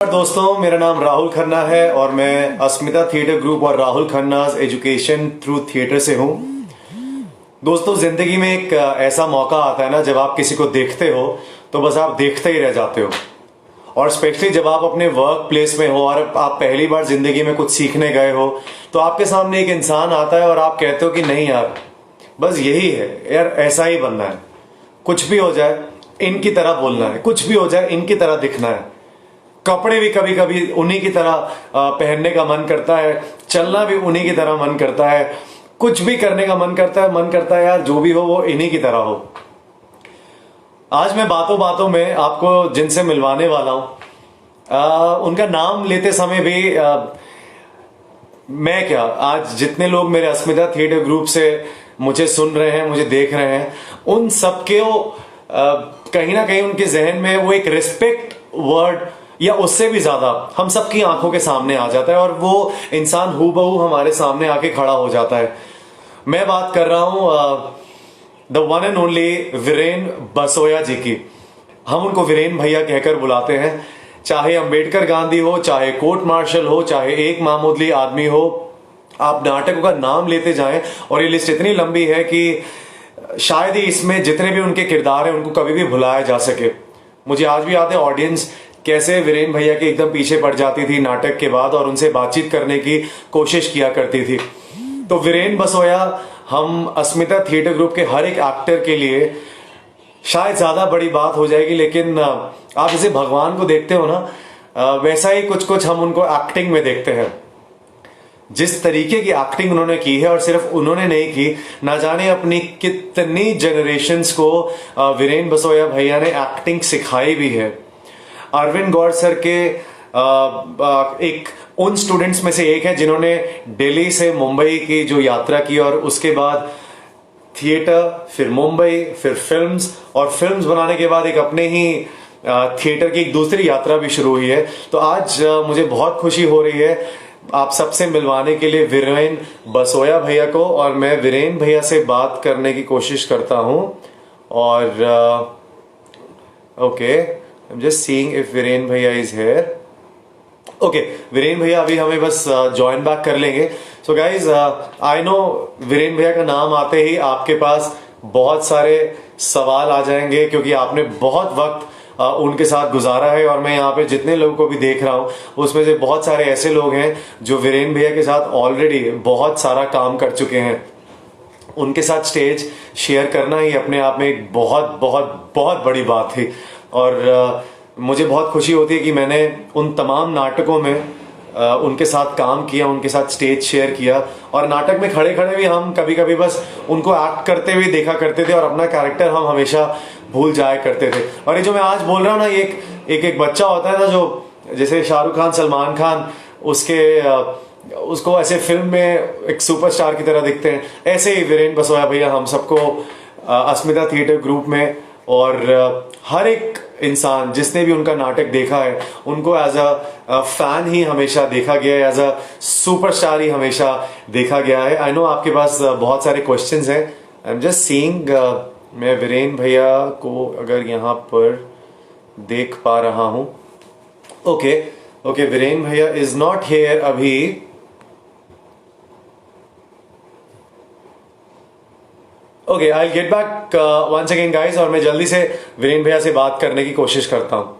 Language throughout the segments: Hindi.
दोस्तों, मेरा नाम राहुल खन्ना है और मैं अस्मिता थिएटर ग्रुप और Rahul Khanna's education through theatre से हूँ। दोस्तों, जिंदगी में एक ऐसा मौका आता है ना, जब आप किसी को देखते हो तो बस आप देखते ही रह जाते हो। और स्पेशली जब आप अपने वर्क प्लेस में हो और आप पहली बार जिंदगी में कुछ सीखने गए हो, तो आपके सामने एक इंसान आता है और आप कहते हो कि नहीं यार, बस यही है यार, ऐसा ही बनना है। कुछ भी हो जाए इनकी तरह बोलना है, कुछ भी हो जाए इनकी तरह दिखना है। कपड़े भी कभी कभी उन्हीं की तरह पहनने का मन करता है, चलना भी उन्हीं की तरह मन करता है, कुछ भी करने का मन करता है यार, जो भी हो वो इन्हीं की तरह हो। आज मैं बातों बातों में आपको जिनसे मिलवाने वाला हूं, उनका नाम लेते समय भी मैं क्या, आज जितने लोग मेरे अस्मिता थिएटर ग्रुप से मुझे सुन रहे हैं, मुझे देख रहे हैं, उन सबके कहीं ना कहीं उनके जहन में वो एक रिस्पेक्ट वर्ड या उससे भी ज्यादा हम सबकी आंखों के सामने आ जाता है और वो इंसान हूबहू हमारे सामने आके खड़ा हो जाता है। मैं बात कर रहा हूं the one and only Viren Basoya ji की। हम उनको वीरेन भैया कहकर बुलाते हैं। चाहे अंबेडकर गांधी हो, चाहे कोर्ट मार्शल हो, चाहे एक मामूली आदमी हो, आप नाटकों का नाम लेते जाएं और ये लिस्ट इतनी लंबी है कि शायद ही इसमें जितने भी उनके किरदार हैं उनको कभी भी भुलाया जा सके। मुझे आज भी याद है ऑडियंस कैसे वीरेन भैया के एकदम पीछे पड़ जाती थी नाटक के बाद और उनसे बातचीत करने की कोशिश किया करती थी। तो वीरेन बसोया हम अस्मिता थिएटर ग्रुप के हर एक एक्टर के लिए शायद ज्यादा बड़ी बात हो जाएगी, लेकिन आप जैसे भगवान को देखते हो ना, वैसा ही कुछ कुछ हम उनको एक्टिंग में देखते हैं। जिस तरीके की एक्टिंग उन्होंने की है, और सिर्फ उन्होंने नहीं की, ना जाने अपनी कितनी जनरेशन्स को वीरेन बसोया भैया ने एक्टिंग सिखाई भी है। अरविंद गौड़ सर के एक उन स्टूडेंट्स में से एक है जिन्होंने दिल्ली से मुंबई की जो यात्रा की और उसके बाद थिएटर, फिर मुंबई, फिर फिल्म्स, और फिल्म्स बनाने के बाद एक अपने ही थिएटर की एक दूसरी यात्रा भी शुरू हुई है। तो आज मुझे बहुत खुशी हो रही है आप सबसे मिलवाने के लिए वीरेन बसोया भैया को, और मैं वीरेन भैया से बात करने की कोशिश करता हूं। और okay, I'm just seeing if Viren भैया is here. ओके, वीरेन भैया अभी हमें बस ज्वाइन बैक कर लेंगे। So guys, I know Viren भैया का नाम आते ही आपके पास बहुत सारे सवाल आ जाएंगे, क्योंकि आपने बहुत वक्त उनके साथ गुजारा है। और मैं यहाँ पे जितने लोगों को भी देख रहा हूँ उसमें से बहुत सारे ऐसे लोग हैं जो वीरेन भैया के साथ ऑलरेडी बहुत सारा काम कर चुके हैं। उनके साथ स्टेज शेयर करना ही अपने आप में एक बहुत बहुत बहुत बड़ी बात थी। और मुझे बहुत खुशी होती है कि मैंने उन तमाम नाटकों में उनके साथ काम किया, उनके साथ स्टेज शेयर किया, और नाटक में खड़े खड़े भी हम कभी कभी बस उनको एक्ट करते हुए देखा करते थे और अपना कैरेक्टर हम हमेशा भूल जाया करते थे। और ये जो मैं आज बोल रहा हूँ ना, ये एक बच्चा होता है ना, जो जैसे शाहरुख खान, सलमान खान उसको ऐसे फिल्म में एक सुपरस्टार की तरह दिखते हैं, ऐसे ही वीरेन बसोया भैया हम सबको अस्मिता थिएटर ग्रुप में, और हर एक इंसान जिसने भी उनका नाटक देखा है उनको एज अ फैन ही हमेशा देखा गया है, एज अ सुपरस्टार ही हमेशा देखा गया है। आई नो आपके पास बहुत सारे क्वेश्चंस हैं। आई एम जस्ट सीइंग, मैं वीरेन भैया को अगर यहाँ पर देख पा रहा हूं। ओके, वीरेन भैया इज नॉट हियर अभी। Okay, I get back once again guys, और मैं जल्दी से वीरेन भैया से बात करने की कोशिश करता हूं।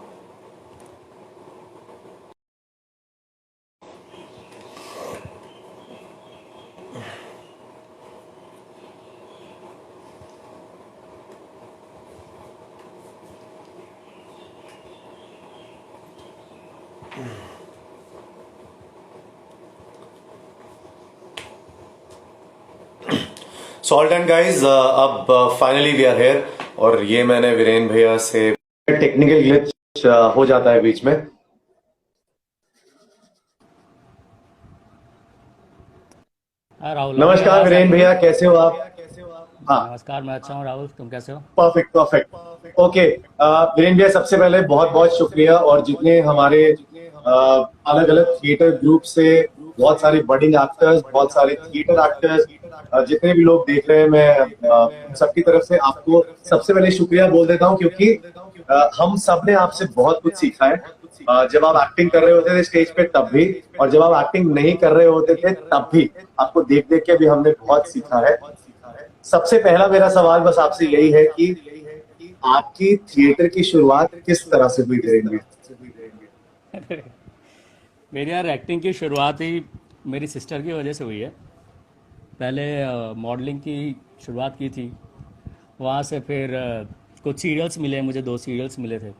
सॉल्ट एंड गाइज, अब फाइनली वी आर हेयर, और ये मैंने वीरेन भैया से, टेक्निकल ग्लिच हो जाता है बीच में। राहुल, अभी नमस्कार आवाज आ वीरेन रही भैया, है? कैसे हो आप? हाँ, नमस्कार, मैं अच्छा हूँ राहुल, तुम कैसे हो? Perfect perfect. ओके वीरेन भैया, सबसे पहले बहुत बहुत शुक्रिया, और जितने हमारे अलग अलग थिएटर ग्रुप से बहुत सारे बडिंग एक्टर्स, बहुत सारे थिएटर एक्टर्स, जितने भी लोग देख रहे हैं, मैं सबकी तरफ से आपको सबसे पहले शुक्रिया बोल देता हूं, क्योंकि हम सब ने आपसे बहुत कुछ सीखा है। जब आप एक्टिंग कर रहे होते थे स्टेज पे तब भी, और जब आप एक्टिंग नहीं कर रहे होते थे तब भी, आपको देख देख के भी हमने बहुत सीखा है। सबसे पहला मेरा सवाल बस आपसे यही है कि आपकी थिएटर की शुरुआत किस तरह से हुई वीरेंद्र? मेरी यार एक्टिंग की शुरुआत ही मेरी सिस्टर की वजह से हुई है। पहले मॉडलिंग की शुरुआत की थी, वहाँ से फिर कुछ सीरियल्स मिले मुझे, 2 सीरियल्स मिले थे,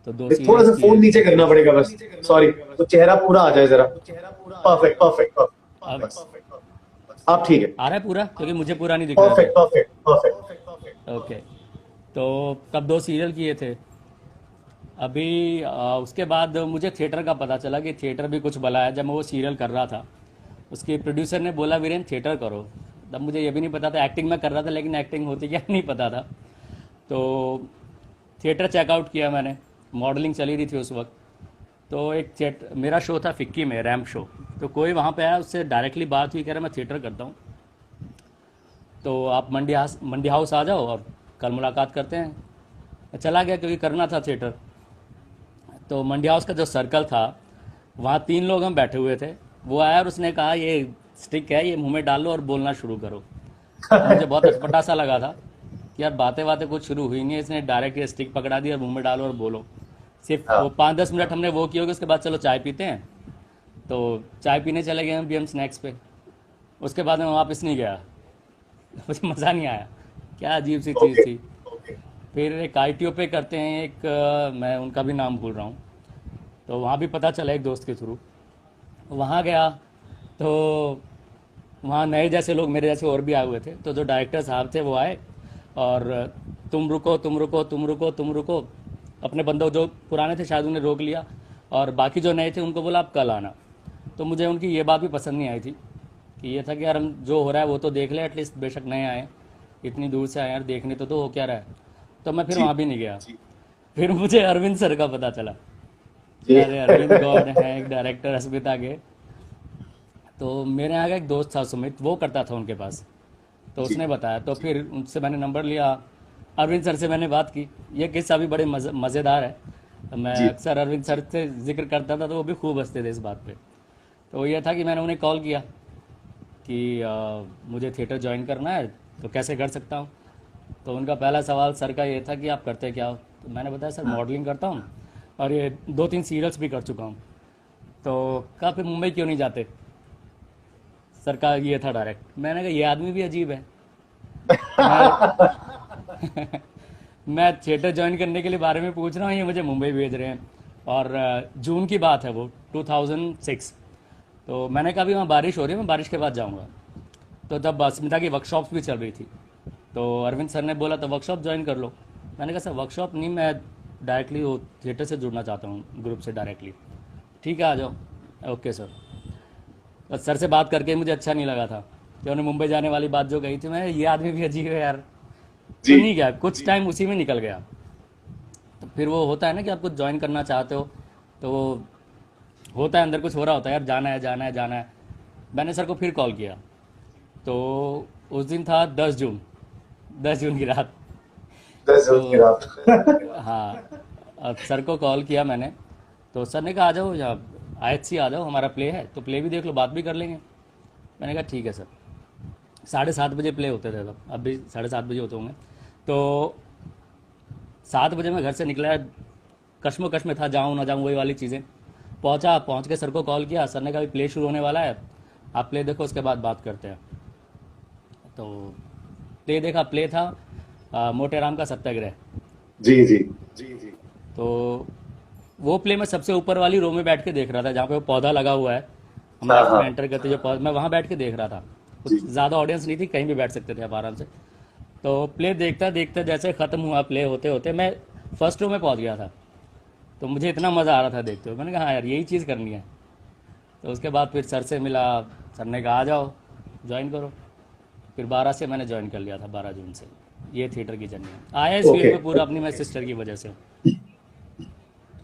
तो 2 थोड़ा सीरियल्स सा किए। फोन नीचे करना पड़ेगा बस, सॉरी, तो चेहरा पूरा आ जाए जरा। परफेक्ट परफेक्ट अब परफेक्ट, आप ठीक है। आ रहा है पूरा, क्योंकि मुझे पूरा नहीं दिख रहा परफेक्ट था। Perfect perfect. ओके, तो तब 2 सीरियल किए थे। अभी उसके बाद मुझे थिएटर का पता चला कि थिएटर भी कुछ भला है। जब मैं वो सीरियल कर रहा था, उसके प्रोड्यूसर ने बोला वीरेन थिएटर करो। तब मुझे ये भी नहीं पता था, एक्टिंग में कर रहा था लेकिन एक्टिंग होती क्या नहीं पता था। तो थिएटर चेकआउट किया मैंने, मॉडलिंग चली रही थी उस वक्त। तो एक मेरा शो था फिक्की में, रैम्प शो। तो कोई वहाँ पे आया, उससे डायरेक्टली बात हुई, कह रहा मैं थिएटर करता हूँ, तो आप मंडी हाउस आ जाओ और कल मुलाकात करते हैं। मैं चला गया क्योंकि करना था थिएटर। तो मंडी हाउस का जो सर्कल था, वहाँ 3 लोग हम बैठे हुए थे। वो आया और उसने कहा ये स्टिक है, ये मुंह में डालो और बोलना शुरू करो। तो मुझे बहुत अटपटा सा लगा था कि यार बातें बातें कुछ शुरू हुई नहीं है, इसने डायरेक्ट ये स्टिक पकड़ा दी और मुंह में डालो और बोलो। सिर्फ वो हाँ 5-10 मिनट हमने वो किया होगा, उसके बाद चलो चाय पीते हैं। तो चाय पीने चले गए हम BM स्नैक्स पे। उसके बाद मैं वापस नहीं गया। मुझे मज़ा नहीं आया, क्या अजीब सी चीज़ ओके थी। ओके। फिर एक ITO पे करते हैं एक, मैं उनका भी नाम भूल रहा हूँ। तो वहाँ भी पता चला एक दोस्त के थ्रू, वहाँ गया। तो वहाँ नए जैसे लोग, मेरे जैसे और भी आए हुए थे। तो जो डायरेक्टर साहब थे वो आए और तुम रुको तुम रुको तुम रुको तुम रुको। अपने बंदों जो पुराने थे शायद उन्हें रोक लिया, और बाकी जो नए थे उनको बोला आप कल आना। तो मुझे उनकी ये बात भी पसंद नहीं आई थी कि ये था कि यार हम जो हो रहा है वो तो देख ले एटलीस्ट, बेशक नए आए, इतनी दूर से आए यार देखने तो हो क्या रहा है। तो मैं फिर जी वहाँ भी नहीं गया। फिर मुझे अरविंद सर का पता चला कि जी। अरे अरविंद गॉड है, एक डायरेक्टर अस्मिता के। तो मेरे यहाँ का एक दोस्त था सुमित, वो करता था उनके पास। तो जी उसने बताया, तो फिर उनसे मैंने नंबर लिया। अरविंद सर से मैंने बात की। ये किस्सा भी बड़े मज़ेदार है। मैं जी अक्सर अरविंद सर से जिक्र करता था तो वो भी खूब हंसते थे इस बात पे। तो ये था कि मैंने उन्हें कॉल किया कि मुझे थिएटर ज्वाइन करना है, तो कैसे कर सकता हूँ। तो उनका पहला सवाल सर का ये था कि आप करते क्या हो। तो मैंने बताया सर मॉडलिंग करता हूँ और ये 2-3 सीरियल्स भी कर चुका हूँ। तो कहा फिर मुंबई क्यों नहीं जाते। सर का ये था डायरेक्ट। मैंने कहा ये आदमी भी अजीब है। मैं मैं थिएटर ज्वाइन करने के लिए बारे में पूछ रहा हूँ, ये मुझे मुंबई भेज रहे हैं। और जून की बात है वो, 2006। तो मैंने कहा अभी वहाँ बारिश हो रही है, मैं बारिश के बाद जाऊँगा। तो तब अस्मिता की वर्कशॉप्स भी चल रही थी। तो अरविंद सर ने बोला तो वर्कशॉप ज्वाइन कर लो। मैंने कहा सर वर्कशॉप नहीं, मैं डायरेक्टली वो थिएटर से जुड़ना चाहता हूँ, ग्रुप से डायरेक्टली। ठीक है आ जाओ। Okay sir. तो सर से बात करके मुझे अच्छा नहीं लगा था कि उन्होंने मुंबई जाने वाली बात जो कही थी। मैं ये आदमी भी अजीब है यार। तो जी नहीं गया, कुछ टाइम उसी में निकल गया। तो फिर वो होता है ना कि आप कुछ ज्वाइन करना चाहते हो, तो वो होता है अंदर कुछ हो रहा होता है यार, जाना है जाना है जाना है। मैंने सर को फिर कॉल किया। तो उस दिन था 10 जून, 10 जून की रात। 10 जून की तो रात। हाँ, सर को कॉल किया मैंने। तो सर ने कहा आ जाओ यहाँ IHC आ जाओ, हमारा प्ले है, तो प्ले भी देख लो, बात भी कर लेंगे। मैंने कहा ठीक है सर। 7:30 बजे प्ले होते थे तब, अब भी 7:30 बजे होते होंगे। तो 7 बजे मैं घर से निकला, कश्मोकश में था, जाऊँ ना जाऊँ वही वाली चीज़ें। पहुँच के सर को कॉल किया। सर ने कहा प्ले शुरू होने वाला है, आप प्ले देखो उसके बाद बात करते हैं। तो प्ले देखा। प्ले था मोटे राम का सत्याग्रह। जी जी। तो वो प्ले मैं सबसे ऊपर वाली रो में बैठ के देख रहा था, जहाँ पे वो पौधा लगा हुआ है। हम हाँ लेफ्ट हाँ में एंटर करते जो पौधा, मैं वहाँ बैठ के देख रहा था। जी। कुछ ज़्यादा ऑडियंस नहीं थी, कहीं भी बैठ सकते थे आप आराम से। तो प्ले देखता देखता जैसे ख़त्म हुआ प्ले होते होते, मैं फर्स्ट रो में पहुँच गया था। तो मुझे इतना मज़ा आ रहा था देखते हुए। मैंने कहा हाँ यार यही चीज़ करनी है। तो उसके बाद फिर सर से मिला। सर ने कहा आ जाओ ज्वाइन करो। फिर 12 से मैंने ज्वाइन कर लिया था, 12 जून से। ये थिएटर की जर्नी है। आया इस फील्ड ओके। में पूरा अपनी मैं सिस्टर की वजह से।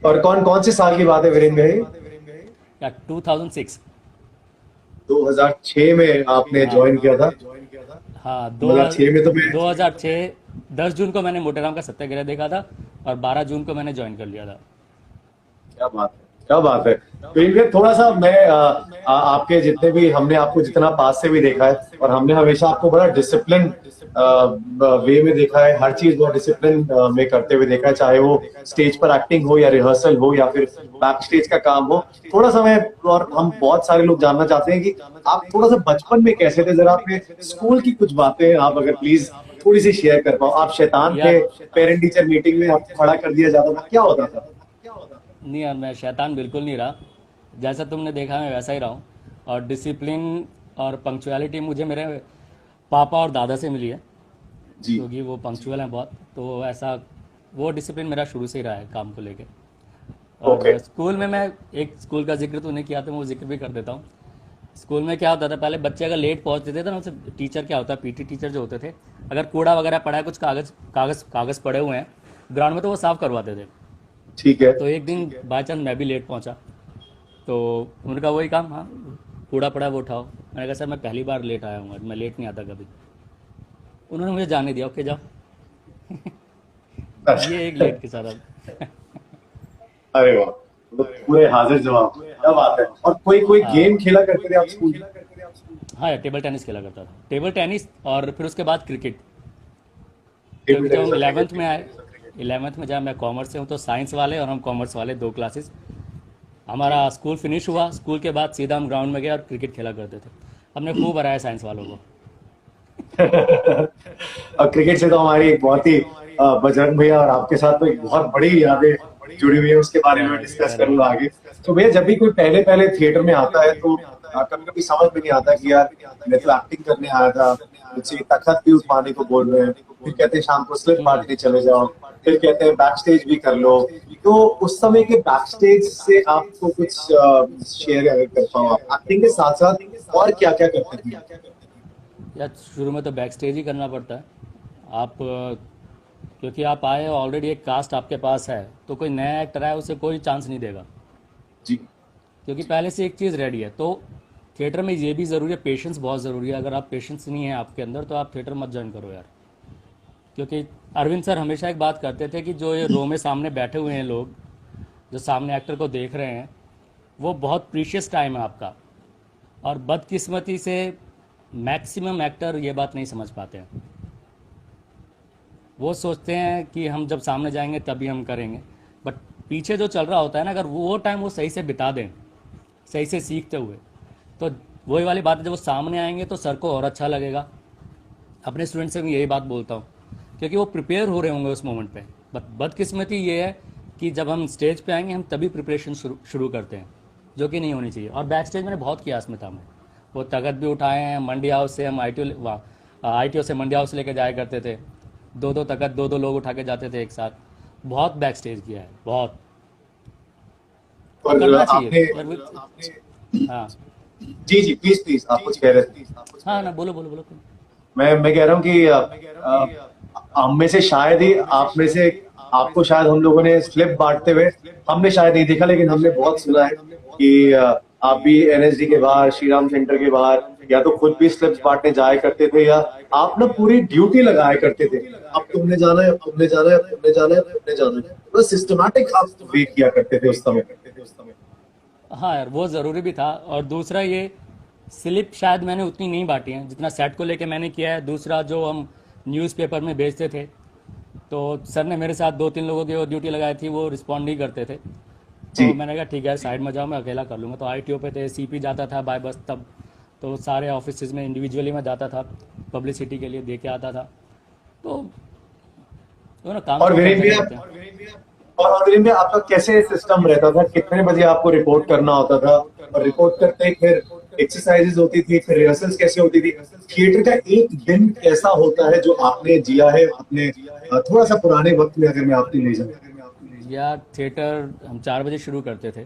और कौन कौन से साल की बात है वीरेंद्र भाई? या 2006। 2006 में आपने हाँ ज्वाइन किया था? हाँ, 2006 में तो मैं, 2006 10 जून को मैंने मोटेराम का सत्याग्रह देखा था और 12 जून को मैंने ज्वाइन कर लिया था। क्या बात है, क्या बात है। तो इनके थोड़ा सा मैं आपके जितने भी हमने आपको जितना पास से भी देखा है और हमने हमेशा आपको बड़ा डिसिप्लिन वे में देखा है, हर चीज बहुत डिसिप्लिन में करते हुए देखा है, चाहे वो स्टेज पर एक्टिंग हो या रिहर्सल हो या फिर बैक स्टेज का काम हो। थोड़ा सा मैं और हम बहुत सारे लोग जानना चाहते हैं कि आप थोड़ा सा बचपन में कैसे थे, जरा अपने स्कूल की कुछ बातें आप अगर प्लीज थोड़ी सी शेयर कर पाओ। आप शैतान थे, यार पेरेंट टीचर मीटिंग में आपको खड़ा कर दिया जाता था, क्या होता था? नहीं यार, मैं शैतान बिल्कुल नहीं रहा। जैसा तुमने देखा मैं वैसा ही रहा हूँ। और डिसिप्लिन और पंक्चुअलिटी मुझे मेरे पापा और दादा से मिली है, जी। क्योंकि वो पंक्चुअल हैं बहुत। तो ऐसा वो डिसिप्लिन मेरा शुरू से ही रहा है काम को लेके। ओके। और स्कूल में मैं एक स्कूल का जिक्र तूने किया तो मैं वो जिक्र भी कर देता हूँ। स्कूल में क्या होता था, पहले बच्चे अगर लेट पहुंचते थे तो ना उसे टीचर क्या होता है, पीटी टीचर जो होते थे, अगर कूड़ा वगैरह पड़ा है, कुछ कागज़ कागज़ कागज़ पड़े हुए हैं ग्राउंड में, तो वो साफ़ करवाते थे। ठीक है। तो एक दिन बाई चांस मैं भी लेट पहुंचा, तो उनका वही काम, हाँ कूड़ा पड़ा है वो उठाओ। मैंने कहा सर मैं पहली बार लेट आया हूँ, मैं लेट नहीं आता कभी। उन्होंने मुझे जाने दिया, ओके जाओ। अच्छा। ये एक लेट के साथ अब। अरे वाह, तो पूरे हाजिर जवाब, क्या बात है। और कोई कोई गेम हाँ खेला करते थे आप स्कूल में? हाँ, टेबल टेनिस खेला करता था, टेबल टेनिस, और फिर उसके बाद क्रिकेट। टेबल क्योंकि जब टेनिस हम और 11th में क्रिकेट। आए, 11th में जब मैं कॉमर्स से हूँ, तो साइंस वाले और हम कॉमर्स वाले दो क्लासेस। हमारा स्कूल फिनिश हुआ, स्कूल के बाद सीधा हम ग्राउंड में गए और क्रिकेट खेला करते थे। हमने खूब हराया साइंस वालों को। और क्रिकेट से तो हमारी एक बहुत ही बजरंग भैया और आपके साथ तो एक बहुत बड़ी यादें जुड़ी हुई है, उसके बारे में करेक्ट डिस्कस करेक्ट। करूंगा आगे। तो भैया जब भी कोई पहले पहले थिएटर में आता है तो कभी कभी समझ में नहीं आता कि यार मैं तो एक्टिंग करने आया था, मुझसे तखत भी उठवाने को बोल रहे हैं, फिर कहते हैं शाम को स्लिप पार्टी चले जाओ, फिर कहते हैं बैक स्टेज भी कर लो। तो उस समय के बैक स्टेज से आपको कुछ शेयर अगर कर पाओ, आप एक्टिंग के साथ साथ और क्या क्या करते थे? यार शुरू में तो बैक स्टेज ही करना पड़ता है। आप क्योंकि आप आए हो ऑलरेडी, एक कास्ट आपके पास है, तो कोई नया एक्टर आए उसे कोई चांस नहीं देगा, जी। क्योंकि पहले से एक चीज़ रेडी है। तो थिएटर में ये भी ज़रूरी है, पेशेंस बहुत ज़रूरी है। अगर आप पेशेंस नहीं है आपके अंदर, तो आप थिएटर मत ज्वाइन करो यार। क्योंकि अरविंद सर हमेशा एक बात करते थे कि जो ये रो में सामने बैठे हुए हैं लोग, जो सामने एक्टर को देख रहे हैं, वो बहुत प्रीशियस टाइम है आपका। और बदकिस्मती से मैक्सिमम एक्टर ये बात नहीं समझ पाते हैं। वो सोचते हैं कि हम जब सामने जाएंगे तभी हम करेंगे, बट पीछे जो चल रहा होता है ना, अगर वो टाइम वो सही से बिता दें, सही से सीखते हुए, तो वही वाली बात है, जब वो सामने आएंगे तो सर को और अच्छा लगेगा। अपने स्टूडेंट से भी यही बात बोलता हूँ, क्योंकि वो प्रिपेयर हो रहे होंगे उस मोमेंट पे। बदकिस्मती ये है कि जब हम स्टेज पे आएंगे हम तभी प्रिपरेशन शुरू करते हैं, जो कि नहीं होनी चाहिए। और बैक स्टेज मैंने बहुत किया अस्मिता में, वो तगत भी उठाए हैं। मंडी हाउस से हम आई टी ओ से मंडी हाउस लेके जाया करते थे, दो दो तगत, दो दो लोग उठा के जाते थे एक साथ। बहुत बैक स्टेज किया है, बहुत। और और करना चाहिए आपने पर हाँ जी जी, प्लीज प्लीज, आप कुछ कह रहे थे? हाँ ना, बोलो बोलो बोलो तुम। मैं कह रहा हूँ कि हम में से शायद ही आप में से, आपको शायद हम लोगों ने स्लिप बांटते हुए हमने शायद नहीं देखा, लेकिन हमने बहुत सुना है कि आप भी एनएसडी के बाहर, श्री राम सेंटर के बाहर या तो खुद भी स्लिप्स बांटने जाया करते थे, या आप ना पूरी ड्यूटी लगाया करते थे। अब तुमने जाना है, अब तुमने जाना है, अब तुमने जाना है, अब तुमने जाना है, तो सिस्टमैटिक आप वे किया करते थे उस समय। हाँ यार, वो ज़रूरी भी था। और दूसरा ये, स्लिप शायद मैंने उतनी नहीं बांटी है जितना सेट को लेके मैंने किया है। दूसरा, जो हम न्यूज़पेपर में भेजते थे, तो सर ने मेरे साथ दो तीन लोगों की वो ड्यूटी लगाई थी, वो रिस्पॉन्ड नहीं करते थे। जी। तो मैंने कहा ठीक है साइड में जाओ, मैं अकेला कर लूँगा। तो आईटीओ पे थे, सीपी जाता था बाय बस तब, तो सारे ऑफिस में इंडिविजुअली मैं जाता था, पब्लिसिटी के लिए दे के आता था। तो ना, काम और तो वीरेंद्र करते भैया, रहते हैं। और वीरेंद्र भैया आपका कैसे सिस्टम रहता था, कितने बजे आपको रिपोर्ट करना होता था, और रिपोर्ट करते ही फिर एक्सरसाइजेज होती थी, फिर रिहर्सल्स कैसे होती थी, थिएटर का एक दिन कैसा होता है जो आपने जिया है अपने थोड़ा सा पुराने वक्त में, अगर मैं आपको ले जाऊं? या थिएटर हम 4 बजे शुरू करते थे,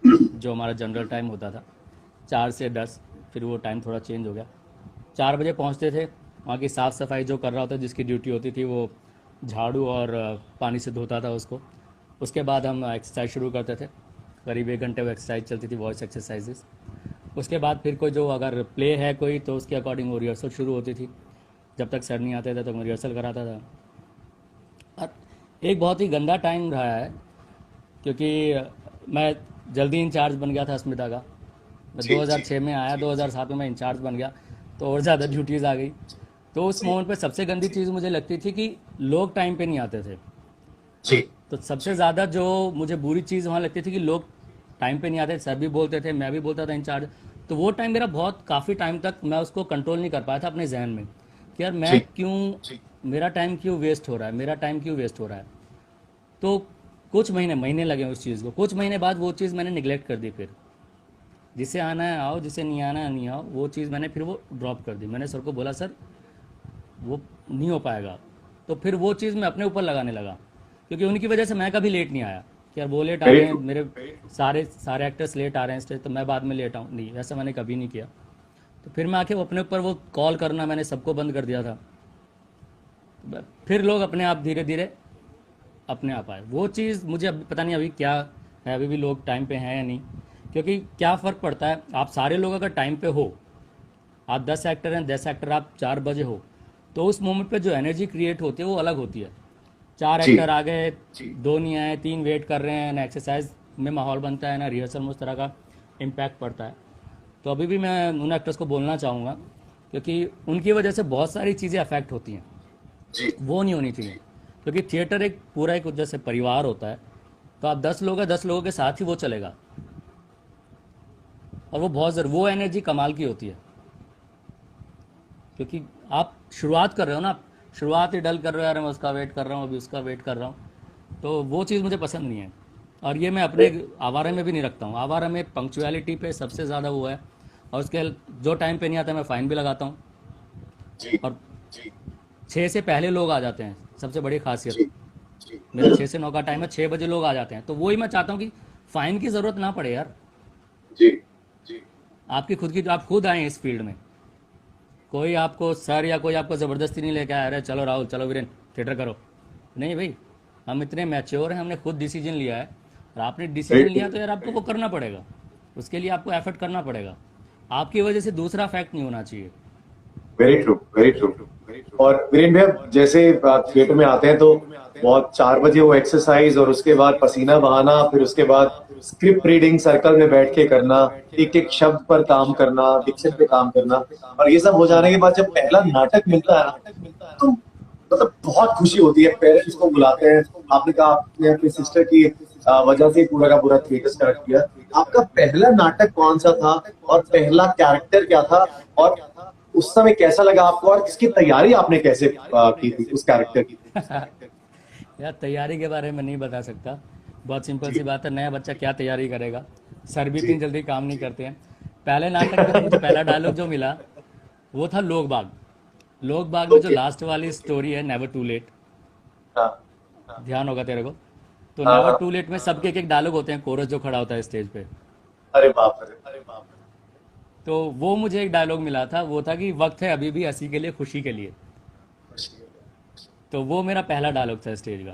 जो हमारा जनरल टाइम होता था, 4 से 10। फिर वो टाइम थोड़ा चेंज हो गया। 4 बजे पहुंचते थे। वहाँ की साफ़ सफाई जो कर रहा होता, जिसकी ड्यूटी होती थी, वो झाड़ू और पानी से धोता था उसको। उसके बाद हम एक्सरसाइज शुरू करते थे। करीब 1 घंटे वो एक्सरसाइज चलती थी, वॉइस एक्सरसाइजेस। उसके बाद फिर कोई जो अगर प्ले है कोई, तो उसके अकॉर्डिंग वो रिहर्सल शुरू होती थी। जब तक सर नहीं आते थे तो मैं रिहर्सल कराता था। और एक बहुत ही गंदा टाइम रहा है, क्योंकि मैं जल्दी इंचार्ज बन गया था अस्मिता का। मैं जी, 2006 में आया, 2007 में मैं इंचार्ज बन गया, तो और ज़्यादा ड्यूटीज़ आ गई। तो उस जी, मोमेंट पे सबसे गंदी चीज़ मुझे लगती थी कि लोग टाइम पे नहीं आते थे। जी, तो सबसे ज़्यादा जो मुझे बुरी चीज़ वहाँ लगती थी कि लोग टाइम पे नहीं आते, सर भी बोलते थे, मैं भी बोलता था इंचार्ज। तो वो टाइम मेरा बहुत काफ़ी टाइम तक मैं उसको कंट्रोल नहीं कर पाया था अपने जहन में कि यार मैं जी, क्यों, मेरा टाइम क्यों वेस्ट हो रहा है, मेरा टाइम क्यों वेस्ट हो रहा है। तो कुछ महीने महीने लगे उस चीज़ को, कुछ महीने बाद वो चीज़ मैंने निगलेक्ट कर दी। फिर जिसे आना है आओ, जिसे नहीं आना है नहीं आओ, वो चीज़ मैंने फिर वो ड्रॉप कर दी। मैंने सर को बोला सर वो नहीं हो पाएगा। तो फिर वो चीज़ मैं अपने ऊपर लगाने लगा, क्योंकि उनकी वजह से मैं कभी लेट नहीं आया कि यार वो लेट आ वेरी रहे हैं, ट्रू, मेरे सारे सारे एक्टर्स लेट आ रहे हैं स्टेज, तो मैं बाद में लेट आऊँ, नहीं, ऐसा मैंने कभी नहीं किया। तो फिर मैं आके वो अपने ऊपर वो कॉल करना मैंने सबको बंद कर दिया था। फिर लोग अपने आप धीरे धीरे अपने आप आए। वो चीज़ मुझे अभी पता नहीं अभी क्या है, अभी भी लोग टाइम पे हैं या नहीं। क्योंकि क्या फ़र्क पड़ता है, आप सारे लोग अगर टाइम पे हो, आप 10 एक्टर हैं, 10 एक्टर आप 4 बजे हो, तो उस मोमेंट पे जो एनर्जी क्रिएट होती है वो अलग होती है। चार जी, एक्टर आ गए, दो नहीं आए, 3 वेट कर रहे हैं ना, एक्सरसाइज में माहौल बनता है ना, रिहर्सल में उस तरह का इम्पैक्ट पड़ता है। तो अभी भी मैं उन एक्टर्स को बोलना चाहूँगा, क्योंकि उनकी वजह से बहुत सारी चीज़ें अफेक्ट होती हैं, जी, वो नहीं होनी चाहिए। क्योंकि थिएटर एक पूरा एक जैसे परिवार होता है, तो आप 10 लोग हैं, 10 लोगों के साथ ही वो चलेगा। और वो बहुत वो एनर्जी कमाल की होती है, क्योंकि आप शुरुआत कर रहे हो ना, आप शुरुआत ही डल कर रहे हो, यार मैं उसका वेट कर रहा हूँ, अभी उसका वेट कर रहा हूँ। तो वो चीज़ मुझे पसंद नहीं है। और ये मैं अपने आवारा में भी नहीं रखता हूँ। आवारा में पंक्चुअलिटी पे सबसे ज़्यादा वो है, और उसके जो टाइम पे नहीं आता मैं फ़ाइन भी लगाता हूँ। जी, और 6 से पहले लोग आ जाते हैं, सबसे बड़ी खासियत। जी, जी, मेरा 6 से 9 का टाइम है, 6 बजे लोग आ जाते हैं, तो वही मैं चाहता हूँ कि फ़ाइन की ज़रूरत ना पड़े यार। जी, आपकी खुद की, आप खुद आए इस फील्ड में, कोई आपको सर या कोई आपको ज़बरदस्ती नहीं लेके आया, अरे चलो राहुल, चलो वीरेन, थिएटर करो। नहीं भाई, हम इतने मैच्योर हैं, हमने खुद डिसीजन लिया है। और आपने वेरी डिसीजन ट्रू, लिया तो यार आपको वो करना पड़ेगा, उसके लिए आपको एफर्ट करना पड़ेगा। आपकी वजह से दूसरा फैक्ट नहीं होना चाहिए। Very true, very true. और वीरेंद्र भैया जैसे थिएटर में आते हैं तो बहुत 4 बजे वो एक्सरसाइज और उसके बाद पसीना बहाना, फिर उसके बाद स्क्रिप्ट रीडिंग सर्कल में बैठ के करना, एक एक शब्द पर काम करना, डिक्शन पे काम करना, और ये सब हो जाने के बाद जब पहला नाटक मिलता है ना, तो मतलब बहुत खुशी होती है। पेरेंट्स को बुलाते हैं। आपने कहा आपने अपनी सिस्टर की वजह से पूरा का पूरा थिएटर स्टार्ट किया। आपका पहला नाटक कौन सा था और पहला कैरेक्टर क्या था, और उस समय कैसा लगा आपको, और इसकी तैयारी आपने कैसे की थी उस कैरेक्टर की? यार तैयारी के बारे में नहीं बता सकता, बहुत सिंपल सी जी, बात है, नया बच्चा क्या तैयारी करेगा। सर भी इतनी जी, जल्दी काम नहीं करते हैं। पहले नाटक में तो मुझे पहला डायलॉग जो मिला वो था लोग बाग। लोग बाग में जो ओके, लास्ट वाली स्टोरी है, नेवर टू लेट, हाँ, ध्यान होगा तेरे को। तो हाँ, नेवर हाँ, टू लेट में सबके एक एक डायलॉग होते हैं, कोरस जो खड़ा होता है स्टेज पे। अरे बाप रे, तो वो मुझे एक डायलॉग मिला था, वो था कि वक्त है अभी भी हंसी के लिए, खुशी के लिए। तो वो मेरा पहला डायलॉग था स्टेज का।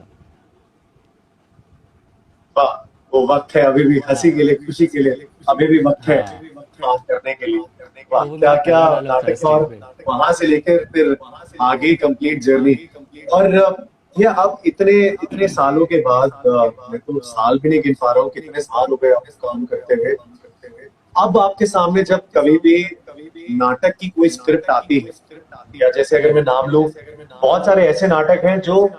वाह, वो वक्त है अभी भी हंसी के लिए, खुशी के लिए, अभी भी वक्त है हाँ, बात करने के लिए। वाह, तो वो क्या मेरा क्या पहला डायलॉग था नाटक, और स्टेज पे। वहां से लेकर फिर आगे कंप्लीट जर्नी। और ये अब इतने इतने सालों के बाद, मैं तो साल भी नहीं गिन पा रहा हूँ कितने साल हो गए आपको काम करते हुए। अब आपके सामने जब कभी भी नाटक की कोई स्क्रिप्ट आती है, या जैसे अगर मैं नाम लूं, बहुत सारे ऐसे नाटक हैं जो,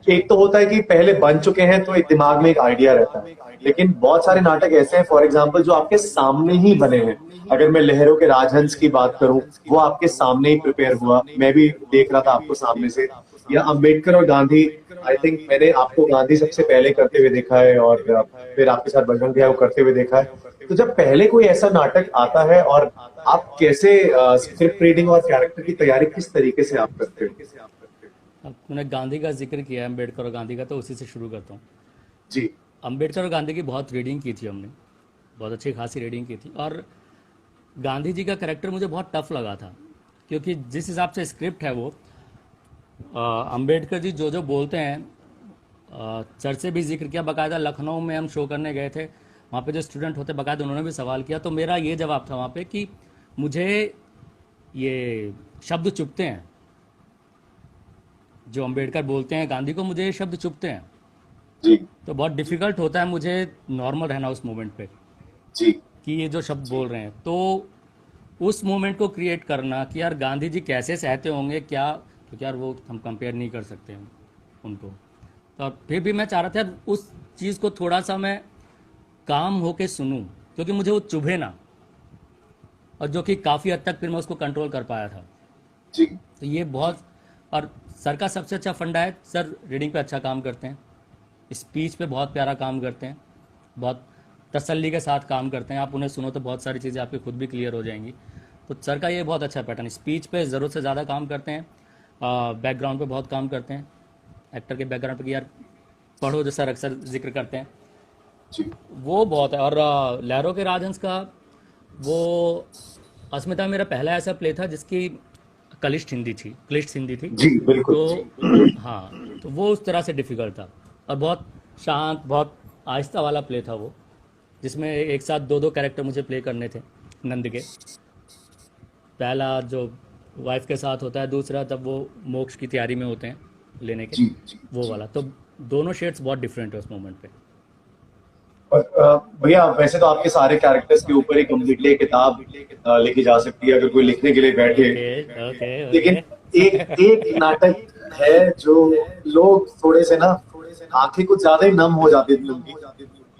एक तो होता है कि पहले बन चुके हैं तो एक दिमाग में एक आइडिया रहता है, लेकिन बहुत सारे नाटक ऐसे हैं फॉर एग्जांपल जो आपके सामने ही बने हैं। अगर मैं लहरों के राजहंस की बात करूं, वो आपके सामने ही प्रिपेयर हुआ, मैं भी देख रहा था आपको सामने से। या अंबेडकर और गांधी, आई थिंक मैंने आपको गांधी सबसे पहले करते हुए देखा है, और फिर आपके साथ बजरंग भैया को करते हुए देखा है। तो जब पहले कोई ऐसा नाटक आता है, और आप कैसे स्क्रिप्ट रीडिंग और कैरेक्टर की तैयारी किस तरीके से आप करते हो? अब तूने गांधी का जिक्र किया है, अम्बेडकर और गांधी का, तो उसी से शुरू करता हूँ। जी, अम्बेडकर और गांधी की बहुत रीडिंग की थी हमने, बहुत अच्छी खासी रीडिंग की थी। और गांधी जी का करेक्टर मुझे बहुत टफ लगा था, क्योंकि जिस हिसाब से स्क्रिप्ट है वो, अम्बेडकर जी जो जो बोलते हैं, सर से भी जिक्र किया, बाकायदा लखनऊ में हम शो करने गए थे, वहाँ पे जो स्टूडेंट होते बाकायदा उन्होंने भी सवाल किया, तो मेरा ये जवाब था वहाँ पे कि मुझे ये शब्द चुभते हैं, जो अम्बेडकर बोलते हैं गांधी को, मुझे ये शब्द चुभते हैं। जी तो बहुत डिफ़िकल्ट होता है मुझे नॉर्मल रहना उस मोमेंट पे, जी कि ये जो शब्द बोल रहे हैं, तो उस मोमेंट को क्रिएट करना कि यार गांधी जी कैसे सहते होंगे क्या, क्योंकि यार वो हम कंपेयर नहीं कर सकते हैं उनको। तो फिर भी मैं चाह रहा था यार उस चीज़ को थोड़ा सा मैं काम होके सुनूं, क्योंकि मुझे वो चुभे ना, और जो कि काफ़ी हद तक फिर मैं उसको कंट्रोल कर पाया था। जी तो ये बहुत, और सर का सबसे अच्छा फंडा है, सर रीडिंग पे अच्छा काम करते हैं, स्पीच पे बहुत प्यारा काम करते हैं, बहुत तसल्ली के साथ काम करते हैं। आप उन्हें सुनो तो बहुत सारी चीज़ें आपकी खुद भी क्लियर हो जाएंगी। तो सर का ये बहुत अच्छा पैटर्न, स्पीच पे ज़रूरत से ज़्यादा काम करते हैं, बैकग्राउंड पे बहुत काम करते हैं, एक्टर के बैकग्राउंड पे कि यार पढ़ो, जो सर अक्सर जिक्र करते हैं, जी वो बहुत है। और लहरों के राजहंस का वो, अस्मिता मेरा पहला ऐसा प्ले था जिसकी क्लिष्ट हिंदी थी। जी बिल्कुल। तो हाँ, तो वो उस तरह से डिफ़िकल्ट था, और बहुत शांत, बहुत आहिस्ता वाला प्ले था वो, जिसमें एक साथ दो दो कैरेक्टर मुझे प्ले करने थे नंद के। पहला जो वाइफ के साथ होता है, दूसरा तब वो मोक्ष की तैयारी में होते हैं लेने के, जी जी वो जी। वाला। तो दोनों शेड्स बहुत डिफरेंट है उस मोमेंट पे। और भैया वैसे तो आपके सारे कैरेक्टर्स के ऊपर ही कम्प्लीटली एक किताब लिखी जा सकती है अगर कोई लिखने के लिए बैठे। ओके ओके लेकिन ओके। एक एक नाटक है जो लोग थोड़े से ना आंखें कुछ ज्यादा ही नम हो जाती थी उनकी,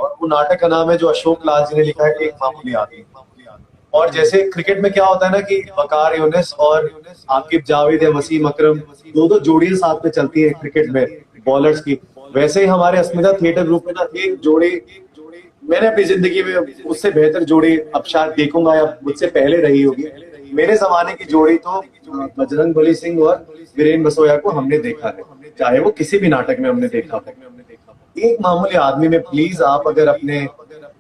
और वो नाटक का नाम है जो अशोक लाल जी ने लिखा है, एक मामूली आदमी। और जैसे क्रिकेट में क्या होता है ना कि वकार यूनिस और आकिब जावेद या वसीम अकरम, दो दो जोड़ियां साथ में चलती है क्रिकेट में बॉलर्स की, वैसे ही हमारे अस्मिता थिएटर ग्रुप में ना एक जोड़ी मैंने अपनी जिंदगी में उससे बेहतर जोड़ी अब शायद देखूंगा या मुझसे पहले रही होगी। मेरे जमाने की जोड़ी तो बजरंग बली सिंह और वीरेन बसोया को हमने देखा है, चाहे वो किसी भी नाटक में हमने देखा हो। एक मामूली आदमी में प्लीज आप अगर अपने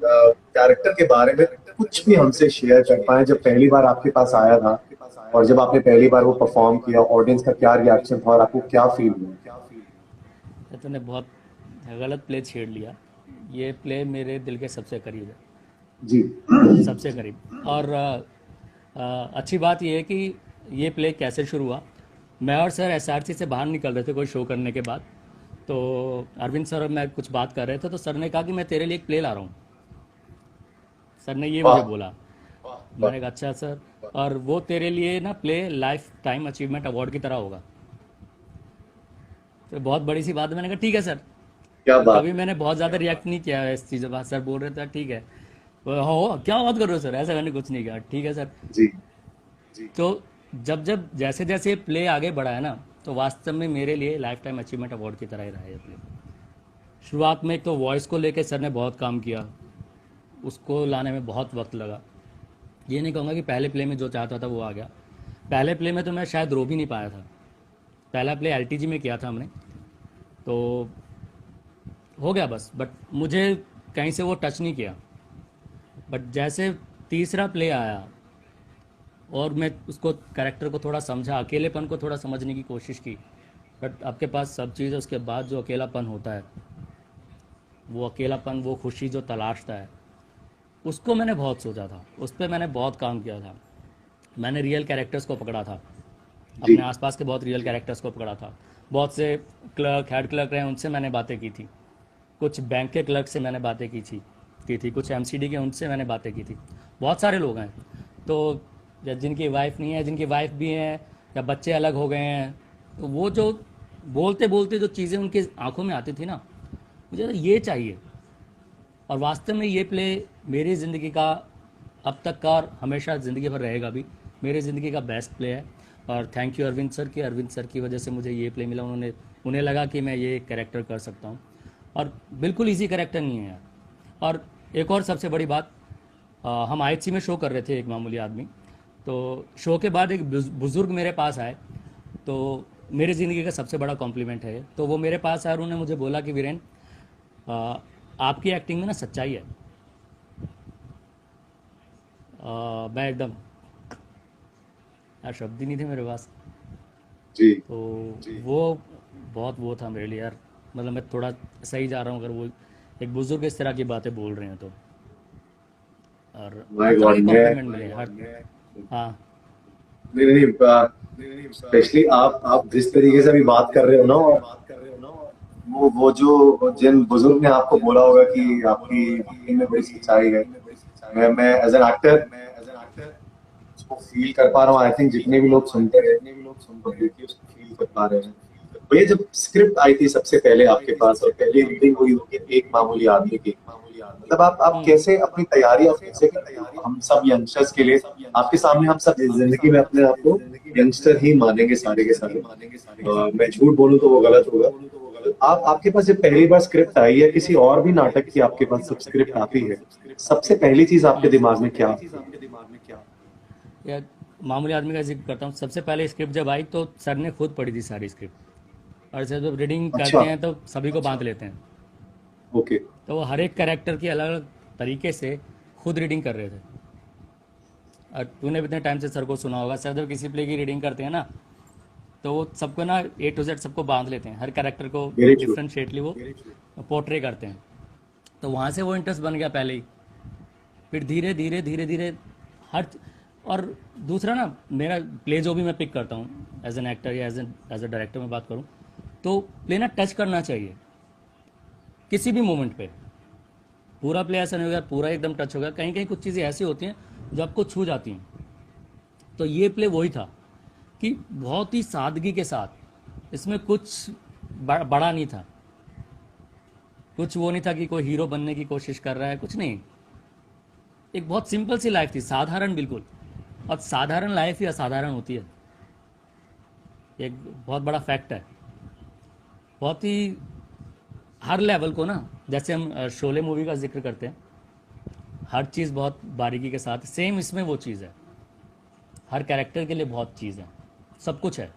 कैरेक्टर के बारे में कुछ भी हमसे शेयर कर पाए, जब पहली बार आपके पास आया था और जब आपने पहली बार वो परफॉर्म किया, ऑडियंस का क्या रिएक्शन था और आपको क्या फील हुआ? ये तूने बहुत गलत प्ले छेड़ लिया। ये प्ले मेरे दिल के सबसे करीब है, जी सबसे करीब। और अच्छी बात यह है कि ये प्ले कैसे शुरू हुआ। मैं और सर एसआरसी से बाहर निकल रहे थे कोई शो करने के बाद, तो अरविंद सर और मैं कुछ बात कर रहे थे, तो सर ने कहा कि मैं तेरे लिए एक प्ले ला रहा हूँ। सर ने ये मुझे वाह बोला। वाह। मैंने कहा अच्छा सर, और वो तेरे लिए ना play life time achievement award की तरह होगा। तो बहुत बड़ी सी बात है, मैंने कहा ठीक है सर। क्या तो बात कभी है। मैंने बहुत ज़्यादा रिएक्ट नहीं किया है इस चीज़ पर। सर बोल रहे थे ठीक है, हो क्या बात कर रहे हो सर, ऐसा मैंने कुछ नहीं किया, ठीक है सर। जी तो जब जब जैसे जैसे प्ले आगे बढ़ा है ना, तो वास्तव में मेरे लिए लाइफ टाइम अचीवमेंट अवार्ड की तरह ही रहा है ये प्ले। शुरुआत में एक तो वॉइस को लेकर सर ने बहुत काम किया, उसको लाने में बहुत वक्त लगा। ये नहीं कहूँगा कि पहले प्ले में जो चाहता था वो आ गया। पहले प्ले में तो मैं शायद रो भी नहीं पाया था। पहला प्ले एलटीजी में किया था हमने, तो हो गया बस, बट मुझे कहीं से वो टच नहीं किया। बट जैसे तीसरा प्ले आया और मैं उसको कैरेक्टर को थोड़ा समझा, अकेलेपन को थोड़ा समझने की कोशिश की, बट आपके पास सब चीज़ है, उसके बाद जो अकेलापन होता है, वो अकेलापन, वो खुशी जो तलाशता है, उसको मैंने बहुत सोचा था, उस पर मैंने बहुत काम किया था। मैंने रियल कैरेक्टर्स को पकड़ा था, जी अपने आसपास के बहुत रियल कैरेक्टर्स को पकड़ा था। बहुत से क्लर्क, हेड क्लर्क रहे, उनसे मैंने बातें की थी। कुछ बैंक के क्लर्क से मैंने बातें की थी, कुछ एमसीडी के, उनसे मैंने बातें की थी। बहुत सारे लोग हैं, तो या जिनकी वाइफ नहीं है, जिनकी वाइफ भी हैं, या बच्चे अलग हो गए हैं, तो वो जो बोलते बोलते जो चीज़ें उनकी आंखों में आती थी ना, मुझे तो ये चाहिए। और वास्तव में ये प्ले मेरी ज़िंदगी का अब तक का और हमेशा ज़िंदगी भर रहेगा भी मेरी ज़िंदगी का बेस्ट प्ले है। और थैंक यू अरविंद सर की वजह से मुझे ये प्ले मिला। उन्हें लगा कि मैं ये कैरेक्टर कर सकता हूँ, और बिल्कुल इजी कैरेक्टर नहीं है यार। और एक और सबसे बड़ी बात, हम आईएचसी में शो कर रहे थे एक मामूली आदमी, तो शो के बाद एक बुज़ुर्ग मेरे पास आए, तो मेरी ज़िंदगी का सबसे बड़ा कॉम्प्लीमेंट है। तो वो मेरे पास आए और उन्होंने मुझे बोला कि वीरेन, आपकी एक्टिंग में ना सच्चाई है। मैं एकदम, यार शब्द ही नहीं थे मेरे पास। जी तो वो बहुत वो था मेरे लिए यार, मतलब मैं थोड़ा सही जा रहा हूँ अगर वो एक बुज़ुर्ग इस तरह की बातें बोल रहे हैं तो। और माय हर तरह गॉड। के मैं कॉम्प्लीमेंट मिले हर। हाँ। नहीं नहीं, स्पेशली आप जिस तरीके से अभी बात कर रहे हो ना, और वो जो जिन बुजुर्ग ने आपको बोला होगा कि आपकी एक्टिंग में बड़ी सच्चाई है, मैं एज एन एक्टर उसको फील कर पा रहा हूँ। आई थिंक जितने भी लोग सुनते हैं वो देखिए उसको फील कर पा रहे हैं। भैया जब स्क्रिप्ट आई थी सबसे पहले आपके पास और पहली रीडिंग हुई होगी एक मामूली आदमी की, मतलब आप हम्म। कैसे अपनी तैयारी आप कैसे करते हो? हम सब यंगस्टर्स के लिए आपके सामने हम सब जिंदगी में अपने आप को यंगस्टर ही मानेंगे सारे के सारे। मैं झूठ बोलूं तो वो गलत होगा। तो आप आपके पास जब पहली बार स्क्रिप्ट आई या किसी और भी नाटक की आपके पास जब स्क्रिप्ट आती है, सबसे पहली चीज आपके दिमाग में क्या आती है? या मामूली आदमी का जिक्र करता हूँ। सबसे पहले स्क्रिप्ट जब आई तो सर ने खुद पढ़ी थी सारी स्क्रिप्ट, और जब रीडिंग अच्छा। करते हैं तो सभी को बांध लेते हैं। ओके। तो वो हर एक कैरेक्टर की अलग अलग तरीके से खुद रीडिंग कर रहे थे। और तूने भी इतने टाइम से सर को सुना होगा, सर जब किसी प्ले की रीडिंग करते हैं ना तो वो सबको ना A to Z सबको बांध लेते हैं, हर कैरेक्टर को वेरी ट्रू। डिफ्रेंशिएटली वो पोर्ट्रे करते हैं। तो वहाँ से वो इंटरेस्ट बन गया पहले ही। फिर धीरे धीरे धीरे धीरे हर, और दूसरा ना मेरा प्ले जो भी मैं पिक करता हूँ एज एन एक्टर या एज ए डायरेक्टर में बात करूँ, तो प्ले ना टच करना चाहिए किसी भी मोमेंट पे। पूरा प्ले ऐसा नहीं होगा पूरा एकदम टच होगा, कहीं कहीं कुछ चीज़ें ऐसी होती हैं जो आपको छू जाती हैं। तो ये प्ले वही था कि बहुत ही सादगी के साथ, इसमें कुछ बड़ा नहीं था, कुछ वो नहीं था कि कोई हीरो बनने की कोशिश कर रहा है, कुछ नहीं। एक बहुत सिंपल सी लाइफ थी, साधारण बिल्कुल। और साधारण लाइफ ही असाधारण होती है, एक बहुत बड़ा फैक्ट है। बहुत ही हर लेवल को ना, जैसे हम शोले मूवी का जिक्र करते हैं, हर चीज़ बहुत बारीकी के साथ, सेम इसमें वो चीज़ है। हर कैरेक्टर के लिए बहुत चीज़ है, सब कुछ है।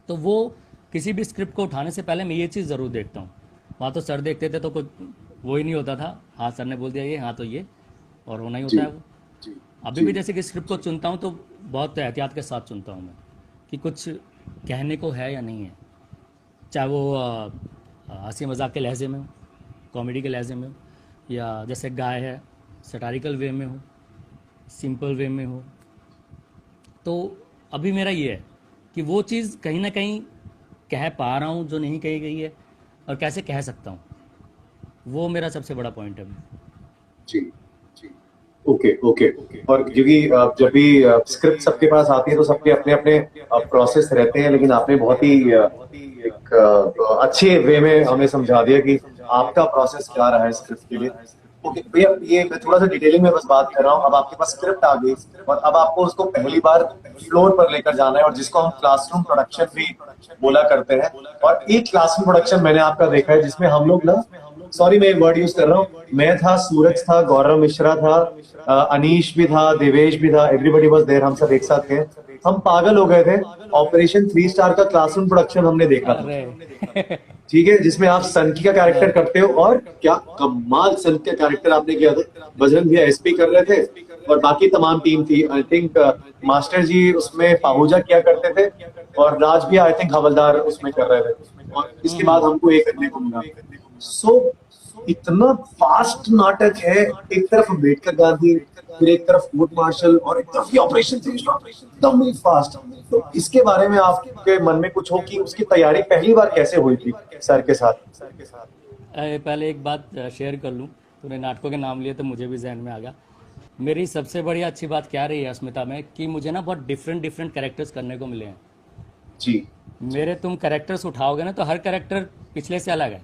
तो वो किसी भी स्क्रिप्ट को उठाने से पहले मैं ये चीज़ ज़रूर देखता हूँ। वहाँ तो सर देखते थे तो कुछ वो ही नहीं होता था, हाँ सर ने बोल दिया ये, हाँ तो ये, और होना ही जी होता है वो। अभी जी। भी जैसे कि स्क्रिप्ट को चुनता हूँ तो बहुत एहतियात के साथ चुनता हूँ मैं, कि कुछ कहने को है या नहीं है। चाहे वो हंसी मजाक के लहजे में हो, कॉमेडी के लहजे में हो, या जैसे गाय है सटारिकल वे में हो, सिंपल वे में हो। तो अभी मेरा ये है कि वो चीज़ कहीं ना कहीं कह पा रहा हूँ जो नहीं कही गई है, और कैसे कह सकता हूँ, वो मेरा सबसे बड़ा पॉइंट है। जी जी। Okay okay. और क्योंकि जब भी स्क्रिप्ट सबके पास आती है तो सबके अपने अपने प्रोसेस रहते हैं, लेकिन आपने बहुत ही एक अच्छे वे में हमें समझा दिया कि आपका प्रोसेस क्या रहा है स्क्रिप्ट के लिए। ओके भैया, ये मैं थोड़ा सा डिटेलिंग में बस बात कर रहा हूँ। अब आपके पास स्क्रिप्ट आ गई और अब आपको उसको पहली बार फ्लोर पर लेकर जाना है, और जिसको हम क्लासरूम प्रोडक्शन भी बोला करते हैं। और एक क्लासरूम प्रोडक्शन मैंने आपका देखा है जिसमें हम लोग ना, सॉरी मैं वर्ड यूज कर रहा हूँ, मैं था, सूरज था, गौरव मिश्रा था, अनीश भी था, देवेश भी था, एवरीबॉडी वाज देयर, हम सब एक साथ थे। हम पागल हो गए थे। ऑपरेशन 3 स्टार का क्लासरूम प्रोडक्शन हमने देखा था। अरे ठीक है, जिसमें आप सनकी का कैरेक्टर करते हो, और क्या कमाल सनकी का कैरेक्टर आपने किया था। बजरंग भैया एसपी कर रहे थे और बाकी तमाम टीम थी। आई थिंक मास्टर जी उसमें पाहुजा किया करते थे, और राज भी आई थिंक हवलदार उसमें कर रहे थे। और इसके बाद हमको ये करने को मिला। सो इतना फास्ट नाटक है, एक तरफ अम्बेडकर गांधी, फिर एक तरफ कोर्ट मार्शल, और एक तरफ ये ऑपरेशन एकदम ही फास्ट। तो इसके बारे में आपके मन में कुछ हो कि उसकी तैयारी पहली बार कैसे हुई थी सर के साथ? पहले एक बात शेयर कर लूँ, तूने नाटकों के नाम लिए तो मुझे भी जहन में आ गया। मेरी सबसे बड़ी अच्छी बात क्या रही है अस्मिता में, कि मुझे ना बहुत डिफरेंट डिफरेंट कैरेक्टर्स करने को मिले हैं। जी मेरे तुम कैरेक्टर्स उठाओगे ना तो हर कैरेक्टर पिछले से अलग है,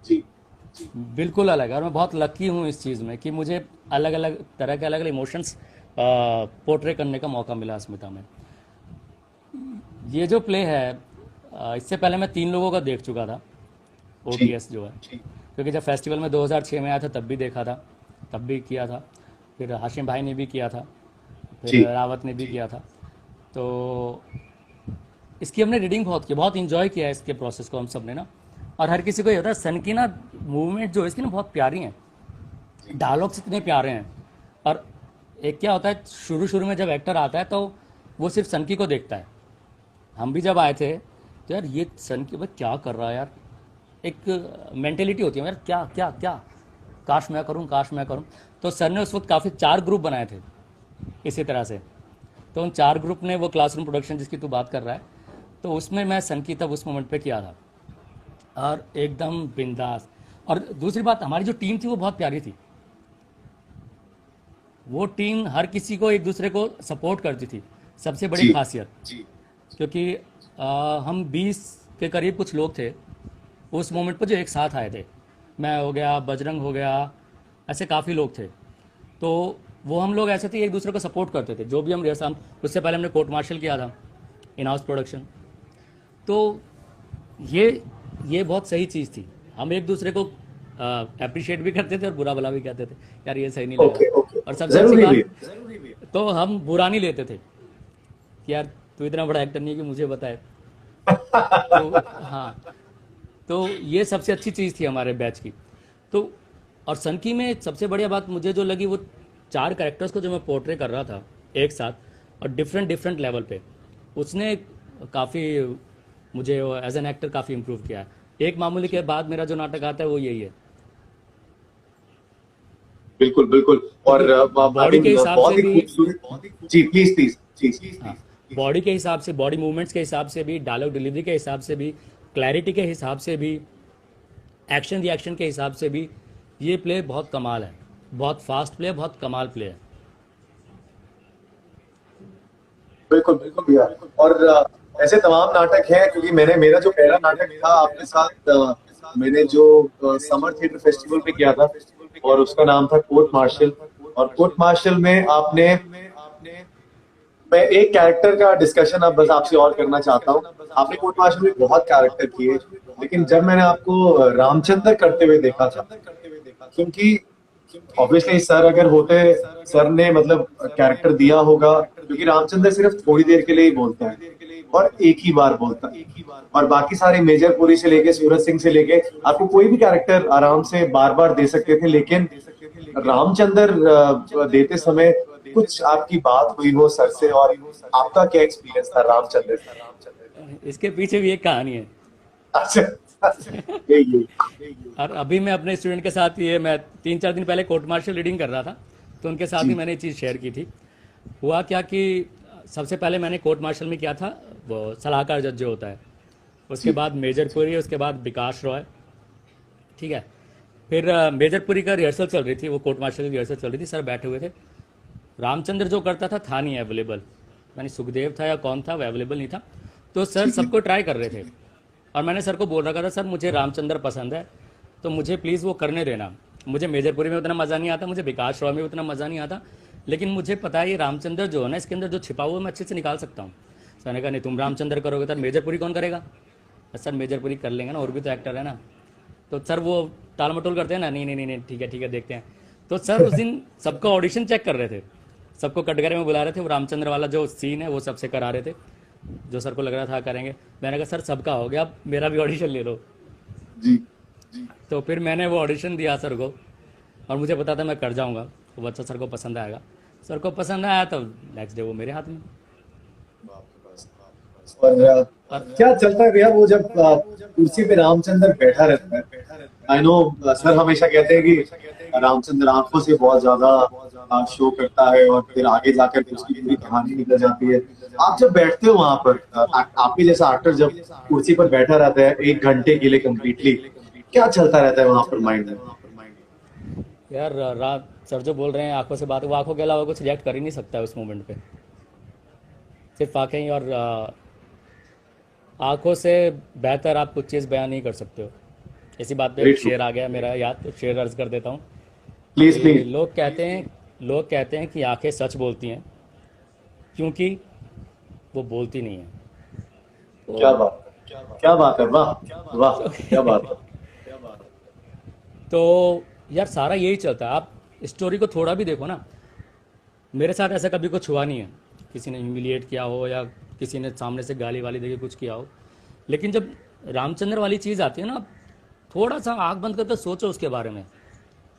जी बिल्कुल अलग है। और मैं बहुत लकी हूँ इस चीज़ में कि मुझे अलग अलग तरह के अलग अलग इमोशंस पोर्ट्रे करने का मौका मिला अस्मिता में। ये जो प्ले है, इससे पहले मैं 3 लोगों का देख चुका था, जी OTS जो है। क्योंकि जब फेस्टिवल में 2006 में आया था तब भी देखा था, तब भी किया था। फिर हाशिम भाई ने भी किया था, फिर जी रावत ने भी किया था। तो इसकी हमने रीडिंग बहुत की, बहुत इंजॉय किया है इसके प्रोसेस को हम सब ने ना। और हर किसी को ये होता है सन की ना मूवमेंट जो है इसकी ना बहुत प्यारी हैं, डायलॉग्स इतने प्यारे हैं। और एक क्या होता है, शुरू शुरू में जब एक्टर आता है तो वो सिर्फ सनकी को देखता है। हम भी जब आए थे तो यार ये सनकी भाई क्या कर रहा है यार, एक मेंटेलिटी होती है यार, क्या क्या क्या, काश मैं करूं, काश मैं करूं। तो सर ने उस वक्त काफ़ी 4 ग्रुप बनाए थे इसी तरह से। तो उन 4 ग्रुप ने वो क्लासरूम प्रोडक्शन जिसकी तू बात कर रहा है, तो उसमें मैं सनकी तब उस मोमेंट पे किया था। और एकदम बिंदास। और दूसरी बात, हमारी जो टीम थी वो बहुत प्यारी थी। वो टीम हर किसी को, एक दूसरे को सपोर्ट करती थी, सबसे बड़ी जी खासियत। क्योंकि हम 20 के करीब कुछ लोग थे उस मोमेंट पर जो एक साथ आए थे। मैं हो गया, बजरंग हो गया, ऐसे काफ़ी लोग थे। तो वो हम लोग ऐसे थे, एक दूसरे को सपोर्ट करते थे। जो भी हम रिहर्सल, उससे पहले हमने कोर्ट मार्शल किया था, इन हाउस प्रोडक्शन। तो ये ये बहुत सही चीज़ थी। हम एक दूसरे को अप्रिशिएट भी करते थे और बुरा भला भी कहते थे, यार ये सही नहीं लगा। ओके ओके, और सबसे अच्छी जरूरी भी बात, तो हम बुरा नहीं लेते थे कि यार तू इतना बड़ा एक्टर नहीं है कि मुझे बताए। तो हाँ, तो ये सबसे अच्छी चीज़ थी हमारे बैच की। तो और सनकी में सबसे बढ़िया बात मुझे जो लगी, वो 4 कैरेक्टर्स को जो मैं पोर्ट्रे कर रहा था एक साथ और डिफरेंट डिफरेंट लेवल पे, उसने काफ़ी मुझे एज एन एक्टर काफ़ी इम्प्रूव किया है। एक मामूली के बाद मेरा जो नाटक आता है वो यही है। बिल्कुल बिल्कुल। और क्योंकि आई बॉडी के मीन हिसाब बहुत से ही भी, खूबसूरत। जी प्लीज प्लीज प्लीज। हाँ, बॉडी के हिसाब से, बॉडी मूवमेंट्स के हिसाब से भी, डायलॉग डिलीवरी के हिसाब से भी, क्लैरिटी के हिसाब से भी, एक्शन रिएक्शन के हिसाब से भी, ये प्ले बहुत कमाल है। बहुत फास्ट प्ले, बहुत कमाल प्ले है। बिल्कुल बिल्कुल भैया। और ऐसे तमाम नाटक हैं, क्योंकि मैंने, मेरा जो पहला नाटक था आपके साथ, मैंने जो समर थिएटर फेस्टिवल पे किया था, और उसका नाम था कोर्ट मार्शल। और कोर्ट मार्शल में आपने, मैं एक कैरेक्टर का डिस्कशन अब बस आपसे और करना चाहता हूँ। आपने कोर्ट मार्शल में बहुत कैरेक्टर किए, लेकिन जब मैंने आपको रामचंद्र करते हुए देखा था, क्योंकि ऑब्वियसली सर अगर होते, सर ने मतलब कैरेक्टर दिया होगा, क्योंकि रामचंद्र सिर्फ थोड़ी देर के लिए ही बोलता है और एक ही बार बोलता है। और बाकी सारे मेजरपुरी से लेके सूरज सिंह से लेके आपको कोई भी कैरेक्टर आराम से बार बार दे सकते थे, लेकिन रामचंद्र देते समय कुछ आपकी बात हुई हो सर से, और आपका क्या एक्सपीरियंस था रामचंद्र से? इसके पीछे भी एक कहानी है। अच्छा, ये और अभी मैं अपने स्टूडेंट के साथ, ये मैं 3-4 दिन पहले कोर्ट मार्शल रीडिंग कर रहा था, तो उनके साथ ही जी मैंने ये चीज़ शेयर की थी। हुआ क्या कि सबसे पहले मैंने कोर्ट मार्शल में किया था वो सलाहकार जज जो होता है, उसके जी बाद मेजरपुरी, उसके बाद विकास रॉय, ठीक है। फिर मेजरपुरी का रिहर्सल चल रही थी, वो कोर्ट मार्शल की रिहर्सल चल रही थी, सर बैठे हुए थे। रामचंद्र जो करता था नहीं अवेलेबल, यानी सुखदेव था या कौन था, वो अवेलेबल नहीं था। तो सर जी सबको ट्राई कर रहे थे, और मैंने सर को बोल रखा था, सर मुझे रामचंद्र पसंद है, तो मुझे प्लीज़ वो करने देना। मुझे मेजरपुरी में उतना मज़ा नहीं आता, मुझे विकास रॉय में उतना मज़ा नहीं आता, लेकिन मुझे पता है ये रामचंद्र जो है ना, इसके अंदर जो छिपा हुआ मैं अच्छे से निकाल सकता हूँ। सर ने कहा नहीं, तुम रामचंद्र करोगे तो मेजरपुरी कौन करेगा? सर मेजरपुरी कर लेंगे ना, और भी तो एक्टर है ना। तो सर वो टाल मटोल करते हैं ना, नहीं नहीं नहीं ठीक है देखते हैं। तो सर उस दिन सबका ऑडिशन चेक कर रहे थे, सबको कटघरे में बुला रहे थे, वो रामचंद्र वाला जो सीन है वो सबसे करा रहे थे, जो सर को लग रहा था करेंगे। मैंने कहा सर सबका हो गया, अब मेरा भी ऑडिशन ले लो। जी। तो फिर मैंने वो ऑडिशन दिया सर को, और मुझे पता था मैं कर जाऊंगा, वो अच्छा सर को पसंद आएगा। सर को पसंद आया तो नेक्स्ट डे वो मेरे हाथ में। और और क्या चलता है भैया, वो जब कुर्सी पे रामचंद्र बैठा रहता है, आई नो सर हमेशा कहते हैं कि रामचंद्र आंखों से बहुत ज्यादा शो करता है, और फिर आगे जाकर के उसकी पूरी कहानी निकल जाती है। आप जब बैठते हो वहां पर, आपके जैसा एक्टर जब कुर्सी पर बैठा रहता है 1 घंटे के लिए कम्प्लीटली, क्या चलता रहता है वहां पर माइंड में? यार रात सर जो बोल रहे हैं आंखों से बात, वो आंखों के अलावा कुछ रिएक्ट कर ही नहीं सकता है उस मोमेंट पे, सिर्फ आंखें ही। और आंखों से बेहतर आप कुछ चीज़ बयान नहीं कर सकते हो। इसी बात पे वेरी एक ट्रू। शेर आ गया मेरा याद, तो शेर अर्ज कर देता हूँ प्लीज कि प्लीज। लोग कहते हैं कि आंखें सच बोलती हैं, क्योंकि वो बोलती नहीं है। क्या तो बात है, क्या बात है, वाह वाह, क्या बात है। तो यार सारा यही चलता है। आप स्टोरी को थोड़ा भी देखो ना, मेरे साथ ऐसा कभी कुछ हुआ नहीं है, किसी ने ह्यूमिलिएट किया हो या किसी ने सामने से गाली वाली देके कुछ किया हो। लेकिन जब रामचंद्र वाली चीज़ आती है ना, आप थोड़ा सा आंख बंद करके सोचो उसके बारे में।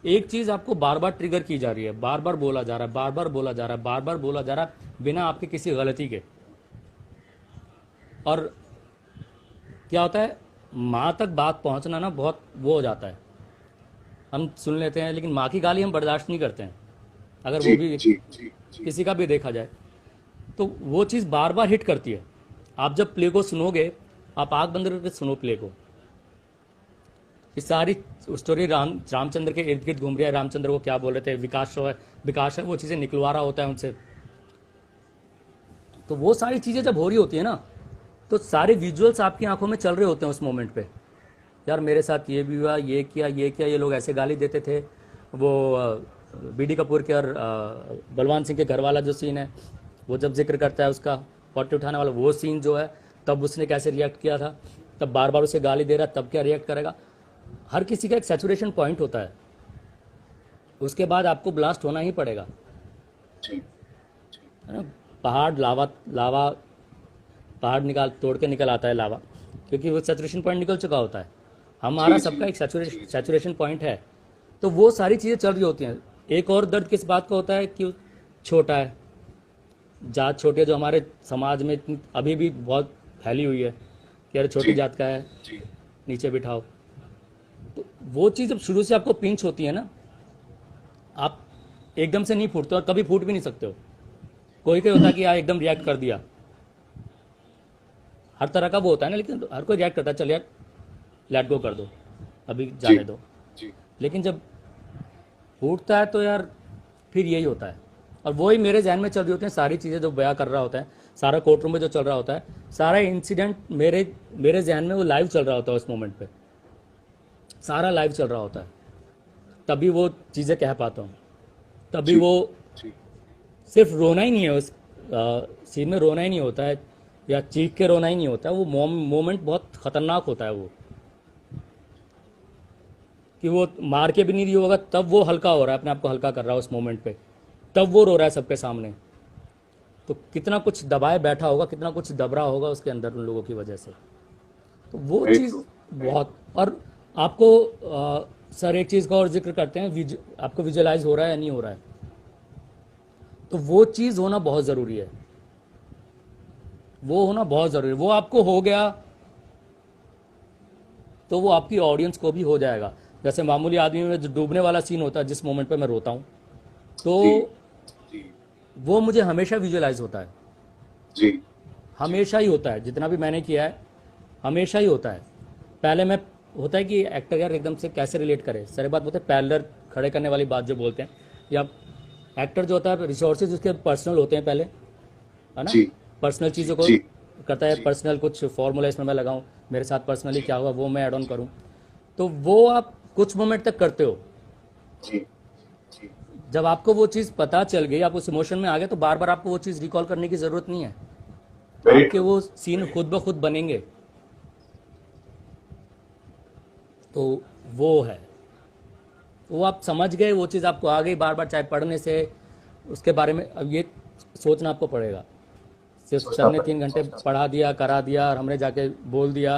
एक चीज़ आपको बार बार ट्रिगर की जा रही है, बार बार बोला जा रहा है, बार बार बोला जा रहा है, बार बार बोला जा रहा है, बिना आपके किसी गलती के। और क्या होता है, माँ तक बात पहुँचना ना बहुत वो हो जाता है। हम सुन लेते हैं, लेकिन माँ की गाली हम बर्दाश्त नहीं करते हैं, अगर जी वो भी जी जी जी। किसी का भी देखा जाए। तो वो चीज़ बार बार हिट करती है। आप जब प्ले को सुनोगे, आप आँख बंद करके सुनो प्ले को, ये सारी स्टोरी रामचंद्र के इर्द गिर्द घूम रही है। रामचंद्र को क्या बोल रहे थे, विकास है वो चीज़ें निकलवा रहा होता है उनसे। तो वो सारी चीज़ें जब हो रही होती है ना, तो सारे विजुअल्स आपकी आंखों में चल रहे होते हैं उस मोमेंट पे। यार मेरे साथ ये भी हुआ, ये किया, ये लोग ऐसे गाली देते थे। वो बीडी कपूर के और बलवान सिंह के घर वाला जो सीन है, वो जब जिक्र करता है उसका पॉटी उठाने वाला, वो सीन जो है, तब उसने कैसे रिएक्ट किया था, तब बार बार उसे गाली दे रहा, तब क्या रिएक्ट करेगा। हर किसी का एक सैचुरेशन पॉइंट होता है, उसके बाद आपको ब्लास्ट होना ही पड़ेगा, है ना। लावा पहाड़ तोड़ के निकल आता है लावा, क्योंकि वो सैचुरेशन पॉइंट निकल चुका होता है। हमारा सबका एक सैचुरेशन पॉइंट है। तो वो सारी चीज़ें चल रही होती हैं। एक और दर्द किस बात का होता है कि छोटा है, जात छोटी है, जो हमारे समाज में अभी भी बहुत फैली हुई है कि अरे छोटी जात का है, नीचे बिठाओ। तो वो चीज़ जब शुरू से आपको पिंच होती है ना, आप एकदम से नहीं फूटते और कभी फूट भी नहीं सकते हो। कोई होता है कि यार एकदम रिएक्ट कर दिया, हर तरह का वो होता है ना, लेकिन हर कोई रिएक्ट करता है, चल यार लेट गो कर दो, अभी जाने दो। लेकिन जब फूटता है तो यार फिर यही होता है। और वही मेरे जहन में चल रही होती हैं सारी चीज़ें जो बयां कर रहा होता है, सारा कोर्ट रूम में जो चल रहा होता है, सारा इंसिडेंट मेरे जहन में वो लाइव चल रहा होता है उस मोमेंट पे, सारा लाइव चल रहा होता है। तभी वो चीज़ें कह पाता हूँ, तभी वो सिर्फ रोना ही नहीं है, उस सीन में रोना ही नहीं होता है या चीख के रोना ही नहीं होता है, वो मोमेंट बहुत ख़तरनाक होता है। वो कि वो मार के भी नहीं दिया होगा, तब वो हल्का हो रहा है, अपने आप को हल्का कर रहा है उस मोमेंट पे, तब वो रो रहा है सबके सामने। तो कितना कुछ दबाए बैठा होगा, कितना कुछ दबरा होगा उसके अंदर उन लोगों की वजह से। तो वो चीज़ बहुत। और आपको सर एक चीज़ का और जिक्र करते हैं, आपको विजुअलाइज हो रहा है या नहीं हो रहा है, तो वो चीज़ होना बहुत ज़रूरी है, वो होना बहुत ज़रूरी है। वो आपको हो गया तो वो आपकी ऑडियंस को भी हो जाएगा। जैसे मामूली आदमी में जो डूबने वाला सीन होता है, जिस मोमेंट पे मैं रोता हूँ, तो वो मुझे हमेशा विजुअलाइज होता है जी, हमेशा ही होता है। जितना भी मैंने किया है हमेशा ही होता है। पहले मैं होता है कि एक्टर यार एकदम से कैसे रिलेट करे, सारी बात बोलते हैं पैरेलल खड़े करने वाली बात जो बोलते हैं, या एक्टर जो होता है रिसोर्सेज उसके पर्सनल होते हैं पहले, है ना, पर्सनल चीज़ों को करता है, पर्सनल कुछ फॉर्मूला इसमें मैं लगाऊं, मेरे साथ पर्सनली क्या हुआ वो मैं ऐड ऑन करूं, तो वो आप कुछ मोमेंट तक करते हो। जब आपको वो चीज़ पता चल गई, आप उस इमोशन में आ गए, तो बार बार आपको वो चीज़ रिकॉल करने की ज़रूरत नहीं है, आपके वो सीन खुद ब खुद बनेंगे। तो वो है, वो आप समझ गए, वो चीज़ आपको आ गई, बार बार चाहे पढ़ने से उसके बारे में अब ये सोचना आपको पड़ेगा। सिर्फ सर ने 3 घंटे पढ़ा दिया, करा दिया और हमने जाके बोल दिया,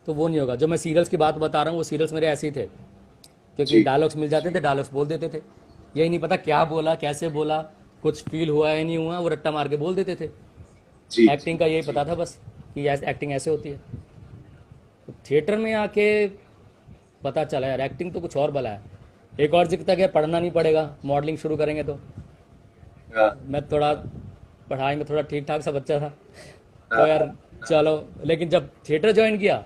तो वो नहीं होगा। जो मैं सीरियल्स की बात बता रहा हूँ, वो सीरियल्स मेरे ऐसे ही थे, क्योंकि डायलॉग्स मिल जाते थे, डायलॉग्स बोल देते थे, यही नहीं पता क्या बोला, कैसे बोला, कुछ फील हुआ है नहीं हुआ, वो रट्टा मार के बोल देते थे। एक्टिंग का यही पता था बस कि एक्टिंग ऐसे होती है। तो थिएटर में आके पता चला यार एक्टिंग तो कुछ और भला है। एक और जिक्र था कि पढ़ना नहीं पड़ेगा, मॉडलिंग शुरू करेंगे तो। मैं थोड़ा पढ़ाई में थोड़ा ठीक ठाक सा बच्चा था, तो यार चलो, लेकिन जब थिएटर ज्वाइन किया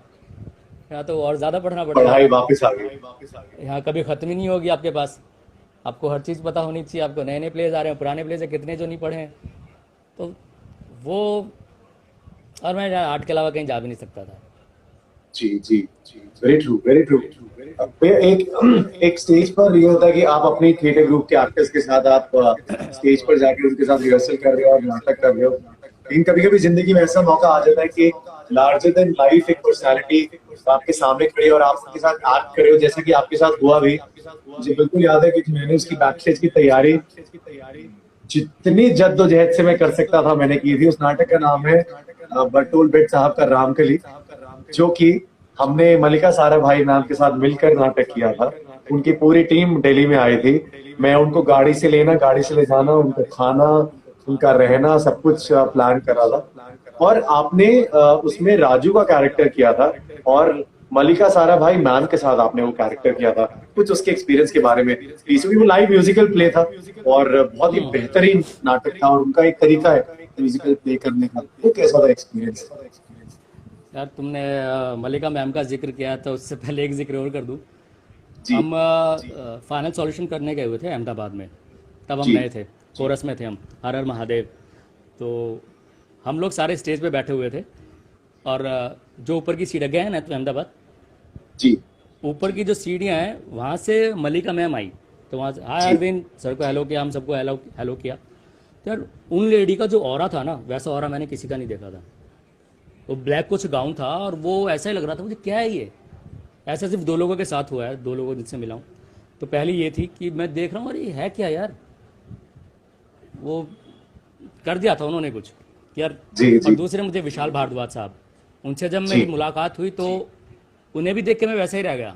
यहाँ तो और ज़्यादा पढ़ना पड़ेगा, पढ़ाई वापस आ गई। यहाँ कभी ख़त्म ही नहीं होगी आपके पास, आपको हर चीज़ पता होनी चाहिए। आपको नए नए प्लेयर्स आ रहे हैं, पुराने प्लेयर्स कितने जो नहीं पढ़े हैं, तो वो, और मैं आर्ट के अलावा कहीं जा भी नहीं सकता था। जी जी, वेरी ट्रू, वेरी ट्रू। एक स्टेज पर ये होता है कि आप अपनी थिएटर ग्रुप के आर्टिस्ट के साथ आप स्टेज पर जाकर उनके साथ रिहर्सल कर रहे हो और नाटक कर रहे हो, लेकिन कभी कभी जिंदगी में ऐसा मौका आ जाता है कि लार्जर देन लाइफ एक पर्सनालिटी आपके सामने खड़ी है और आप उनके साथ एक्ट कर रहे हो, जैसे कि आपके साथ हुआ भी। मुझे बिल्कुल याद है कि मैंने उसकी बैकस्टेज की तैयारी जितनी जद्दोजहद से मैं कर सकता था मैंने की थी। उस नाटक का नाम है बटोल बेट साहब का रामकली, जो कि हमने मलिका साराभाई मैम के साथ मिलकर नाटक किया था। उनकी पूरी टीम दिल्ली में आई थी, मैं उनको गाड़ी से लेना, गाड़ी से ले जाना, उनका खाना, उनका रहना, सब कुछ प्लान करा था। और आपने उसमें राजू का कैरेक्टर किया था और मलिका साराभाई मैम के साथ आपने वो कैरेक्टर किया था। कुछ उसके एक्सपीरियंस के बारे में प्लीज। वो लाइव म्यूजिकल प्ले था और बहुत ही बेहतरीन नाटक था और उनका एक तरीका है म्यूजिकल प्ले करने का। वो कैसा था एक्सपीरियंस? यार तुमने मलिका मैम का जिक्र किया तो उससे पहले एक जिक्र और कर दूं। जी हम फाइनल सॉल्यूशन करने गए हुए थे अहमदाबाद में, तब हम जी नए थे, कोरस में थे हम, हर हर महादेव। तो हम लोग सारे स्टेज पे बैठे हुए थे और जो ऊपर की सीढ़ियाँ गए हैं ना तो अहमदाबाद, जी ऊपर की जो सीढ़ियाँ हैं वहाँ से मलिका मैम आई। तो वहाँ से हाय जी अरविंद सर को हेलो किया, हम सबको हेलो हेलो किया। तो यार उन लेडी का जो ऑरा था ना, वैसा ऑरा मैंने किसी का नहीं देखा था। वो ब्लैक कुछ गाउन था और वो ऐसा ही लग रहा था मुझे, क्या है ये। ऐसा सिर्फ दो लोगों के साथ हुआ है, दो लोगों जिनसे मिला हूँ। तो पहली ये थी कि मैं देख रहा हूँ अरे ये है क्या यार, वो कर दिया था उन्होंने कुछ यार। जी और जी दूसरे मुझे विशाल भारद्वाज साहब, उनसे जब जी मेरी मुलाकात हुई तो उन्हें भी देख के मैं वैसे ही रह गया।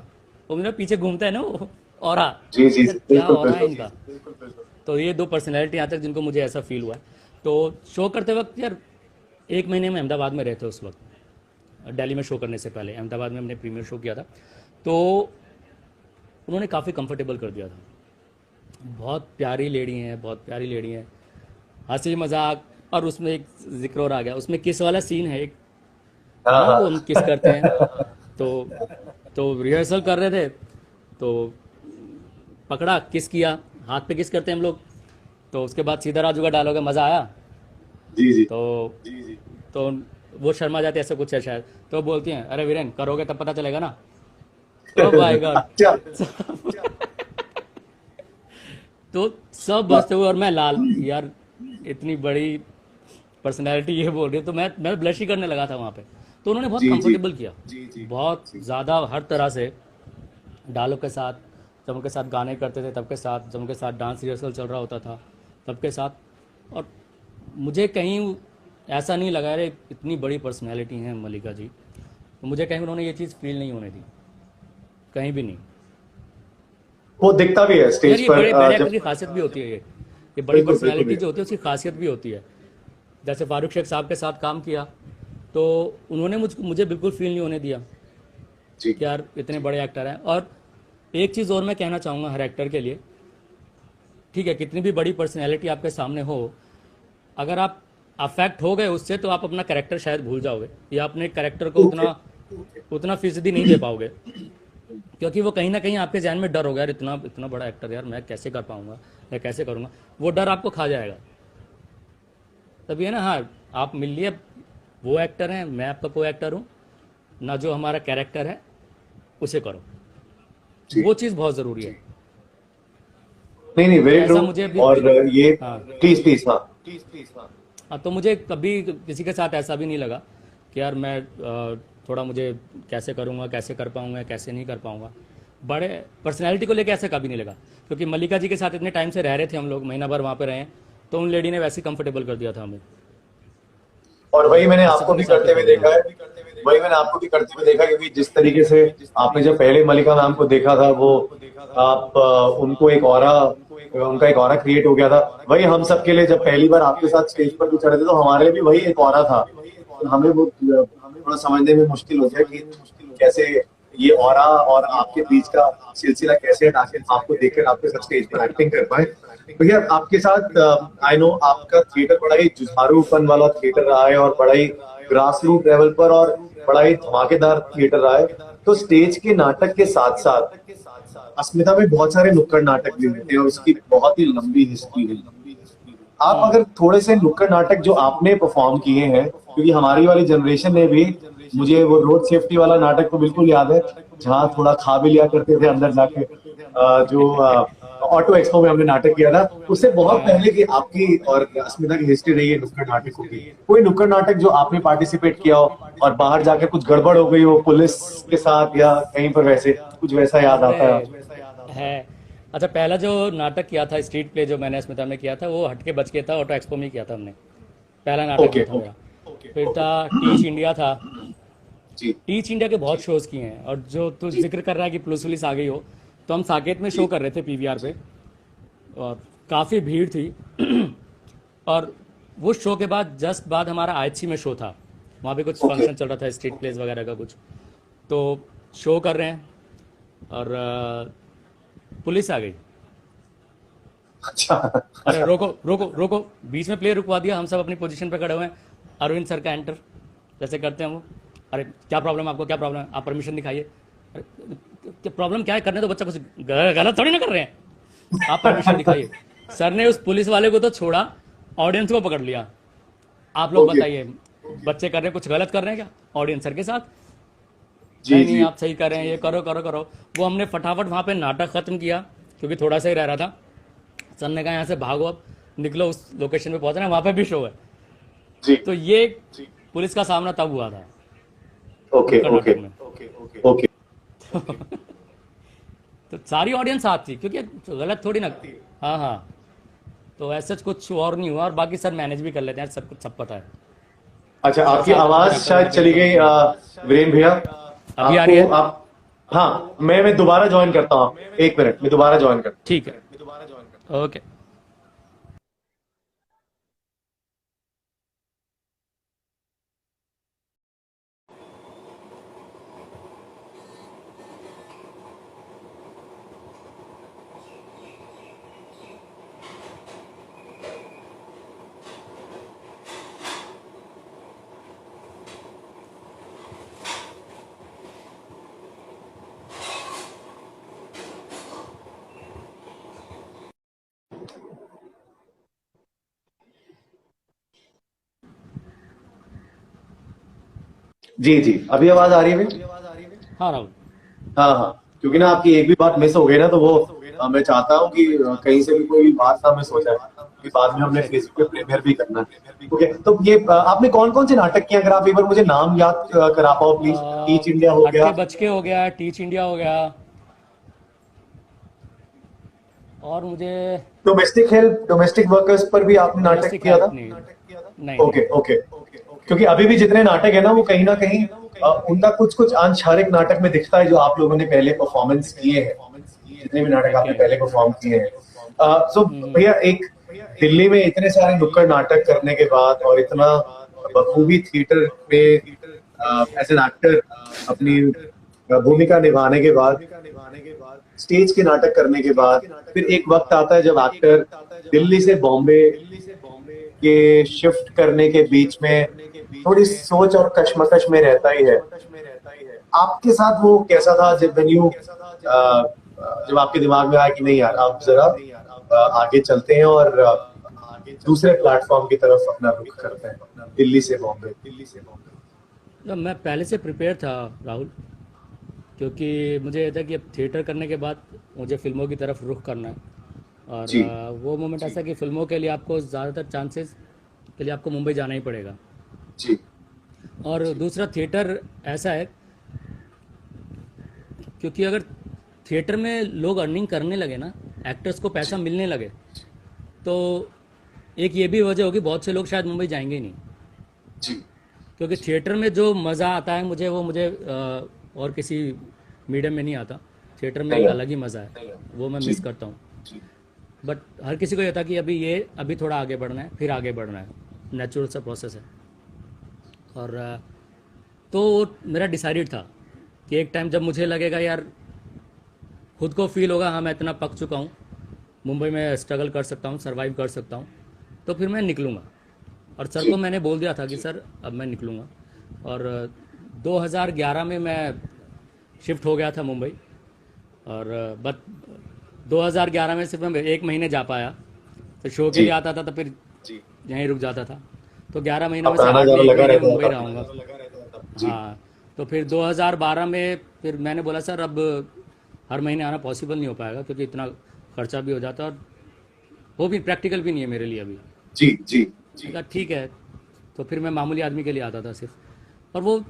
वो मेरे पीछे घूमता है ना वो ऑरा, जी जी यार जी, क्या बिल्कुल ऑरा है बिल्कुल। इनका। तो ये दो पर्सनैलिटी यहाँ तक जिनको मुझे ऐसा फील हुआ है। तो शो करते वक्त यार, एक महीने में अहमदाबाद में रहते उस वक्त, दिल्ली में शो करने से पहले अहमदाबाद में हमने प्रीमियर शो किया था। तो उन्होंने काफ़ी कंफर्टेबल कर दिया था। बहुत प्यारी लेडी हैं, बहुत प्यारी लेडी हैं, हंसी मजाक। और उसमें एक जिक्र और आ गया, उसमें किस वाला सीन है एक, है हाँ ना, वो हम हाँ किस करते हैं। तो रिहर्सल कर रहे थे, तो पकड़ा, किस किया, हाथ पे किस करते हैं हम लोग। तो उसके बाद सीधा राजू का डायलॉग है, मज़ा आया। जी जी तो तो वो शर्मा जाते, ऐसा कुछ है शायद। तो बोलती हैं अरे वीरेन करोगे तब पता चलेगा ना। Oh my God. अच्छा तो सब बसते हुए और मैं लाल यार, इतनी बड़ी पर्सनैलिटी ये बोल रही है। तो मैं ब्लश ही करने लगा था वहाँ पे। तो उन्होंने बहुत जी जी कंफर्टेबल किया, बहुत ज़्यादा, हर तरह से। डायलॉग के साथ, जब उनके साथ गाने करते थे तब के साथ, जब उनके साथ डांस रिहर्सल चल रहा होता था तब के साथ। और मुझे कहीं ऐसा नहीं लगा अरे इतनी बड़ी पर्सनैलिटी हैं मलिका जी। तो मुझे कहीं उन्होंने ये चीज़ फील नहीं होने दी, कहीं भी नहीं। वो दिखता भी है यार स्टेज ये पर बड़े बड़े एक्टर जब। की खासियत भी होती है, ये बड़ी बिल्कुल बिल्कुल पर्सनैलिटी भी। जो होती है उसकी खासियत भी होती है। जैसे फारूक शेख साहब के साथ काम किया तो उन्होंने मुझे बिल्कुल फील नहीं होने दिया जी कि यार इतने बड़े एक्टर हैं। और एक चीज़ और मैं कहना चाहूँगा हर एक्टर के लिए, ठीक है कितनी भी बड़ी पर्सनैलिटी आपके सामने हो, अगर आप अफेक्ट हो गए उससे तो आप अपना कैरेक्टर शायद भूल जाओगे, या अपने कैरेक्टर को ओके उतना फीसदी नहीं दे पाओगे। क्योंकि वो कहीं ना कहीं आपके जहन में डर होगा, यार इतना इतना बड़ा एक्टर यार मैं कैसे कर पाऊंगा या कैसे करूँगा, वो डर आपको खा जाएगा। तभी है ना, हाँ आप मिल लिए, वो एक्टर हैं, मैं आपका को एक्टर हूँ ना, जो हमारा कैरेक्टर है उसे करो। जी वो चीज़ बहुत ज़रूरी है। नहीं नहीं, तो वेरी ऐसा ट्रू। मुझे अभी, और ये हाँ प्लीज प्लीज हाँ हाँ, तो मुझे कभी किसी के साथ ऐसा भी नहीं लगा कि यार मैं थोड़ा मुझे कैसे करूँगा, कैसे कर पाऊँगा, कैसे नहीं कर पाऊँगा। बड़े पर्सनैलिटी को लेकर ऐसा कभी नहीं लगा, क्योंकि मल्लिका जी के साथ इतने टाइम से रह रहे थे हम लोग, महीना भर वहाँ पे रहे हैं, तो उन लेडी ने वैसे ही कंफर्टेबल कर दिया था हमें। और वही मैंने इससे आपको अपने भी साथ ही करते हुए कर देखा दिया। है। वही मैंने आपको भी करते हुए देखा, क्योंकि जिस तरीके से आपने जब पहले मलिका मैम को देखा था, वो आप उनको एक ऑरा, उनका एक ऑरा क्रिएट हो गया था। वही हम सबके लिए जब पहली बार आपके साथ स्टेज पर भी चढ़े थे, तो हमारे लिए भी वही एक ऑरा था। तो हमें वो थोड़ा समझने में मुश्किल हो गया कि कैसे ये ऑरा और आपके बीच का सिलसिला कैसे आपको देखकर आपके साथ स्टेज पर एक्टिंग कर पाए। भैया आपके साथ आई नो आपका थिएटर बड़ा ही जुझारूपन वाला थिएटर रहा है, और बड़ा ही ग्रास रूट लेवल पर, और बड़ा ही धमाकेदार थिएटर रहा है। तो स्टेज के नाटक के साथ साथ अस्मिता में बहुत सारे नुक्कड़ नाटक भी होते हैं, और उसकी बहुत ही लंबी हिस्ट्री है। आप हम्म। अगर थोड़े से नुक्कड़ नाटक जो आपने परफॉर्म किए हैं, क्योंकि हमारी वाली जनरेशन ने भी, मुझे वो रोड सेफ्टी वाला नाटक तो बिल्कुल याद है, जहाँ थोड़ा खा भी लिया करते थे अंदर जाके, जो ऑटो एक्सपो में हमने नाटक किया था। उससे बहुत पहले की आपकी और अस्मिता की हिस्ट्री रही है नुक्कड़ नाटकों की। कोई नुक्कड़ नाटक जो आपने पार्टिसिपेट किया हो और बाहर जाकर कुछ गड़बड़ हो गई हो पुलिस के साथ, या कहीं पर वैसे कुछ वैसा याद अरे आता है आपको? है, अच्छा पहला जो नाटक किया था स्ट्रीट प्ले जो मैंने अस्मिता में किया था, वो हटके बच के था, ऑटो एक्सपो में किया था हमने, पहला नाटक ओके जो था ओके मेरा। फिर था टीच इंडिया था। जी टीच इंडिया के बहुत शोज़ किए हैं। और जो तू जिक्र कर रहा है कि पुलिस वुलिस आ गई हो, तो हम साकेत में शो कर रहे थे पीवीआर पे, और काफ़ी भीड़ थी। और वो शो के बाद जस्ट बाद हमारा आईएचसी में शो था, वहाँ पे कुछ ओके फंक्शन चल रहा था, स्ट्रीट प्लेस वगैरह का कुछ। तो शो कर रहे हैं और पुलिस आ गई। अच्छा अरे रोको रोको रोको, बीच में प्ले रुकवा दिया, हम सब अपनी पोजीशन पे खड़े हुए हैं, अरविंद सर का एंटर जैसे करते हैं वो, अरे क्या प्रॉब्लम है आपको, क्या प्रॉब्लम है, आप परमिशन दिखाइए। अरे क्या प्रॉब्लम क्या है, करने तो बच्चा कुछ गलत थोड़ी ना कर रहे हैं, आप परमिशन दिखाइए। सर ने उस पुलिस वाले को तो छोड़ा, ऑडियंस को पकड़ लिया। आप लोग ओके। बताइए, बच्चे कर रहे हैं कुछ गलत कर रहे हैं क्या ऑडियंस सर के साथ? जी नहीं नहीं जी। आप सही कर रहे हैं, ये करो करो करो। वो हमने फटाफट वहाँ पे नाटक ख़त्म किया, क्योंकि थोड़ा सा ही रह रहा था। सर ने कहा यहाँ से भागो, अब निकलो, उस लोकेशन पे पहुँचना है, वहाँ पे भी शो है। जी। तो ये पुलिस का सामना तब हुआ था ओके नुक्कड़ ओके नाटक में। ओके। तो सारी ऑडियंस साथ थी, क्योंकि गलत थोड़ी ना। हाँ हाँ, तो ऐसा कुछ और नहीं हुआ, और बाकी सर मैनेज भी कर लेते हैं, सब कुछ सब पता है। अच्छा, सर आपकी साथ होते आवाज हैं, डॉक्टर शायद वगैरह चली भी गई होते हैं। वीरेन भैया। अभी आ रही आपको है? आप, हाँ, मैं दोबारा ज्वाइन करता हूँ, एक मिनट, मैं दोबारा ज्वाइन करता हूँ। ठीक है, ओके। जी जी, अभी आवाज आ रही है भाई? हाँ राहुल। हाँ हाँ, क्योंकि ना आपकी एक भी बात मिस हो गई ना, तो वो मैं चाहता हूँ कि कहीं से भी कोई बात ना मिस हो जाए, कि बाद में हमने सही। फेसबुक पे प्रीमियर भी करना है। ओके, तो ये आपने कौन कौन से नाटक किए, अगर आप एक बार मुझे नाम याद करा पाओ प्लीज। टीच इंडिया हो हटके गया, बचके हो गया, टीच इंडिया हो गया, और मुझे डोमेस्टिक हेल्प, डोमेस्टिक वर्कर्स पर भी आपने नाटक डोमेस्टिक किया हेल्प था। नहीं, नहीं नहीं। Okay okay. क्योंकि अभी भी जितने नाटक है ना, वो कहीं ना कहीं उनका कुछ कुछ अंश हर एक नाटक में दिखता है, जो आप लोगों ने पहले परफॉर्मेंस किए हैं, जितने भी नाटक आपने ओके। पहले परफॉर्म किए हैं। सो भैया, एक दिल्ली में इतने सारे नुक्कड़ नाटक करने के बाद और इतना बखूबी थिएटर में एज एन एक्टर अपनी भूमिका निभाने के बाद, स्टेज के नाटक करने के बाद, फिर एक वक्त आता है जब एक्टर दिल्ली से बॉम्बे के शिफ्ट करने के बीच में थोड़ी सोच और कश्मकश में रहता ही है। आपके साथ वो कैसा था, जब वेन्यू जब आपके दिमाग में आया कि नहीं यार, आप जरा आगे चलते हैं और दूसरे प्लेटफॉर्म की तरफ अपना रुख करते हैं, दिल्ली से बॉम्बे। मतलब मैं पहले से प्रिपेयर था राहुल, क्योंकि मुझे ये था कि अब थिएटर करने के बाद मुझे फिल्मों की तरफ रुख करना है। और जी वो मोमेंट ऐसा कि फिल्मों के लिए आपको ज़्यादातर चांसेस के लिए आपको मुंबई जाना ही पड़ेगा। जी और दूसरा थिएटर ऐसा है, क्योंकि अगर थिएटर में लोग अर्निंग करने लगे ना, एक्टर्स को पैसा मिलने लगे, तो एक ये भी वजह होगी बहुत से लोग शायद मुंबई जाएंगे ही नहीं। जी क्योंकि थिएटर में जो मज़ा आता है मुझे, वो मुझे और किसी मीडियम में नहीं आता। थिएटर में नहीं एक है। अलग ही मज़ा है, वो मैं जी मिस करता हूँ। बट हर किसी को ये था कि अभी थोड़ा आगे बढ़ना है, फिर आगे बढ़ना है, नेचुरल सा प्रोसेस है। और तो वो मेरा डिसाइडेड था कि एक टाइम जब मुझे लगेगा यार, खुद को फील होगा हाँ मैं इतना पक चुका हूँ, मुंबई में स्ट्रगल कर सकता हूँ, सरवाइव कर सकता हूँ, तो फिर मैं निकलूँगा। और सर को मैंने बोल दिया था कि सर अब मैं निकलूँगा। और 2011 में मैं शिफ्ट हो गया था मुंबई। और बट 2011 में सिर्फ मैं 1 महीने जा पाया, तो शो के जी, लिए आता था तो फिर यहीं रुक जाता था। तो 11 महीनों में आपका से आना हार्डली जाना 1 लगा महीने में रहता मुंबई था। रहूँगा। जी हाँ, तो फिर 2012 में फिर मैंने बोला सर अब हर महीने आना पॉसिबल नहीं हो पाएगा, क्योंकि इतना खर्चा भी हो जाता है और वो भी प्रैक्टिकल भी नहीं है मेरे लिए अभी। जी जी मैंने कहा ठीक है। तो फिर मैं मामूली आदमी के लिए आता था सिर्फ। और वो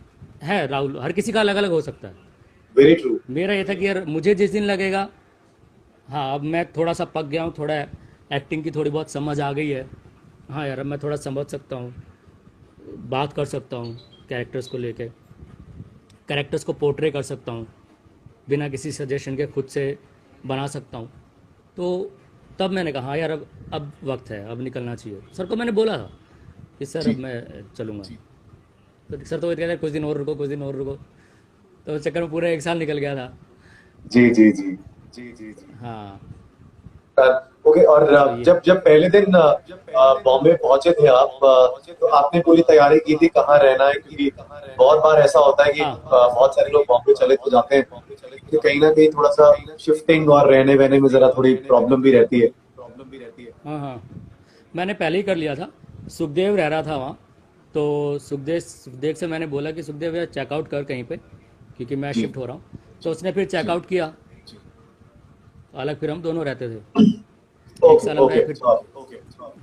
है राहुल, हर किसी का अलग अलग हो सकता है। Very true. मेरा ये था कि यार मुझे जिस दिन लगेगा हाँ अब मैं थोड़ा सा पक गया हूँ, थोड़ा एक्टिंग की थोड़ी बहुत समझ आ गई है, हाँ यार अब मैं थोड़ा समझ सकता हूँ, बात कर सकता हूँ कैरेक्टर्स को लेके, कैरेक्टर्स को पोर्ट्रे कर सकता हूँ बिना किसी सजेशन के, खुद से बना सकता हूँ। तो तब मैंने कहा हाँ यार अब वक्त है, अब निकलना चाहिए। सर को मैंने बोला था कि सर जी अब मैं चलूँगा। तो सर तो वो कहते हैं कुछ दिन और रुको, कुछ दिन और रुको। तो उस चक्कर में पूरा 1 साल निकल गया था। जी जी जी। हाँ। Okay, okay. और सही है। जब जब पहले दिन बॉम्बे पहुंचे थे आप, तो आपने पूरी तैयारी की थी कहाँ रहना है? क्योंकि बहुत बार ऐसा होता है कि हाँ बहुत सारे लोग बॉम्बे चले तो जाते हैं, कि कहीं ना कहीं थोड़ा सा शिफ्टिंग और रहने वहने में जरा थोड़ी प्रॉब्लम भी रहती है। हाँ हाँ, मैंने पहले ही कर लिया था। सुखदेव रह रहा था वहाँ, तो सुखदेव से मैंने बोला कि सुखदेव यार चेकआउट कर कहीं पे, क्योंकि मैं जी शिफ्ट हो रहा हूँ। तो उसने फिर चेकआउट किया। अलग फिर हम दोनों रहते थे, एक ओके साल हम रहे ओके। फिर।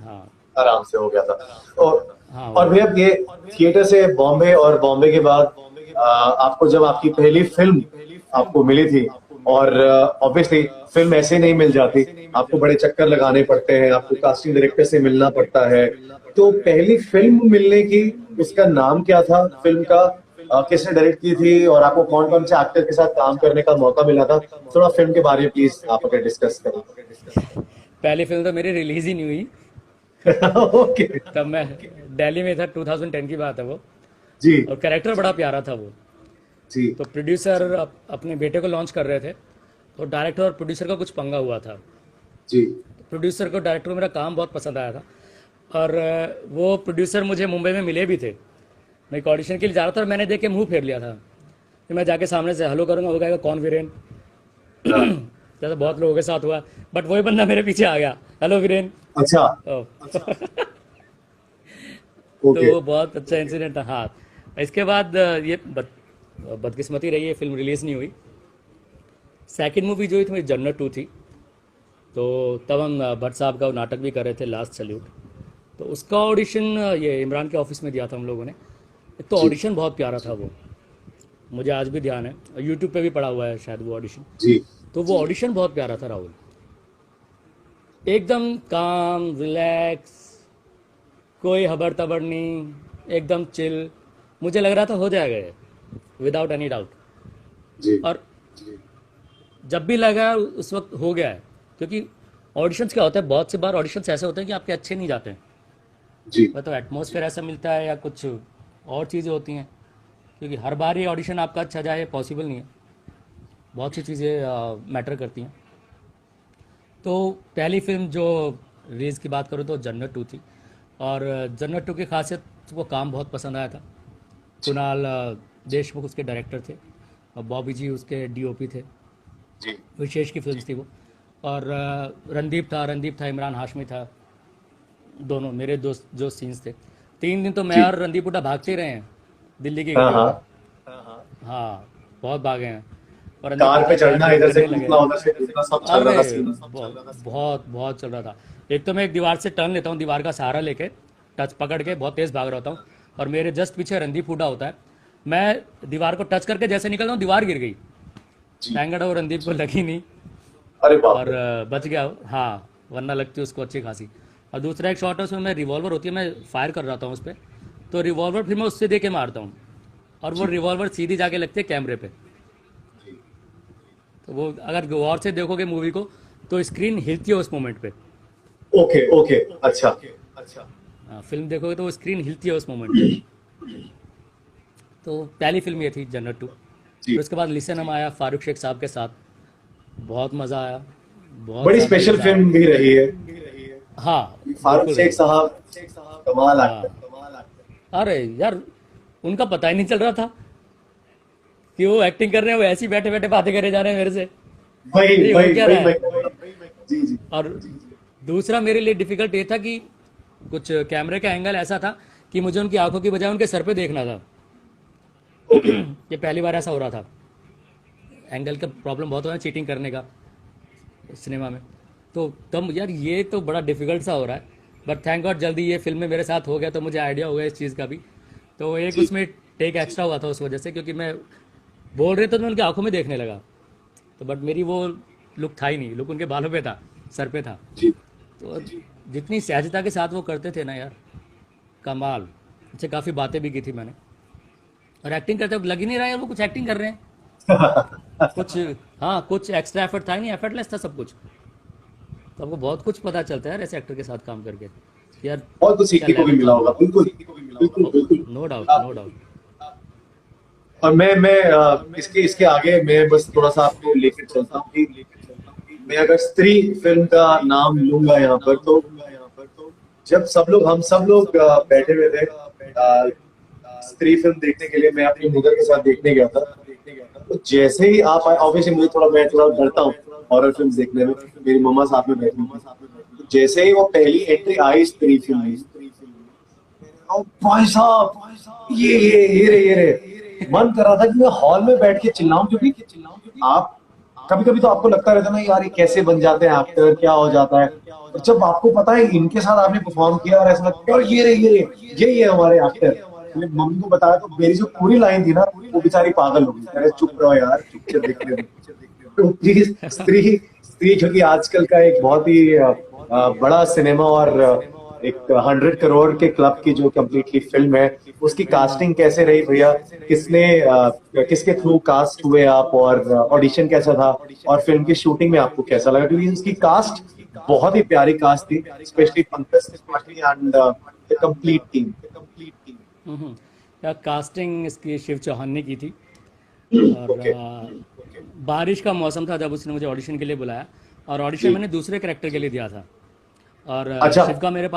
हाँ आराम से हो गया था। हाँ, हो और गया। भैया ये थिएटर से बॉम्बे, और बॉम्बे के बाद आपको जब आपकी पहली फिल्म आपको मिली थी, और ऑब्वियसली फिल्म ऐसे नहीं मिल जाती, आपको बड़े चक्कर लगाने पड़ते हैं, आपको कास्टिंग डायरेक्टर से मिलना पड़ता है। तो पहली फिल्म मिलने की, उसका नाम क्या था फिल्म का? किसने डायरेक्ट की थी, और आपको कौन कौन से एक्टर के साथ काम करने का मौका मिला था? थोड़ा फिल्म के बारे में प्लीज आप अगर डिस्कस करें। पहली फिल्म तो मेरी रिलीज ही नहीं हुई, ओके। तब मैं दिल्ली में था। 2010 की बात है वो। जी और कैरेक्टर बड़ा प्यारा था वो। जी तो प्रोड्यूसर अपने बेटे को लॉन्च कर रहे थे, तो डायरेक्टर और प्रोड्यूसर का कुछ पंगा हुआ था। जी प्रोड्यूसर को डायरेक्टर को मेरा काम बहुत पसंद आया था, और वो प्रोड्यूसर मुझे मुंबई में मिले भी थे। मैं एक ऑडिशन के लिए जा रहा था और मैंने देख के मुंह फेर लिया था कि मैं जाके सामने से हेलो करूंगा, वो कहेगा कौन वीरेन। हाँ, जैसे बहुत लोगों के साथ हुआ, बट वही बंदा मेरे पीछे आ गया, हेलो वीरेन। अच्छा ओह। तो ओके। वो बहुत अच्छा इंसिडेंट था। हाँ, इसके बाद ये बदकिस्मती रही है, फिल्म रिलीज़ नहीं हुई। सेकंड मूवी जो हुई थी मेरी जन्नत 2 थी। तो तब हम भट्ट साहब का वो नाटक भी कर रहे थे, लास्ट सैल्यूट। तो उसका ऑडिशन ये इमरान के ऑफिस में दिया था हम लोगों ने। एक तो जी ऑडिशन बहुत प्यारा था वो, मुझे आज भी ध्यान है, यूट्यूब पे भी पड़ा हुआ है शायद वो ऑडिशन। जी तो वो ऑडिशन बहुत प्यारा था राहुल, एकदम काम रिलैक्स, कोई हबड़ तबड़ नहीं, एकदम चिल। मुझे लग रहा था हो जाएगा ये, विदाउट एनी डाउट। जी और जब भी लगा उस वक्त हो गया है। क्योंकि ऑडिशंस क्या होता है, बहुत सी बार ऑडिशंस ऐसे होते हैं कि आपके अच्छे नहीं जाते हैं, जी वह तो एटमॉस्फेयर ऐसा मिलता है या कुछ और चीज़ें होती हैं। क्योंकि हर बार ये ऑडिशन आपका अच्छा जाए पॉसिबल नहीं है, बहुत सी चीज़ें मैटर करती हैं। तो पहली फिल्म जो रिलीज़ की बात करूँ तो जन्नत 2 थी। और जन्नत 2 की खासियत, वो काम बहुत पसंद आया था। कुणाल देशमुख उसके डायरेक्टर थे, और बॉबी जी उसके डीओपी थे। जी विशेष की फिल्म थी वो। और रणदीप था, इमरान हाशमी था, दोनों मेरे दोस्त जो सीन्स थे। 3 दिन तो मैं जी। और रणदीप उठा भागते ही रहे हैं दिल्ली की हाँ गलियों में। हाँ। हाँ, बहुत भागे हैं। और रणदीप कार पे उठा चढ़ना, जोक इधर से करने लगे। कूदना, उधर से कूदना, सब चल रहा अरे था सीन। बहुत बहुत चल रहा था। एक तो मैं एक दीवार से टर्न लेता हूँ, दीवार का सहारा लेके टच पकड़ के बहुत तेज़ भाग रहा होता हूँ, और मेरे जस्ट पीछे रणदीप हुडा होता है। मैं दीवार को टच करके जैसे निकलता हूँ, दीवार गिर गई। जी। थैंक गॉड वो रणदीप को लगी नहीं, अरे बाप और रे। बच गया वो। हाँ, वरना लगती उसको अच्छी खासी। और दूसरा एक शॉट है, उसमें मैं रिवॉल्वर होती है, मैं फायर कर रहा था उस पर, तो रिवॉल्वर फिर मैं उससे दे के मारता हूँ, और वो रिवॉल्वर सीधी जाके लगती है कैमरे पे। जी। तो वो अगर गौर से देखोगे मूवी को, तो स्क्रीन हिलती है उस मोमेंट पे। Okay okay. अच्छा अच्छा। फिल्म देखोगे तो वो स्क्रीन हिलती है उस मोमेंट पे। तो पहली फिल्म ये थी जन्नत 2। जी। फिर उसके बाद लिसन आया फारूक शेख साहब के साथ, बहुत मज़ा आया, बहुत बड़ी ज़्यादा स्पेशल मज़ा आया। फिल्म भी रही है। हाँ, फारूक बिल्कुल शेख रही। साहब कमाल हाँ, एक्टर। अरे यार, उनका पता ही नहीं चल रहा था कि वो एक्टिंग कर रहे हैं, वो ऐसे ही बैठे बैठे बातें करे जा रहे हैं मेरे से, वही ये हो वही क्या वही रहा मैं है। कह रहा हूँ। जी जी और दूसरा मेरे लिए डिफिकल्ट ये था कि कुछ कैमरे का एंगल ऐसा था कि मुझे उनकी आंखों की बजाय उनके सर पे देखना था। ओके। ये पहली बार ऐसा हो रहा था। एंगल का प्रॉब्लम बहुत होता है चीटिंग करने का सिनेमा में। तो तब यार ये तो बड़ा डिफिकल्ट सा हो रहा है, बट थैंक गॉड जल्दी ये फिल्म में मेरे साथ हो गया, तो मुझे आइडिया हो गया इस चीज़ का भी। तो एक जी उसमें टेक एक्स्ट्रा हुआ था उस वजह से, क्योंकि मैं बोल रहे थे तो मैं उनकी आंखों में देखने लगा। तो बट मेरी वो लुक था ही नहीं, लुक उनके बालों पे था, सर पे था। जी तो जितनी सहजता के साथ वो करते थे ना यार, कमाल। उनसे काफ़ी बातें भी की थी मैंने। और एक्टिंग करते वक्त लग ही नहीं रहा यार वो कुछ एक्टिंग कर रहे हैं कुछ। हाँ, कुछ एक्स्ट्रा एफर्ट था ही नहीं, एफर्टलेस था सब कुछ। तो आपको बहुत कुछ पता चलता है यार ऐसे एक्टर के साथ काम करके, यार बहुत कुछ क्या सीखने को भी लेवल मिला काम होगा, कर। बिल्कुल बिल्कुल बिल्कुल। नो डाउट, नो आप- डाउट। और मैं इसके इसके आगे मैं बस थोड़ा सा आपको लेकर चलता हूँ कि मैं अगर स्त्री फिल्म का नाम लूंगा यहाँ पर तो जब हम सब लोग बैठे हुए थे स्त्री फिल्म देखने के लिए, मैं अपनी मदर के साथ देखने गया था। तो जैसे ही आप आए, ऑब्वियसली मैं थोड़ा डरता हूँ हॉरर फिल्म देखने में, मेरी मम्मा साथ में बैठी थी। तो जैसे ही वो पहली एंट्री आई स्त्री फिल्म में, ओ भाई साहब ये रे मन कर रहा था कि मैं हॉल में बैठ के चिल्लाऊं, क्योंकि आप कभी कभी तो आपको लगता रहता है ना यार ये कैसे बन जाते हैं एक्टर, क्या हो जाता है। और जब आपको पता है इनके साथ आपने परफॉर्म किया और ऐसा लगता है यार यही है हमारे एक्टर। मैंने मम्मी को बताया तो मेरी जो पूरी लाइन थी ना वो बेचारी पागल हो गई, अरे चुप रहो यार पिक्चर देखने में। तो प्लीज स्त्री स्त्री क्योंकि आजकल का एक बहुत ही बड़ा सिनेमा और एक 100 करोड़ के क्लब की जो कम्प्लीटली फिल्म है, उसकी कास्टिंग कैसे रही भैया? किसके थ्रू कास्ट हुए आप, और ऑडिशन कैसा था, और फिल्म की शूटिंग में आपको कैसा लगा? क्योंकि उसकी कास्ट बहुत ही प्यारी कास्ट थी, specially Pankaj Tripathi and the complete team. या कास्टिंग इसकी शिव चौहान ने की थी। और ओके बारिश का मौसम था जब उसने मुझे ऑडिशन के लिए बुलाया, और ऑडिशन मैंने दूसरे कैरेक्टर के लिए दिया था। और अच्छा। शिव का मेरे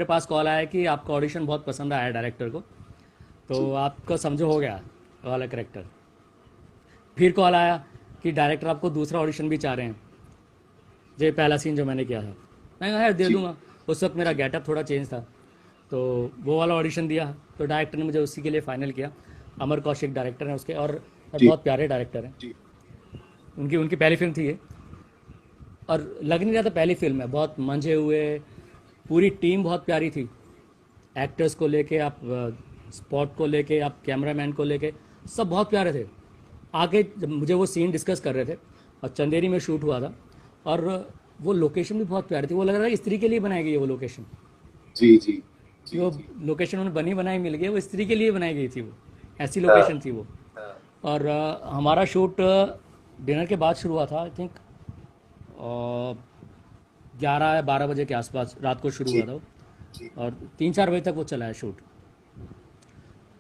पास कॉल आया कि आपका ऑडिशन बहुत पसंद आया डायरेक्टर को, तो आपको समझो हो गया वाला कैरेक्टर। फिर कॉल आया कि डायरेक्टर आपको दूसरा ऑडिशन भी चाह रहे हैं, ये पहला सीन जो मैंने किया था। मैं कहा यार दे दूंगा। उस वक्त मेरा गेटअप थोड़ा चेंज था, तो वो वाला ऑडिशन दिया, तो डायरेक्टर ने मुझे उसी के लिए फाइनल किया। अमर कौशिक डायरेक्टर हैं उसके, और बहुत प्यारे डायरेक्टर हैं। उनकी पहली फिल्म थी ये, और लग नहीं रहा था पहली फिल्म है। बहुत मंझे हुए, पूरी टीम बहुत प्यारी थी, एक्टर्स को लेके, आप स्पॉट को लेके, आप कैमरामैन को लेके, सब बहुत प्यारे थे। आके जब मुझे वो सीन डिस्कस कर रहे थे, और चंदेरी में शूट हुआ था, और वो लोकेशन भी बहुत प्यारी थी। वो लग रहा है स्त्री के लिए बनाई गई है वो लोकेशन। जी वो लोकेशन उन्हें बनी बनाई मिल गई, वो स्त्री के लिए बनाई गई थी, वो ऐसी लोकेशन थी वो। और हमारा शूट डिनर के बाद शुरू हुआ था, आई थिंक 11 या 12 बजे के आसपास रात को शुरू हुआ था वो, और 3-4 बजे तक वो चला है शूट।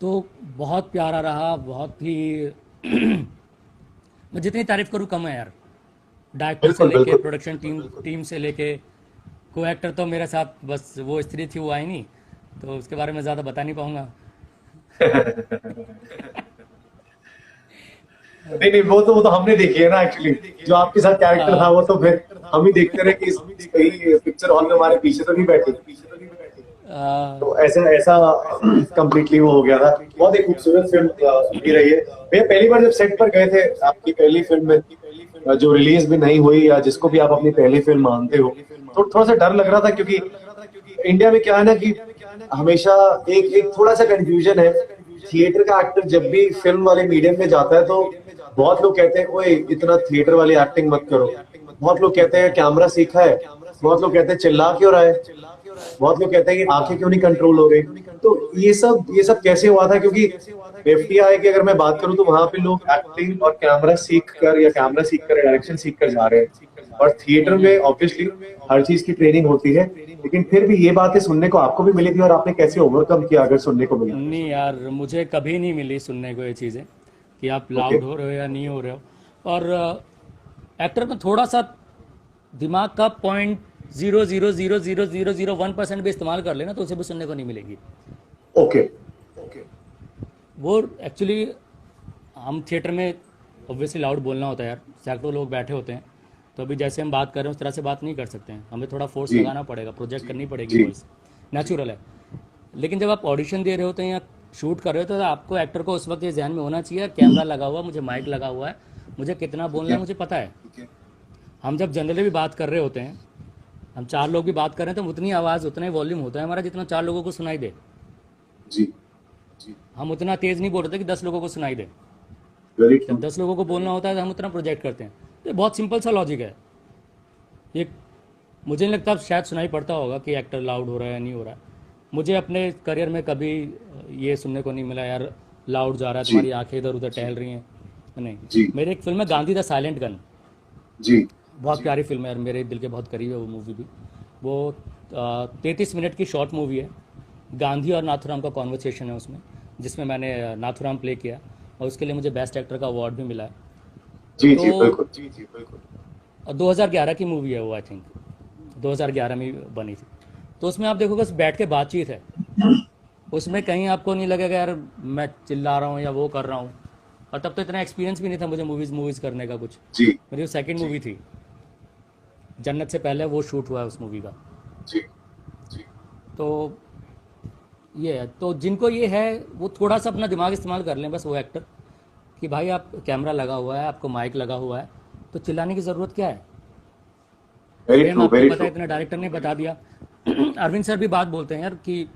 तो बहुत प्यारा रहा, बहुत ही मैं जितनी तारीफ करूँ कम है यार। डायरेक्टर से बिल्कुल लेके, बिल्कुल प्रोडक्शन टीम से लेके, को एक्टर तो मेरे साथ बस वो स्त्री थी, वो आई नहीं, तो उसके बारे में ज़्यादा बता नहीं पाऊँगा। नहीं वो तो हमने देखी है ना एक्चुअली, जो आपके साथ कैरेक्टर था वो तो फिर हम ही देखते रहे कि कहीं पिक्चर हॉल में हमारे पीछे तो नहीं बैठे। तो ऐसा ऐसा कंप्लीटली वो हो गया था। बहुत ही खूबसूरत फिल्म भी रही है। भैया पहली बार जब सेट पर गए थे आपकी पहली फिल्म में, जो रिलीज भी नहीं हुई, या जिसको भी आप अपनी पहली फिल्म मानते हो, तो थोड़ा सा डर लग रहा था? क्योंकि इंडिया में क्या है ना कि हमेशा एक थोड़ा सा कंफ्यूजन है। थिएटर का एक्टर जब भी फिल्म वाले मीडियम में जाता है तो बहुत लोग कहते हैं ओए इतना थिएटर वाली एक्टिंग मत करो, बहुत लोग कहते हैं कैमरा सीखा है, बहुत लोग कहते हैं चिल्ला क्यों रहा है, बहुत लोग कहते हैं कि आंखें क्यों नहीं कंट्रोल हो गई। तो ये सब कैसे हुआ था? क्योंकि एफटीआई की अगर मैं बात करूं तो वहां पे लोग एक्टिंग और कैमरा सीख कर डायरेक्शन सीख कर जा रहे हैं, और थिएटर में ऑब्वियसली हर चीज की ट्रेनिंग होती है। लेकिन फिर भी ये बातें सुनने को आपको भी मिली थी, और आपने कैसे ओवरकम किया अगर सुनने को मिला? नहीं यार, मुझे कभी नहीं मिली सुनने को ये चीज़ें कि आप ओके लाउड हो रहे हो या नहीं हो रहे हो। और एक्टर में थोड़ा सा दिमाग का 0.0000001% भी इस्तेमाल कर लेना तो उसे भी सुनने को नहीं मिलेगी। ओके वो एक्चुअली हम थिएटर में ऑब्वियसली लाउड बोलना होता है यार, सैकड़ों लोग बैठे होते हैं, तो अभी जैसे हम बात कर रहे हैं उस तरह से बात नहीं कर सकते हैं, हमें थोड़ा फोर्स जी लगाना पड़ेगा, प्रोजेक्ट करनी पड़ेगी जी वॉइस, नेचुरल है। लेकिन जब आप ऑडिशन दे रहे होते हैं या शूट कर रहे हो तो आपको एक्टर को उस वक्त ये ध्यान में होना चाहिए कैमरा लगा हुआ, मुझे माइक लगा हुआ है, मुझे कितना बोलना है मुझे पता है। हम जब जनरली भी बात कर रहे होते हैं, हम 4 लोग भी बात कर रहे हैं तो उतनी आवाज़ उतना ही वॉल्यूम होता है हमारा जितना 4 लोगों को सुनाई दे। जी हम उतना तेज़ नहीं बोल रहे थे कि 10 लोगों को सुनाई दे। Very true. जब 10 लोगों को बोलना होता है तो हम उतना प्रोजेक्ट करते हैं। तो ये बहुत सिंपल सा लॉजिक है ये। मुझे नहीं लगता शायद सुनाई पड़ता होगा कि एक्टर लाउड हो रहा है या नहीं हो रहा है। मुझे अपने करियर में कभी ये सुनने को नहीं मिला यार लाउड जा रहा है, जी तुम्हारी आंखें इधर उधर टहल रही हैं। नहीं, जी मेरी एक फिल्म है गांधी द साइलेंट गन, जी बहुत प्यारी फिल्म है यार, मेरे दिल के बहुत करीब है वो मूवी भी। वो 33 मिनट की शॉर्ट मूवी है, गांधी और नाथुराम का कॉन्वर्सेशन है उसमें, जिसमें मैंने नाथुराम प्ले किया और उसके लिए मुझे बेस्ट एक्टर का अवार्ड भी मिला है। जी तो जी बिल्कुल। जी जी बिल्कुल। और 2011 की मूवी है वो, आई थिंक 2011 में बनी थी। तो उसमें आप देखोगे बस बैठ के बातचीत है, उसमें कहीं आपको नहीं लगेगा यार मैं चिल्ला रहा हूँ या वो कर रहा हूँ। और तब तो इतना एक्सपीरियंस भी नहीं था मुझे मूवीज़ करने का कुछ। जी मेरी वो सेकंड मूवी थी, जन्नत से पहले वो शूट हुआ है उस मूवी का। जी जी तो ये है, तो जिनको ये है वो थोड़ा सा अपना दिमाग इस्तेमाल कर लें बस, वो एक्टर, कि भाई आप कैमरा लगा हुआ है, आपको माइक लगा हुआ है, तो चिल्लाने की ज़रूरत क्या है। वेरी फ्रेम ट्रू आपको वेरी पता ट्रू। है, इतना डायरेक्टर ने बता दिया। अरविंद सर भी बात बोलते हैं यार कि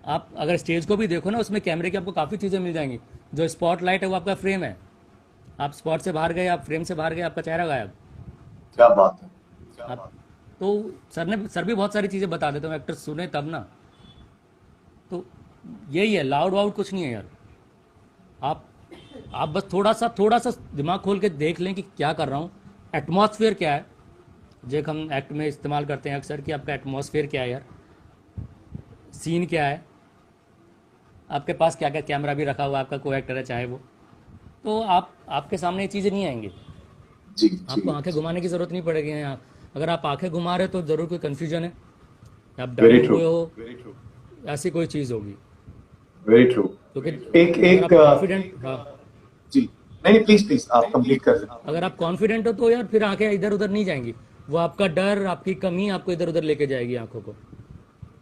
आप अगर स्टेज को भी देखो ना, उसमें कैमरे की आपको काफ़ी चीज़ें मिल जाएंगी। जो स्पॉट लाइट है वो आपका फ्रेम है, आप स्पॉट से बाहर गए, आप फ्रेम से बाहर गए, आपका चेहरा गायब। क्या बात है। आप तो सर भी बहुत सारी चीज़ें बता देते हो, एक्टर सुने तब ना। तो यही है, लाउड वाउड कुछ नहीं है यार। आप आप बस थोड़ा सा दिमाग खोल के देख लें कि क्या कर रहा हूँ, एटमॉस्फेयर क्या है। जो एक हम एक्ट में इस्तेमाल करते हैं अक्सर कि आपका एटमॉस्फेयर क्या है यार, सीन क्या है, आपके पास क्या क्या कैमरा भी रखा हुआ है, आपका को एक्टर है चाहे वो, तो आपके सामने ये चीज़ें नहीं आएंगी। जी आपको जी आंखें घुमाने की ज़रूरत नहीं पड़ेगी यहाँ। अगर आप आंखें घुमा रहे हो तो ज़रूर कोई कन्फ्यूजन है, आप डरे वेरी ट्रू हुए हो, वेरी ट्रू ऐसी कोई चीज़ होगी। Very true. क्योंकि एक अगर एक आप कॉन्फिडेंट, हाँ, जी नहीं नहीं प्लीज प्लीज आप कंप्लीट कर दें। अगर आप कॉन्फिडेंट हो तो यार फिर आंखें इधर उधर नहीं जाएंगी। वो आपका डर, आपकी कमी आपको इधर उधर लेके जाएगी आंखों को।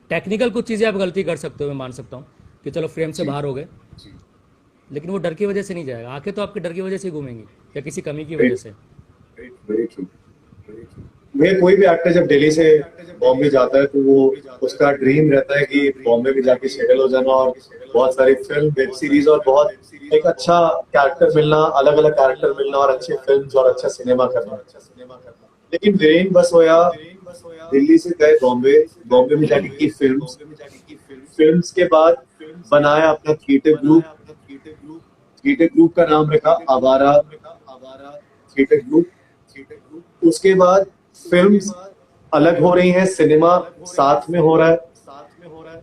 टेक्निकल कुछ चीज़ें आप गलती कर सकते हो, मैं मान सकता हूँ कि चलो फ्रेम से जी बाहर हो गए, जी लेकिन वो डर की वजह से नहीं जाएगा। आंखें तो आपके डर की वजह से ही घूमेंगी या किसी कमी की वेरी वजह से। Very true very true. भैया कोई भी एक्टर जब दिल्ली से बॉम्बे जाता है तो वो उसका ड्रीम रहता है कि बॉम्बे में जाके सेटल हो जाना और बहुत सारी फिल्म वेब सीरीज और बहुत एक अच्छा कैरेक्टर मिलना, अलग अलग कैरेक्टर मिलना और अच्छे फिल्म्स और अच्छा सिनेमा करना। लेकिन वीरेन बस होया दिल्ली से गए बॉम्बे, बॉम्बे में जाके की फिल्म्स, फिल्म्स के बाद बनाया अपना थिएटर ग्रुप का नाम रखा आवारा थिएटर ग्रुप। उसके बाद फिल्म्स अलग हो रही हैं, सिनेमा साथ में हो रहा है,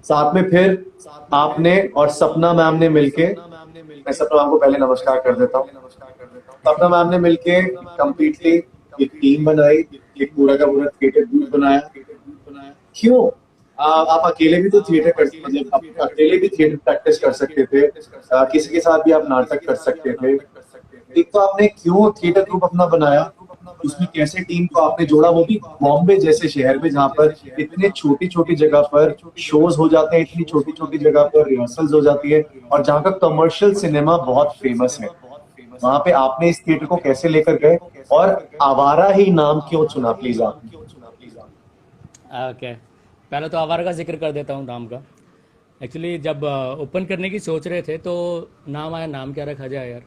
साथ में फिर आपने और सपना मैम ने मिलके, मैं सपना मैम को पहले नमस्कार कर देता हूँ। सपना मैम ने मिलके कंप्लीटली एक टीम बनाई, एक पूरा का पूरा थिएटर ग्रुप बनाया। क्यों आप अकेले भी तो थिएटर कर, मतलब आप अकेले भी थिएटर प्रैक्टिस कर सकते थे, किसी के साथ भी आप नाटक कर सकते थे। एक तो आपने क्यों थिएटर ग्रुप अपना बनाया, उसमें कैसे टीम को आपने जोड़ा, वो भी बॉम्बे जैसे शहर में जहाँ पर इतने छोटी छोटी जगह पर शोज हो जाते हैं, इतनी छोटी छोटी जगह पर रिहर्सल्स हो जाती है, और जहाँ का कमर्शियल सिनेमा बहुत फेमस है। वहां पे आपने इस थिएटर को कैसे लेकर गए और आवारा ही नाम क्यों चुना, प्लीज आप। ओके, पहले तो आवारा का जिक्र कर देता हूँ नाम का। एक्चुअली जब ओपन करने की सोच रहे थे तो नाम आया, नाम क्या रखा जाए यार।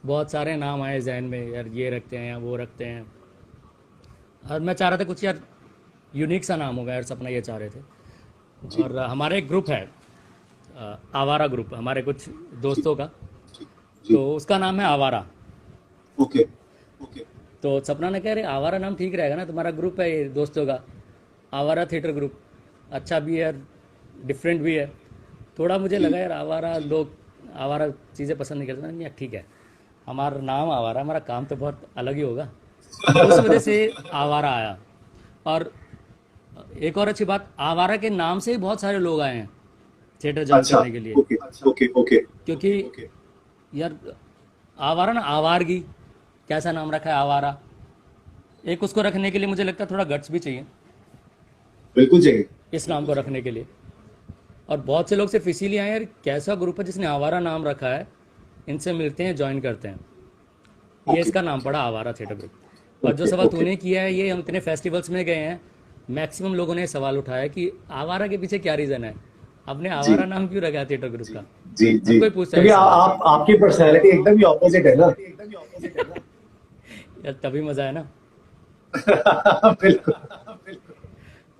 बहुत सारे नाम आए जहन में यार, ये रखते हैं या वो रखते हैं, और मैं चाह रहा था कुछ यार यूनिक सा नाम होगा यार, सपना ये चाह रहे थे। और हमारे एक ग्रुप है, आवारा ग्रुप, हमारे कुछ दोस्तों का, तो उसका नाम है आवारा। ओके ओके तो सपना ने कहा अरे आवारा नाम ठीक रहेगा ना, तुम्हारा ग्रुप है ये दोस्तों का, आवारा थिएटर ग्रुप, अच्छा भी है यार, डिफरेंट भी है। थोड़ा मुझे लगा यार आवारा, लोग आवारा चीज़ें पसंद नहीं करते। मैंने कहा, ठीक है, हमारा नाम आवारा, हमारा काम तो बहुत अलग ही होगा। उस वजह से आवारा आया। और एक और अच्छी बात, आवारा के नाम से ही बहुत सारे लोग आए हैं थिएटर ज्वाइन अच्छा करने के लिए। ओके ओके ओके क्योंकि यार आवारा ना, आवारगी, कैसा नाम रखा है आवारा। एक उसको रखने के लिए मुझे लगता है थोड़ा गट्स भी चाहिए बिल्कुल चाहिए। इस नाम को रखने के लिए। और बहुत से लोग सिर्फ इसीलिए आए यार, कैसा ग्रुप है जिसने आवारा नाम रखा है, इनसे मिलते हैं, ज्वाइन करते हैं, ये इसका नाम पड़ा आवारा थिएटर ग्रुप। और जो सवाल तूने किया है, ये हम इतने फेस्टिवल्स में गए हैं, मैक्सिमम लोगों ने सवाल उठाया कि आवारा के पीछे क्या रीज़न है, आपने आवारा नाम क्यों रखा है थिएटर ग्रुप का। जी जी, कोई पूछता है क्योंकि इस सवाल आप आपकी पर्सनैलिटी एकदम ही ऑपोजिट है ना। यार, तभी मज़ा है ना। बिल्कुल।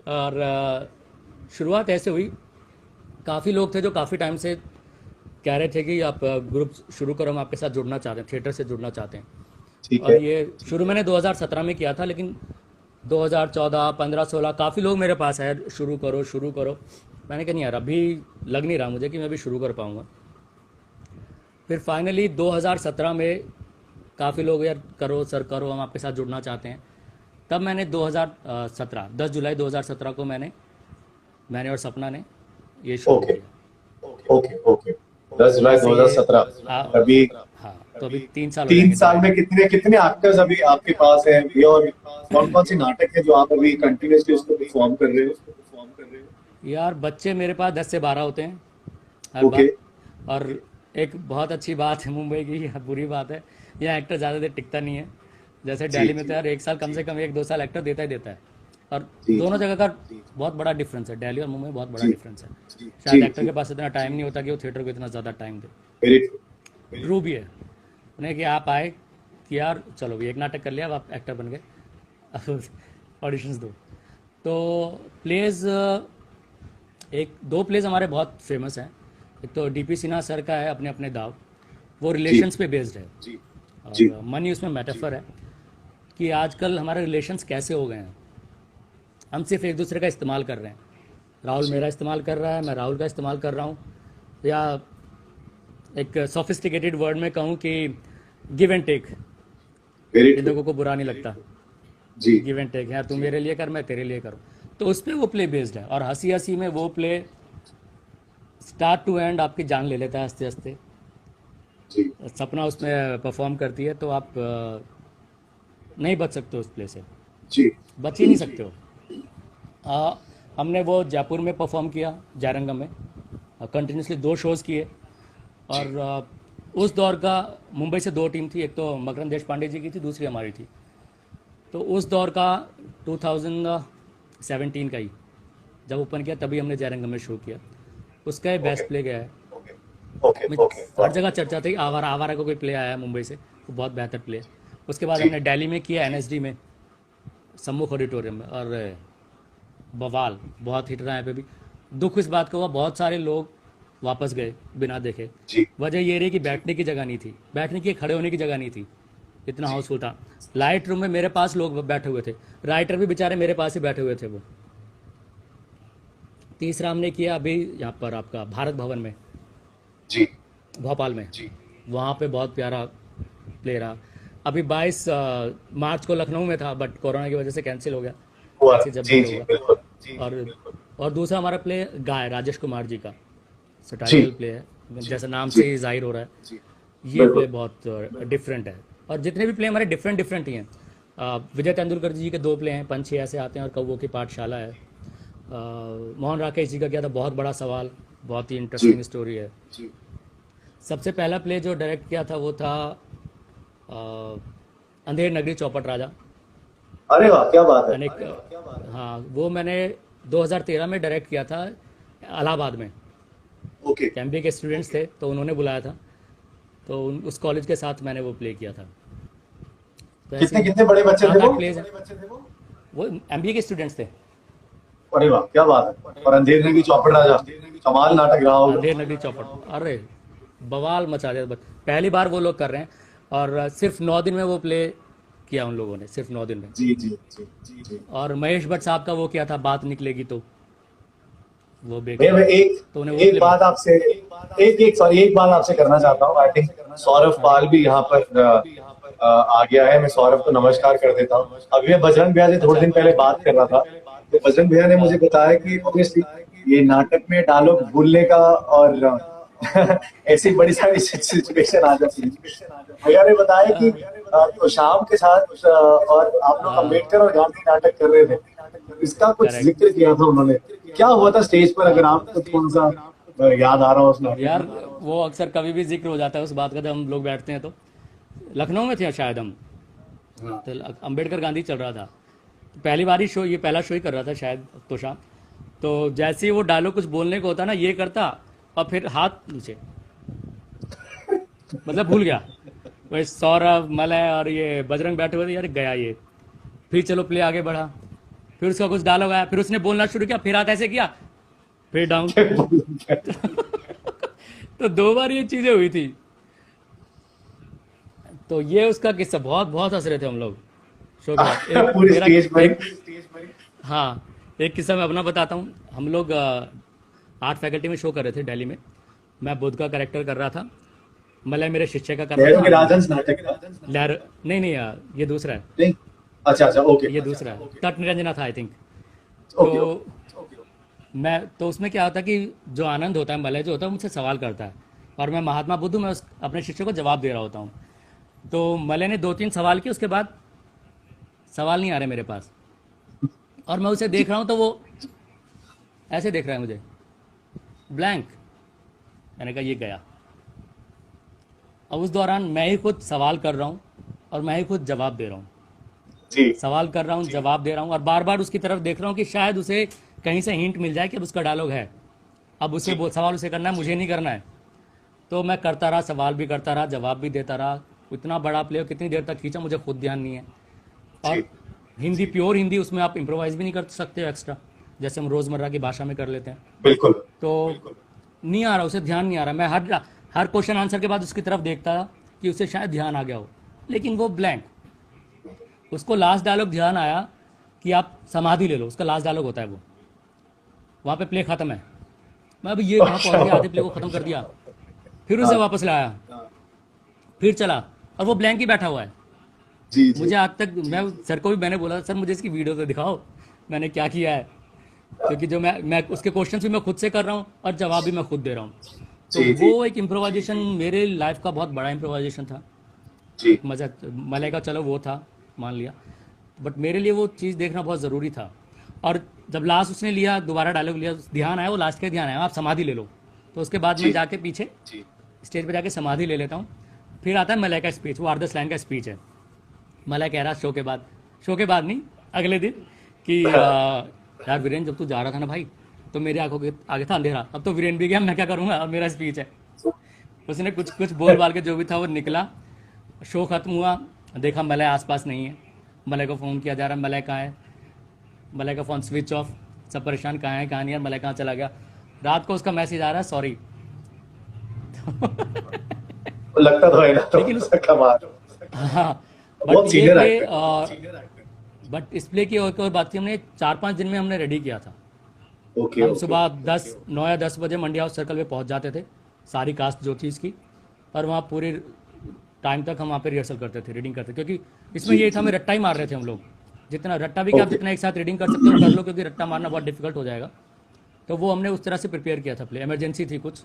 और शुरुआत ऐसे हुई, काफ़ी लोग थे जो काफ़ी टाइम से कह रहे थे कि आप ग्रुप शुरू करो, हम आपके साथ जुड़ना चाहते हैं, थिएटर से जुड़ना चाहते हैं। ठीक और है। ये शुरू मैंने 2017 में किया था, लेकिन 2014, 15, 16 काफ़ी लोग मेरे पास आए, शुरू करो शुरू करो। मैंने कहा नहीं यार, अभी लग नहीं रहा मुझे कि मैं अभी शुरू कर पाऊँगा। फिर फाइनली 2017 में काफ़ी लोग यार, करो सर करो, हम आपके साथ जुड़ना चाहते हैं। तब मैंने 2017 10 जुलाई 2017 को मैंने और सपना ने ये शुरू ओके किया। ओके ओके 10 जुलाई वैसे 2017 हाँ अभी हाँ, तो अभी 3 साल हो 3 जाएंगे साल में डायरेक्ट। कितने कितने एक्टर्स अभी आपके पास हैं भैया, और कौन कौन सी नाटक है जो आप अभी कंटिन्यूअसली उसको परफॉर्म कर रहे हो? यार बच्चे मेरे पास 10 से 12 होते हैं हर ओके। बार। और एक बहुत अच्छी बात है मुंबई की, या बुरी बात है, यहाँ एक्टर ज़्यादा देर टिकता नहीं है। जैसे जी दिल्ली में जी तो यार एक साल कम से कम 1-2 साल एक्टर देता ही देता है। और जी दोनों जी जगह का बहुत बड़ा डिफरेंस है, दिल्ली और मुंबई में बहुत बड़ा जी डिफरेंस है। जी शायद एक्टर जी के पास इतना टाइम नहीं होता कि वो थिएटर को इतना ज़्यादा टाइम दे। वेरी ट्रू भी है उन्हें कि आप आए कि यार चलो भी एक नाटक कर लिया, अब आप एक्टर बन गए, ऑडिशंस दो। तो प्लेज, एक दो प्लेज हमारे बहुत फेमस हैं। एक तो डीपी सिन्हा सर का है अपने अपने दाव, वो जी रिलेशंस पे बेस्ड है। जी और मनी उसमें मेटाफर है कि आजकल हमारे रिलेशंस कैसे हो गए हैं, हम सिर्फ एक दूसरे का इस्तेमाल कर रहे हैं। राहुल मेरा इस्तेमाल कर रहा है, मैं राहुल का इस्तेमाल कर रहा हूँ, या एक सोफिस्टिकेटेड वर्ड में कहूँ कि give and take. Very in लोगों को बुरा नहीं लगता, जी गिव एंड टेक, यार तू मेरे लिए कर, मैं तेरे लिए करूँ। तो उस पर वो प्ले बेस्ड है। और हंसी हंसी में वो प्ले स्टार्ट टू एंड आपकी जान ले लेता है हंसते हंसते। जी सपना उसमें परफॉर्म करती है, तो आप नहीं बच सकते उस प्ले से, जी बच ही नहीं सकते हो। हमने वो जयपुर में परफॉर्म किया, जयरंगम में, कंटिन्यूसली 2 शोज़ किए। और उस दौर का मुंबई से 2 टीम थी, एक तो मकरंद देश पांडे जी की थी, दूसरी हमारी थी। तो उस दौर का 2017 का ही जब ओपन किया, तभी हमने जयरंगम में शो किया। उसका ही बेस्ट प्ले गया है। ओके मैं ओके हर जगह चर्चा थी, आवारा आवारा को कोई प्ले आया है मुंबई से, वो बहुत बेहतर प्ले है। उसके बाद हमने दिल्ली में किया एनएसडी में, सम्मुख ऑडिटोरियम में, और बवाल बहुत हिट रहा है। पे भी दुख इस बात का हुआ, बहुत सारे लोग वापस गए बिना देखे। जी वजह ये रही कि बैठने की जगह नहीं थी, बैठने की, खड़े होने की जगह नहीं थी, इतना हाउसफुल था। लाइट रूम में मेरे पास लोग बैठे हुए थे, राइटर भी बेचारे मेरे पास ही बैठे हुए थे वो। तीसरा हमने किया अभी यहाँ पर आपका भारत भवन में, जी भोपाल में, जी वहाँ पे बहुत प्यारा प्ले रहा। अभी 22 मार्च को लखनऊ में था, बट कोरोना की वजह से कैंसिल हो गया, हुआ ऐसे जब जी भी जी होगा। बिल्कुल जी और दूसरा हमारा प्ले गाय, राजेश कुमार जी का जी सटारिकल प्ले है, जैसा नाम जी से ही जाहिर हो रहा है। जी ये प्ले बिल्कुल बहुत डिफरेंट है। और जितने भी प्ले हमारे डिफरेंट डिफरेंट ही हैं। विजय तेंदुलकर जी के 2 प्ले हैं, पंछी ऐसे आते हैं और कौवों की पाठशाला है। मोहन राकेश जी का क्या था, बहुत बड़ा सवाल, बहुत ही जी इंटरेस्टिंग स्टोरी है। जी सबसे पहला प्ले जो डायरेक्ट किया था वो था अंधेर नगरी चौपट राजा। अरे वाह क्या बात है। अनेक, हाँ, वो मैंने 2013 में डायरेक्ट किया था इलाहाबाद में। ओके एमबीए के स्टूडेंट्स थे तो उन्होंने बुलाया था, तो उस कॉलेज के साथ मैंने वो प्ले किया था। तो ऐसे कितने कितने बड़े बच्चे थे 7-8 वो? प्लेज हैं, वो एमबीए के स्टूडेंट्स थे। अरे वाह क्या बात है। और अंधेर की चौपड़ राजा कमाल नाटक रहा होगा। अंधेर नगरी चौपट, अरे बवाल मचा दिया। बस पहली बार वो लोग कर रहे हैं, और सिर्फ 9 दिन में वो प्ले किया उन लोगों ने, सिर्फ 9 दिन में। जी जी जी जी जी और महेश भट्ट साहब का वो किया था, बात निकलेगी तो, वो भैया बेकार, मैं एक तो उन्हें वो एक प्ले बात आपसे एक बात आपसे करना चाहता हूँ। आई थिंक सौरभ पाल भी यहाँ पर आ गया है। मैं सौरभ को नमस्कार कर देता हूँ। अभी मैं बजरंग भैया से थोड़े दिन पहले बात कर रहा था, तो बजरंग भैया ने मुझे बताया कि ऑब्वियसली ये नाटक में डायलॉग भूलने का और ऐसी बड़ी सारी सिचुएशन आ जाती है। भैया ने बताया कि तो शाम के साथ और आप लोग अम्बेडकर और गांधी नाटक कर रहे थे, इसका कुछ करेक्ट जिक्र किया था उन्होंने। क्या हुआ था स्टेज पर, अगर आपको थोड़ा सा याद आ रहा हो उस नाटक यार, में? वो अक्सर कभी भी जिक्र हो जाता है उस बात का, जब हम लोग बैठते हैं तो। लखनऊ में थे शायद हम, तो अम्बेडकर गांधी चल रहा था, पहली बार ही शो, ये पहला शो ही कर रहा था शायद तोशाम। तो जैसे ही वो डायलॉग कुछ बोलने को होता ना, ये करता और फिर हाथ नीचे, मतलब भूल गया। वही सौरभ, मलय और ये बजरंग बैठे हुए थे, यार गया ये। फिर चलो प्ले आगे बढ़ा, फिर उसका कुछ डायलॉग आया, फिर उसने बोलना शुरू किया, फिर हाथ ऐसे किया, फिर डाउन। तो 2 बार ये चीजें हुई थी। तो ये उसका किस्सा, बहुत बहुत हंस रहे थे हम लोग शो के बाद। पूरी स्टेज पर हाँ, एक किस्सा मैं अपना बताता हूँ। हम लोग आर्ट फैकल्टी में शो कर रहे थे दिल्ली में। मैं बुद्ध का कैरेक्टर कर रहा था, मलय मेरे शिष्य का कर लहरों रहा के था। राजहंस नाटक लहर नहीं नहीं, ये दूसरा है। नहीं अच्छा अच्छा, ओके। ये दूसरा है, तट निरंजना था आई थिंक। ओके तो मैं तो उसमें क्या होता है कि जो आनंद होता है, मलय जो होता है, वो मुझसे सवाल करता है और मैं महात्मा बुद्ध हूँ, मैं अपने शिष्य को जवाब दे रहा होता हूँ। तो मलय ने 2-3 सवाल किए, उसके बाद सवाल नहीं आ रहे मेरे पास और मैं उसे देख रहा हूँ तो वो ऐसे देख रहा है मुझे, ब्लैंक। मैंने कहा ये गया। अब उस दौरान मैं ही खुद सवाल कर रहा हूँ और मैं ही खुद जवाब दे रहा हूँ, जी सवाल कर रहा हूँ, जवाब दे रहा हूँ और बार बार उसकी तरफ देख रहा हूँ कि शायद उसे कहीं से हिंट मिल जाए कि अब उसका डायलॉग है, अब उसे सवाल उसे करना है, मुझे नहीं करना है। तो मैं करता रहा, सवाल भी करता रहा, जवाब भी देता रहा। इतना बड़ा प्ले कितनी देर तक खींचा मुझे खुद ध्यान नहीं है। और जी हिंदी, प्योर हिंदी, उसमें आप इम्प्रोवाइज़ भी नहीं कर सकते हो एक्स्ट्रा, जैसे हम रोज़मर्रा की भाषा में कर लेते हैं। बिल्कुल। तो नहीं आ रहा, उसे ध्यान नहीं आ रहा। मैं हर क्वेश्चन आंसर के बाद उसकी तरफ देखता कि उसे शायद ध्यान आ गया हो, लेकिन वो ब्लैंक। उसको लास्ट डायलॉग ध्यान आया कि आप समाधि ले लो, उसका लास्ट डायलॉग होता है वो, वहाँ पे प्ले ख़त्म है। मैं अब ये कहाँ पहुँच गया, आधे प्ले को ख़त्म कर दिया। फिर उसे वापस लाया, फिर चला और वो ब्लैंक ही बैठा हुआ है। जी जी मुझे आज तक, मैं सर को भी मैंने बोला, सर मुझे इसकी वीडियो तो दिखाओ मैंने क्या किया है, क्योंकि जो मैं उसके क्वेश्चन भी मैं खुद से कर रहा हूँ और जवाब भी मैं खुद दे रहा हूँ। तो जी जी वो एक इम्प्रोवाइजेशन मेरे लाइफ का बहुत बड़ा इम्प्रोवाइजेशन था। जी मज़ा, मलय का चलो वो था, मान लिया, बट मेरे लिए वो चीज़ देखना बहुत ज़रूरी था। और जब लास्ट उसने लिया, दोबारा डायलॉग लिया, ध्यान आया, वो लास्ट का ध्यान आया, आप समाधि ले लो। तो उसके बाद मैं जी जाके पीछे जी स्टेज पे जाके समाधि ले लेता हूँ। फिर आता है मलय का स्पीच, वो 8-10 लाइन का स्पीच है। मलय कह रहा शो के बाद नहीं, अगले दिन, कि यार वीरेन, जब तू जा रहा था ना भाई, तो मेरे आंखों के आगे था अंधेरा, अब तो वीरेन भी गया, मैं क्या करूँगा, अब मेरा स्पीच है। उसने कुछ कुछ बोल बाल के जो भी था वो निकला। शो खत्म हुआ, देखा मलय आसपास नहीं है। मलय को फ़ोन किया जा रहा है, मलय कहाँ है, मलय का फ़ोन स्विच ऑफ, सब परेशान, कहाँ है कहाँ नहीं है, मलय कहाँ चला गया। रात को उसका मैसेज आ रहा है, सॉरी। लगता तो है ना, तो लेकिन उस, कमाल। हाँ, बट बहुत ये सीनियर प्ले, एक्टर। बट इस प्ले की एक और बात थी, हमने 4-5 दिन में हमने रेडी किया था। ओके हम ओके सुबह 9 या 10 बजे मंडी हाउस सर्कल पे पहुंच जाते थे, सारी कास्ट जो थी इसकी, और वहाँ पूरे टाइम तक हम वहाँ पे रिहर्सल करते थे, रीडिंग करते, क्योंकि इसमें जी ये था, जी हमें रट्टा ही मार रहे थे हम लोग। जितना रट्टा भी क्या, आप ओके। जितना एक साथ रीडिंग कर सकते हो कर लो, क्योंकि रट्टा मारना बहुत डिफिकल्ट हो जाएगा। तो वो हमने उस तरह से प्रिपेयर किया था, प्ले इमरजेंसी थी कुछ,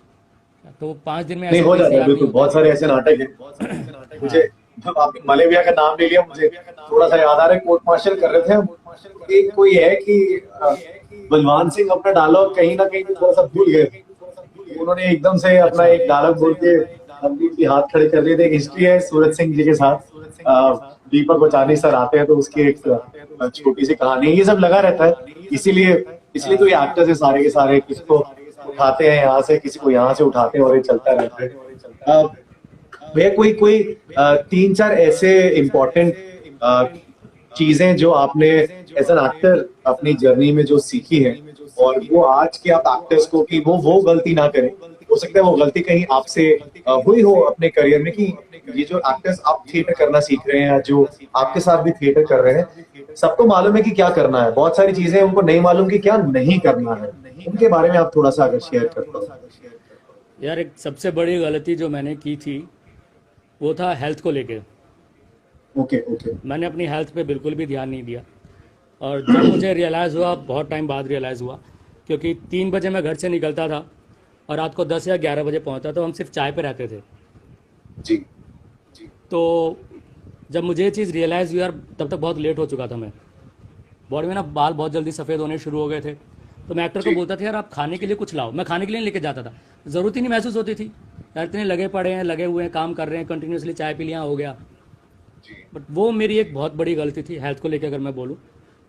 तो 5 दिन में नहीं, ऐसे हो प्ले जाता है तैयार नहीं बिल्कुल, होते। बहुत सारे ऐसे नाटक हैं। मुझे, हाँ, जब आपने मलय भैया का नाम ले लिया, मुझे थोड़ा सा याद आ रहा है, कोर्ट मार्शल कर रहे थे हम। एक कोई है कि बलवान सिंह अपना डायलॉग कहीं ना कहीं थोड़ा सा भूल गए। उन्होंने एकदम से अपना अच्छा, एक डायलॉग बोल के कंप्लीटली हाथ खड़े कर लिए थे। एक हिस्ट्री है सूरज सिंह जी के साथ, दीपक बचानी सर आते हैं तो उसकी एक छोटी सी कहानी, ये सब लगा रहता है। इसीलिए इसलिए तो ये एक्टर्स है सारे के सारे, किसको उठाते हैं यहाँ से, किसी को यहाँ से उठाते हैं, और ये चलता रहता है। भैया कोई कोई 3-4 ऐसे इम्पोर्टेंट चीजें जो आपने एज एन एक्टर अपनी जर्नी में जो सीखी है, और वो आज के आप एक्टर्स को, कि वो गलती ना करें। हो सकता है वो गलती कहीं आपसे हुई हो अपने करियर में, कि ये जो एक्टर्स आप थिएटर करना सीख रहे हैं, या जो आपके साथ भी थिएटर कर रहे हैं, सबको मालूम है कि क्या करना है, बहुत सारी चीजें उनको नहीं मालूम कि क्या नहीं करना है। उनके बारे में आप थोड़ा सा अगर शेयर कर पाओ। यार एक सबसे बड़ी गलती जो मैंने की थी वो था हेल्थ को लेके। ओके ओके मैंने अपनी हेल्थ पे बिल्कुल भी ध्यान नहीं दिया, और जब मुझे रियलाइज़ हुआ, बहुत टाइम बाद रियलाइज़ हुआ, क्योंकि 3 बजे मैं घर से निकलता था और रात को 10 या 11 बजे पहुंचता, तो हम सिर्फ चाय पे रहते थे। जी तो जब मुझे ये चीज़ रियलाइज़ हुई यार, तब तक बहुत लेट हो चुका था। मैं बॉडी में ना बाल बहुत जल्दी सफ़ेद होने शुरू हो गए थे। तो मैं एक्टर को जी बोलता था यार आप खाने के लिए कुछ लाओ, मैं खाने के लिए लेके जाता था, ज़रूरत ही नहीं महसूस होती थी यार, इतने लगे पड़े हैं, लगे हुए हैं, काम कर रहे हैं कंटिन्यूसली, चाय पी लिया हो गया। बट वो मेरी एक बहुत बड़ी गलती थी हेल्थ को लेकर, अगर मैं बोलूँ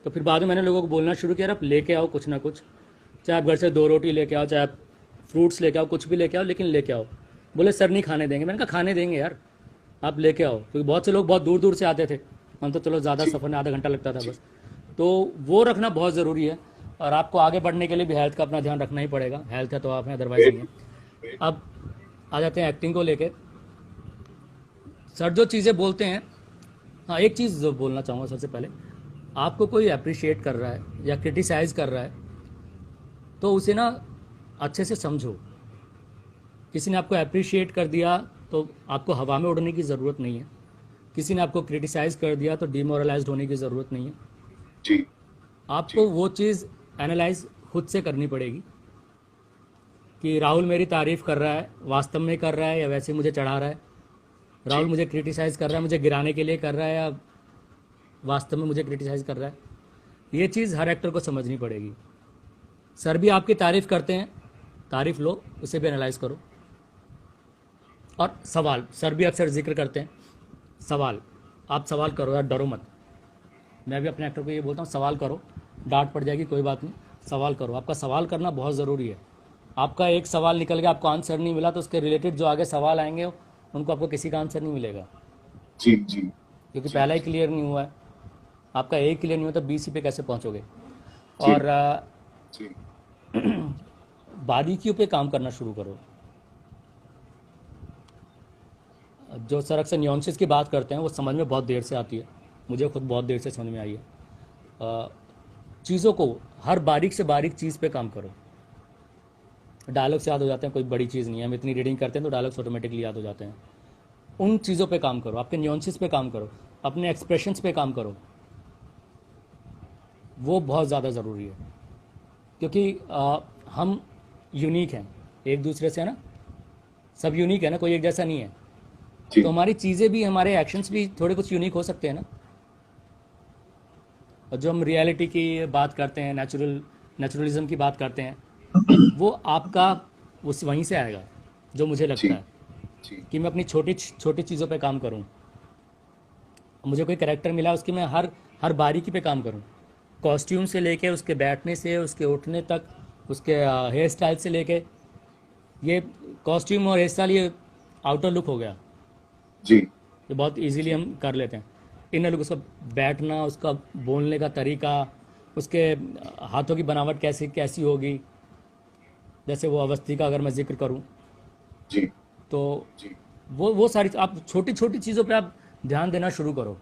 तो। फिर बाद में मैंने लोगों को बोलना शुरू किया, यार आप लेके आओ कुछ ना कुछ, चाहे आप घर से 2 रोटी लेके आओ, चाहे आप फ्रूट्स लेके आओ, कुछ भी लेके आओ, लेकिन लेके आओ। बोले सर नहीं खाने देंगे, मैंने कहा खाने देंगे यार, आप लेके आओ, क्योंकि बहुत से लोग बहुत दूर दूर से आते थे, हम तो चलो ज़्यादा सफ़र में आधा घंटा लगता था बस। तो वो रखना बहुत ज़रूरी है, और आपको आगे बढ़ने के लिए भी हेल्थ का अपना ध्यान रखना ही पड़ेगा। हेल्थ है तो आप हैं, अदरवाइज नहीं है। अब आ जाते हैं एक्टिंग को लेके। सर जो चीज़ें बोलते हैं, हाँ एक चीज़ बोलना चाहूँगा सबसे पहले, आपको कोई अप्रिशिएट कर रहा है या क्रिटिसाइज़ कर रहा है तो उसे ना अच्छे से समझो। किसी ने आपको अप्रिशिएट कर दिया तो आपको हवा में उड़ने की ज़रूरत नहीं है, किसी ने आपको क्रिटिसाइज़ कर दिया तो डिमोरलाइज्ड होने की ज़रूरत नहीं है। जी आपको वो चीज़ एनालाइज खुद से करनी पड़ेगी कि राहुल मेरी तारीफ़ कर रहा है, वास्तव में कर रहा है या वैसे मुझे चढ़ा रहा है। राहुल मुझे क्रिटिसाइज़ कर रहा है, मुझे गिराने के लिए कर रहा है या वास्तव में मुझे क्रिटिसाइज़ कर रहा है। ये चीज़ हर एक्टर को समझनी पड़ेगी। सर भी आपकी तारीफ़ करते हैं, तारीफ़ लो, उसे भी एनालाइज करो। और सवाल, सर भी अक्सर जिक्र करते हैं सवाल, आप सवाल करो यार, डरो मत। मैं भी अपने एक्टर को ये बोलता हूँ, सवाल करो, डांट पड़ जाएगी कोई बात नहीं, सवाल करो। आपका सवाल करना बहुत ज़रूरी है। आपका एक सवाल निकल गया, आपको आंसर नहीं मिला, तो उसके रिलेटेड जो आगे सवाल आएंगे उनको आपको किसी का आंसर नहीं मिलेगा, जी जी क्योंकि पहला ही क्लियर नहीं हुआ है। आपका एक क्लियर नहीं हुआ तो 20 पे कैसे पहुँचोगे। जी। और जी बारीकियों पे काम करना शुरू करो। जो सर अक्सर न्यूएंसेस की बात करते हैं वो समझ में बहुत देर से आती है, मुझे खुद बहुत देर से समझ में आई है। चीज़ों को, हर बारीक से बारीक चीज़ पे काम करो। डायलॉग्स याद हो जाते हैं, कोई बड़ी चीज़ नहीं है, हम इतनी रीडिंग करते हैं तो डायलॉग्स ऑटोमेटिकली याद हो जाते हैं। उन चीज़ों पे काम करो, आपके न्यूएंसेस पे काम करो, अपने एक्सप्रेशंस पे काम करो। वो बहुत ज़्यादा ज़रूरी है, क्योंकि हम यूनिक हैं एक दूसरे से, है ना, सब यूनिक है ना, कोई एक जैसा नहीं है। जी तो हमारी चीज़ें भी, हमारे एक्शंस भी थोड़े कुछ यूनिक हो सकते हैं ना। और जो हम रियलिटी की बात करते हैं, नेचुरलिज्म की बात करते हैं, वो आपका उस वहीं से आएगा, जो मुझे जी लगता है जी कि मैं अपनी छोटी छोटी चीज़ों पे काम करूं। मुझे कोई कैरेक्टर मिला, उसकी मैं हर बारीकी पे काम करूं, कॉस्ट्यूम से लेके उसके बैठने से उसके उठने तक, उसके हेयर स्टाइल से लेके, ये कॉस्ट्यूम और हेयर स्टाइल ये आउटर लुक हो गया, जी ये बहुत इजीली हम कर लेते हैं। इनर लुक, उसका बैठना, उसका बोलने का तरीका, उसके हाथों की बनावट कैसी कैसी होगी। जैसे वो अवस्थी का अगर मैं जिक्र करूं जी तो जी वो सारी आप छोटी छोटी चीज़ों पे आप ध्यान देना शुरू करो।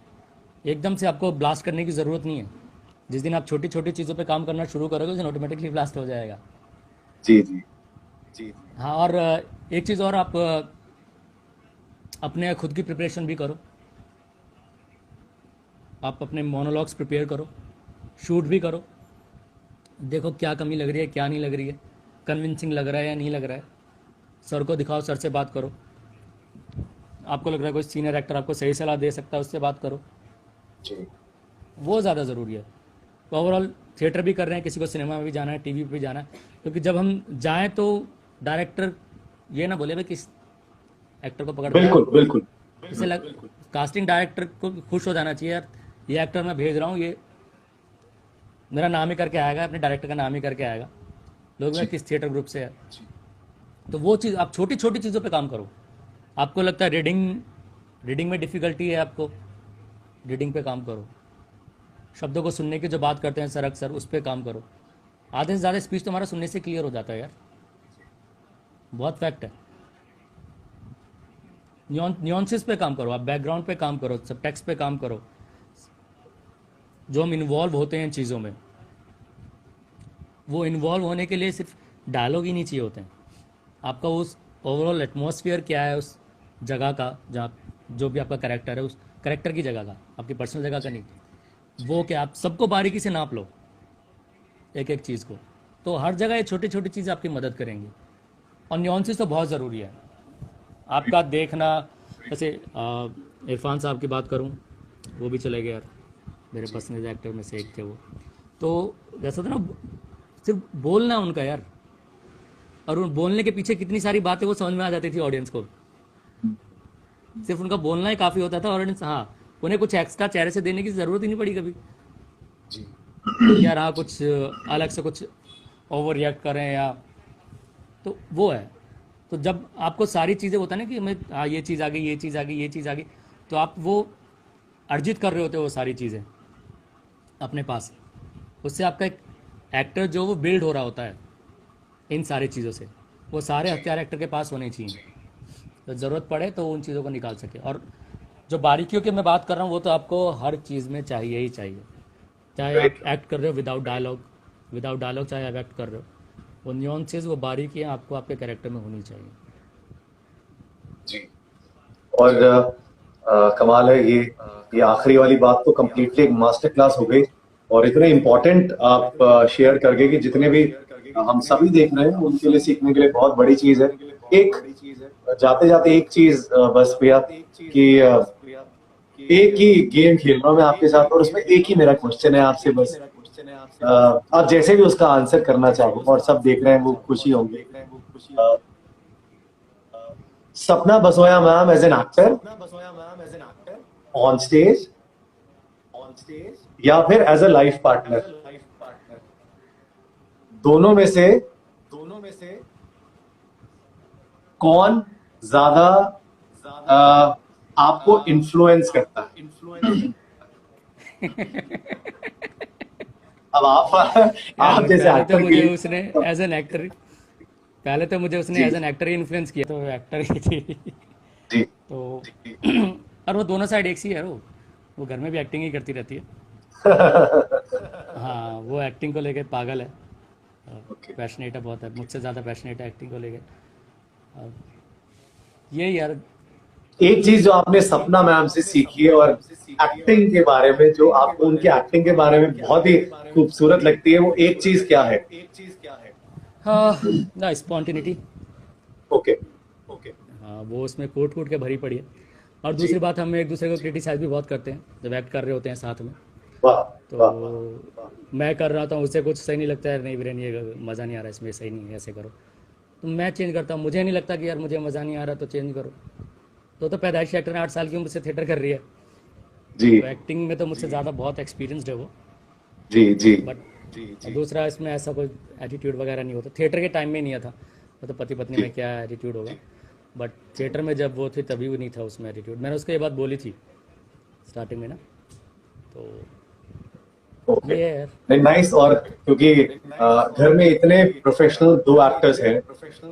एकदम से आपको ब्लास्ट करने की ज़रूरत नहीं है। जिस दिन आप छोटी छोटी चीज़ों पे काम करना शुरू करोगे, उस दिन ऑटोमेटिकली ब्लास्ट हो जाएगा। जी जी जी हाँ, और एक चीज़ और, आप अपने खुद की प्रिपरेशन भी करो। आप अपने मोनोलॉग्स प्रिपेयर करो, शूट भी करो, देखो क्या कमी लग रही है, क्या नहीं लग रही है, कन्विंसिंग लग रहा है या नहीं लग रहा है। सर को दिखाओ, सर से बात करो। आपको लग रहा है कोई सीनियर एक्टर आपको सही सलाह दे सकता है, उससे बात करो। जी वो ज़्यादा ज़रूरी है। तो ओवरऑल थिएटर भी कर रहे हैं, किसी को सिनेमा में भी जाना है, टीवी पे भी जाना है, क्योंकि जब हम जाएं तो डायरेक्टर ये ना बोले भाई किस एक्टर को पकड़ बिल्कुल के, बिल्कुल इसे कास्टिंग डायरेक्टर को खुश हो जाना चाहिए, यार ये एक्टर मैं भेज रहा हूँ, ये मेरा नाम ही करके आएगा, अपने डायरेक्टर का नाम ही करके आएगा, लोग जी किस थिएटर ग्रुप से है। जी तो वो चीज़, आप छोटी छोटी चीज़ों पे काम करो। आपको लगता है रीडिंग में डिफ़िकल्टी है, आपको रीडिंग पे काम करो। शब्दों को सुनने की जो बात करते हैं सर अक्सर, उस पर काम करो। आधे से ज़्यादा स्पीच तो हमारा सुनने से क्लियर हो जाता है यार, बहुत फैक्ट है। न्यूएंसेस पे काम करो, आप बैकग्राउंड पे काम करो, सब टेक्स्ट पे काम करो। जो हम इन्वॉल्व होते हैं इन चीज़ों में, वो इन्वॉल्व होने के लिए सिर्फ डायलॉग ही नहीं चाहिए होते हैं। आपका उस ओवरऑल एटमॉस्फेयर क्या है उस जगह का, जहाँ जो भी आपका कैरेक्टर है, उस कैरेक्टर की जगह का, आपकी पर्सनल जगह का नहीं, वो क्या, आप सबको बारीकी से नाप लो, एक एक चीज़ को। तो हर जगह ये छोटी छोटी चीज़ें आपकी मदद करेंगी। और न्यूएंसेस तो बहुत ज़रूरी है आपका देखना। जैसे इरफान साहब की बात करूं, वो भी चले गए यार, मेरे पसंदीदा एक्टर में से एक थे वो। तो जैसा था ना, सिर्फ बोलना उनका यार, और उन बोलने के पीछे कितनी सारी बातें वो समझ में आ जाती थी ऑडियंस को। सिर्फ उनका बोलना ही काफ़ी होता था, ऑडियंस, हाँ, उन्हें कुछ एक्स्ट्रा चेहरे से देने की ज़रूरत ही नहीं पड़ी कभी। जी यार हाँ, कुछ अलग से कुछ ओवर रिएक्ट करें या, तो वो है। तो जब आपको सारी चीज़ें होता है ना कि मैं, हाँ, ये चीज़ आ गई, ये चीज़ आ गई, ये चीज़ आ गई, तो आप वो अर्जित कर रहे होते हो वो सारी चीज़ें अपने पास। उससे आपका एक एक्टर जो वो बिल्ड हो रहा होता है इन सारी चीज़ों से। वो सारे हथियार एक्टर के पास होने चाहिए, तो ज़रूरत पड़े तो उन चीज़ों को निकाल सके। और जो बारीकियों की मैं बात कर रहा हूँ, वो तो आपको हर चीज़ में चाहिए ही चाहिए। चाहे आप एक्ट कर रहे हो विदाउट डायलॉग, चाहे आप एक्ट कर रहे हो, वो न्यूएंसेस, वो बारीकियाँ आपको आपके कैरेक्टर में होनी चाहिए। जी। और कमाल है ये आखिरी वाली बात तो कंप्लीटली एक मास्टर क्लास हो गई और इतने इम्पोर्टेंट आप शेयर कर गए कि जितने भी हम सभी देख रहे हैं उनके लिए सीखने के लिए बहुत बड़ी चीज है। एक जाते जाते एक चीज बस भैया कि एक ही गेम खेल रहा हूं मैं आपके साथ और उसमें एक ही मेरा क्वेश्चन है आपसे बस। आप जैसे भी उसका आंसर करना चाहो और सब देख रहे हैं वो खुशी होंगे। अ, Sapna Basoya ma'am as an actor on stage या फिर एज अ लाइफ पार्टनर, दोनों में से कौन ज्यादा आपको इन्फ्लुएंस करता है? अब आप यार जैसे पहले तो एक्टर के मुझे लिए उसने एज एन एक्टर पहले तो मुझे उसने जी एज एन एक्टर ही इन्फ्लुएंस किया, तो एक्टर ही थी। जी तो और वो दोनों साइड एक सी है, वो घर में भी एक्टिंग ही करती रहती है। हाँ, वो एक्टिंग को लेके पागल है, ओके। पैशनेट है बहुत, है मुझसे ज़्यादा पैशनेट है एक्टिंग को लेके। ये यार एक चीज जो आपने सपना मैम से सीखी है और एक्टिंग के बारे में जो आपको उनकी एक्टिंग के बारे में बहुत ही खूबसूरत लगती है वो एक चीज क्या है? हाँ ना, स्पॉन्टिनिटी। ओके। हाँ, वो उसमें कूट कूट के भरी पड़ी है। और जी। दूसरी बात, हम एक दूसरे को क्रिटिसाइज भी बहुत करते हैं जब एक्ट कर रहे होते हैं साथ में। वाह तो वाह वाह। मैं कर रहा था, उसे कुछ सही नहीं लगता है, नहीं वीरेन ये मज़ा नहीं आ रहा, इसमें सही नहीं है, ऐसे करो। तो मैं चेंज करता हूँ, मुझे नहीं लगता कि यार मुझे मज़ा नहीं आ रहा तो चेंज करो। तो पैदाइशी एक्टर है, 8 साल की उम्र से थिएटर कर रही है, जी तो एक्टिंग में तो मुझसे ज़्यादा बहुत एक्सपीरियंसड है वो। जी जी बट दूसरा, इसमें ऐसा कोई एटीट्यूड वगैरह नहीं होता, थिएटर के टाइम में नहीं था। तो पति पत्नी जी में क्या एटीट्यूड होगा, बट थिएटर में जब वो थे तभी वो नहीं था उसमें एटीट्यूड। मैंने उसको ये बात बोली थी स्टार्टिंग में ना, तो ओके। ये है यार। नहीं नाइस। और क्योंकि घर में इतने प्रोफेशनल दो एक्टर्स हैं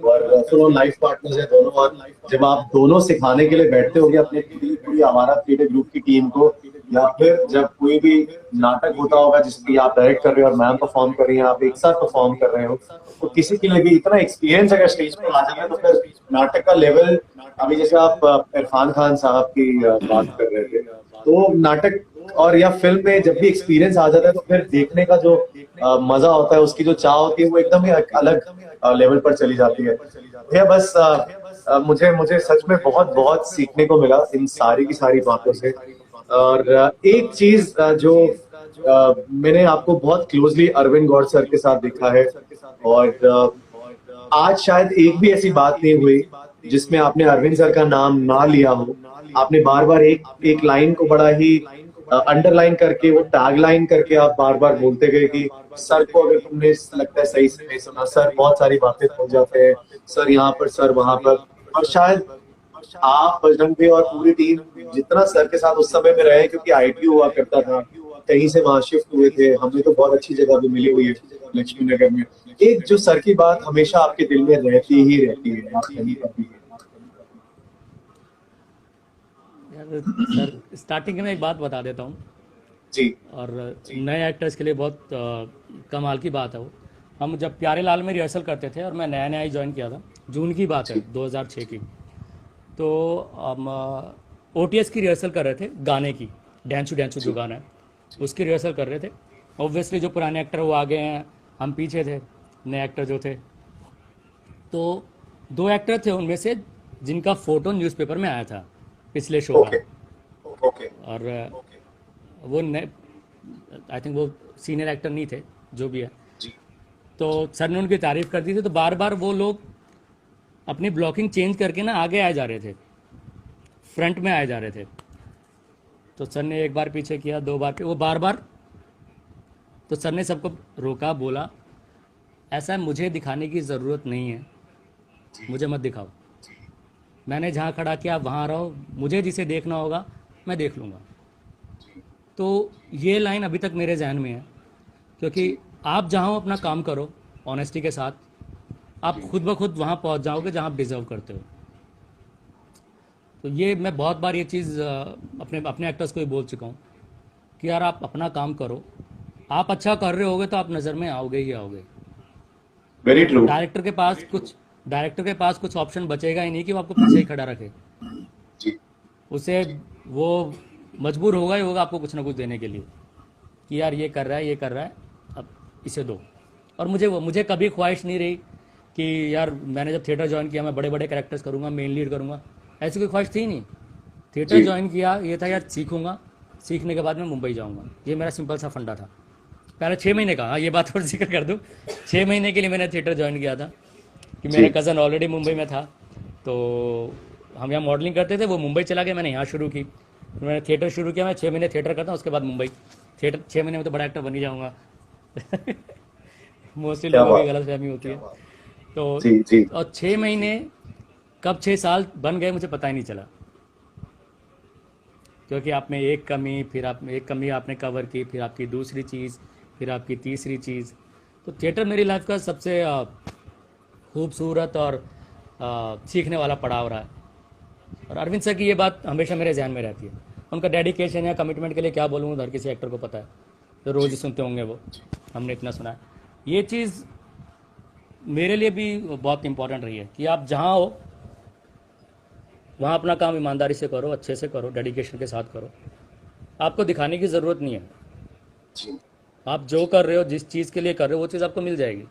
और फिर लाइफ पार्टनर्स हैं दोनों, और जब आप दोनों सिखाने के लिए बैठते होगे अपने पूरी पूरी आवारा थिएटर ग्रुप की टीम को, या फिर जब कोई भी नाटक होता होगा जिसकी आप डायरेक्ट कर रहे हो और मैम परफॉर्म कर रही हैं, आप एक साथ परफॉर्म कर रहे हो, तो किसी के लिए भी इतना एक्सपीरियंस अगर स्टेज पर आ जाए तो फिर नाटक का लेवल, अभी जैसे आप इरफान खान साहब की बात कर रहे थे, तो नाटक और या फिल्म में जब भी एक्सपीरियंस आ जाता है तो फिर देखने का जो मजा होता है, उसकी जो चाह होती है, वो एकदम ही अलग लेवल पर चली जाती है। भैया बस मुझे मुझे सच में बहुत बहुत सीखने को मिला इन सारी की सारी बातों से। और एक चीज जो मैंने आपको बहुत क्लोजली अरविंद गौड़ सर के साथ देखा है, और आज शायद एक भी ऐसी बात नहीं हुई जिसमें आपने अरविंद सर का नाम ना लिया हो। आपने बार बार एक एक लाइन को बड़ा ही अंडरलाइन करके, वो टैग लाइन करके आप बार बार बोलते गए कि सर को अगर तुमने लगता है सही से नहीं सुना, सर बहुत सारी बातें भूल जाते हैं, सर यहाँ पर, सर वहां पर। और शायद आप, बजरंग भाई और पूरी टीम जितना सर के साथ उस समय में रहे, क्योंकि आईटी हुआ करता था, कहीं से वहां शिफ्ट हुए थे, हमें तो बहुत अच्छी जगह भी मिली हुई है लक्ष्मी नगर में। एक जो सर की बात हमेशा आपके दिल में रहती ही रहती है, आप कहीं पर भी। यार सर, स्टार्टिंग में एक बात बता देता हूँ, जी और नए एक्टर्स के लिए बहुत कमाल की बात है वो। हम जब प्यारे लाल में रिहर्सल करते थे, और मैं नया नया ही ज्वाइन किया था, जून की बात है 2006 की, तो हम ओटीएस की रिहर्सल कर रहे थे, गाने की, डैंसू डैंसू जो गाना है उसकी रिहर्सल कर रहे थे। ऑब्वियसली जो पुराने एक्टर वो आगे हैं, हम पीछे थे, नए एक्टर जो थे। तो 2 एक्टर थे उनमें से जिनका फ़ोटो न्यूज़पेपर में आया था पिछले शो ओके का। ओके और वो नए, आई थिंक वो सीनियर एक्टर नहीं थे, जो भी है। जी तो सर ने उनकी तारीफ़ कर दी थी, तो बार बार वो लोग अपनी ब्लॉकिंग चेंज करके ना आगे आए जा रहे थे, फ्रंट में आए जा रहे थे। तो सर ने एक बार पीछे किया, 2 बार, वो बार बार। तो सर ने सबको रोका, बोला ऐसा मुझे दिखाने की ज़रूरत नहीं है, मुझे मत दिखाओ, मैंने जहाँ खड़ा किया आप वहाँ रहो, मुझे जिसे देखना होगा मैं देख लूँगा। तो ये लाइन अभी तक मेरे जहन में है, क्योंकि आप जहाँ हो अपना काम करो ऑनेस्टी के साथ, आप खुद ब खुद वहाँ पहुँच जाओगे जहाँ आप डिज़र्व करते हो। तो ये मैं बहुत बार ये चीज़ अपने अपने एक्टर्स को ही बोल चुका हूँ कि यार आप अपना काम करो, आप अच्छा कर रहे होगे तो आप नज़र में आओगे ही आओगे। Very true. डायरेक्टर के पास कुछ ऑप्शन बचेगा ही नहीं कि वो आपको पीछे ही खड़ा रखे। जी उसे वो मजबूर होगा ही होगा आपको कुछ ना कुछ देने के लिए कि यार ये कर रहा है, ये कर रहा है, अब इसे दो। और मुझे कभी ख्वाहिश नहीं रही कि यार मैंने जब थिएटर ज्वाइन किया मैं बड़े बड़े कैरेक्टर्स करूँगा, मेन लीड करूँगा, ऐसी कोई ख्वाहिश थी नहीं। थिएटर जी ज्वाइन किया ये था यार सीखूंगा, सीखने के बाद मैं मुंबई जाऊँगा, ये मेरा सिंपल सा फंडा था। पहले 6 महीने का, हाँ ये बात और जिक्र कर दूँ, 6 महीने के लिए मैंने थिएटर ज्वाइन किया था कि मेरा जी कज़न ऑलरेडी मुंबई में था, तो हम यहाँ मॉडलिंग करते थे, वो मुंबई चला गया, मैंने यहाँ शुरू की, फिर मैंने थिएटर शुरू किया। मैं 6 महीने थिएटर करता हूँ, उसके बाद मुंबई। थिएटर 6 महीने में तो बड़ा एक्टर बन ही जाऊँगा। मोस्टली क्या लोगों की बात। गलत फहमी होती है। तो जी जी और 6 महीने कब 6 साल बन गए मुझे पता ही नहीं चला, क्योंकि आप में एक कमी, फिर आप में एक कमी आपने कवर की, फिर आपकी दूसरी चीज़, फिर आपकी तीसरी चीज़। तो थिएटर मेरी लाइफ का सबसे खूबसूरत और सीखने वाला पड़ाव रहा है। और अरविंद सर की ये बात हमेशा मेरे ध्यान में रहती है। उनका डेडिकेशन या कमिटमेंट के लिए क्या बोलूँ, हर किसी एक्टर को पता है, तो रोज़ ही सुनते होंगे वो, हमने इतना सुना है। ये चीज़ मेरे लिए भी बहुत इंपॉर्टेंट रही है कि आप जहाँ हो वहाँ अपना काम ईमानदारी से करो, अच्छे से करो, डेडिकेशन के साथ करो। आपको दिखाने की ज़रूरत नहीं है, जी आप जो कर रहे हो, जिस चीज़ के लिए कर रहे हो, वो चीज़ आपको मिल जाएगी।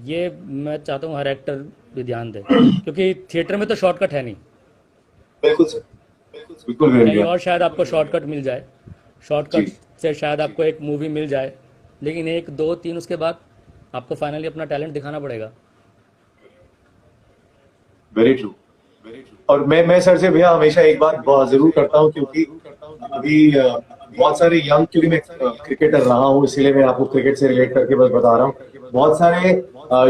ये मैं चाहता हूँ हर एक्टर भी ध्यान दे, क्योंकि थिएटर में तो शॉर्टकट है नहीं। बिल्कुल सर, बिल्कुल कहीं वीरेंद्र और शायद आपको शॉर्टकट मिल जाए, शॉर्टकट जी से शायद आपको एक मूवी मिल जाए, लेकिन 1 2 3 उसके बाद आपको फाइनली अपना टैलेंट दिखाना पड़ेगा। Very true. और मैं सर से भैया हमेशा एक बात जरूर करता हूँ, क्योंकि अभी बहुत सारे यंग, क्योंकि मैं क्रिकेटर रहा हूँ इसीलिए मैं आपको क्रिकेट से रिलेट करके बस बता रहा हूँ। बहुत सारे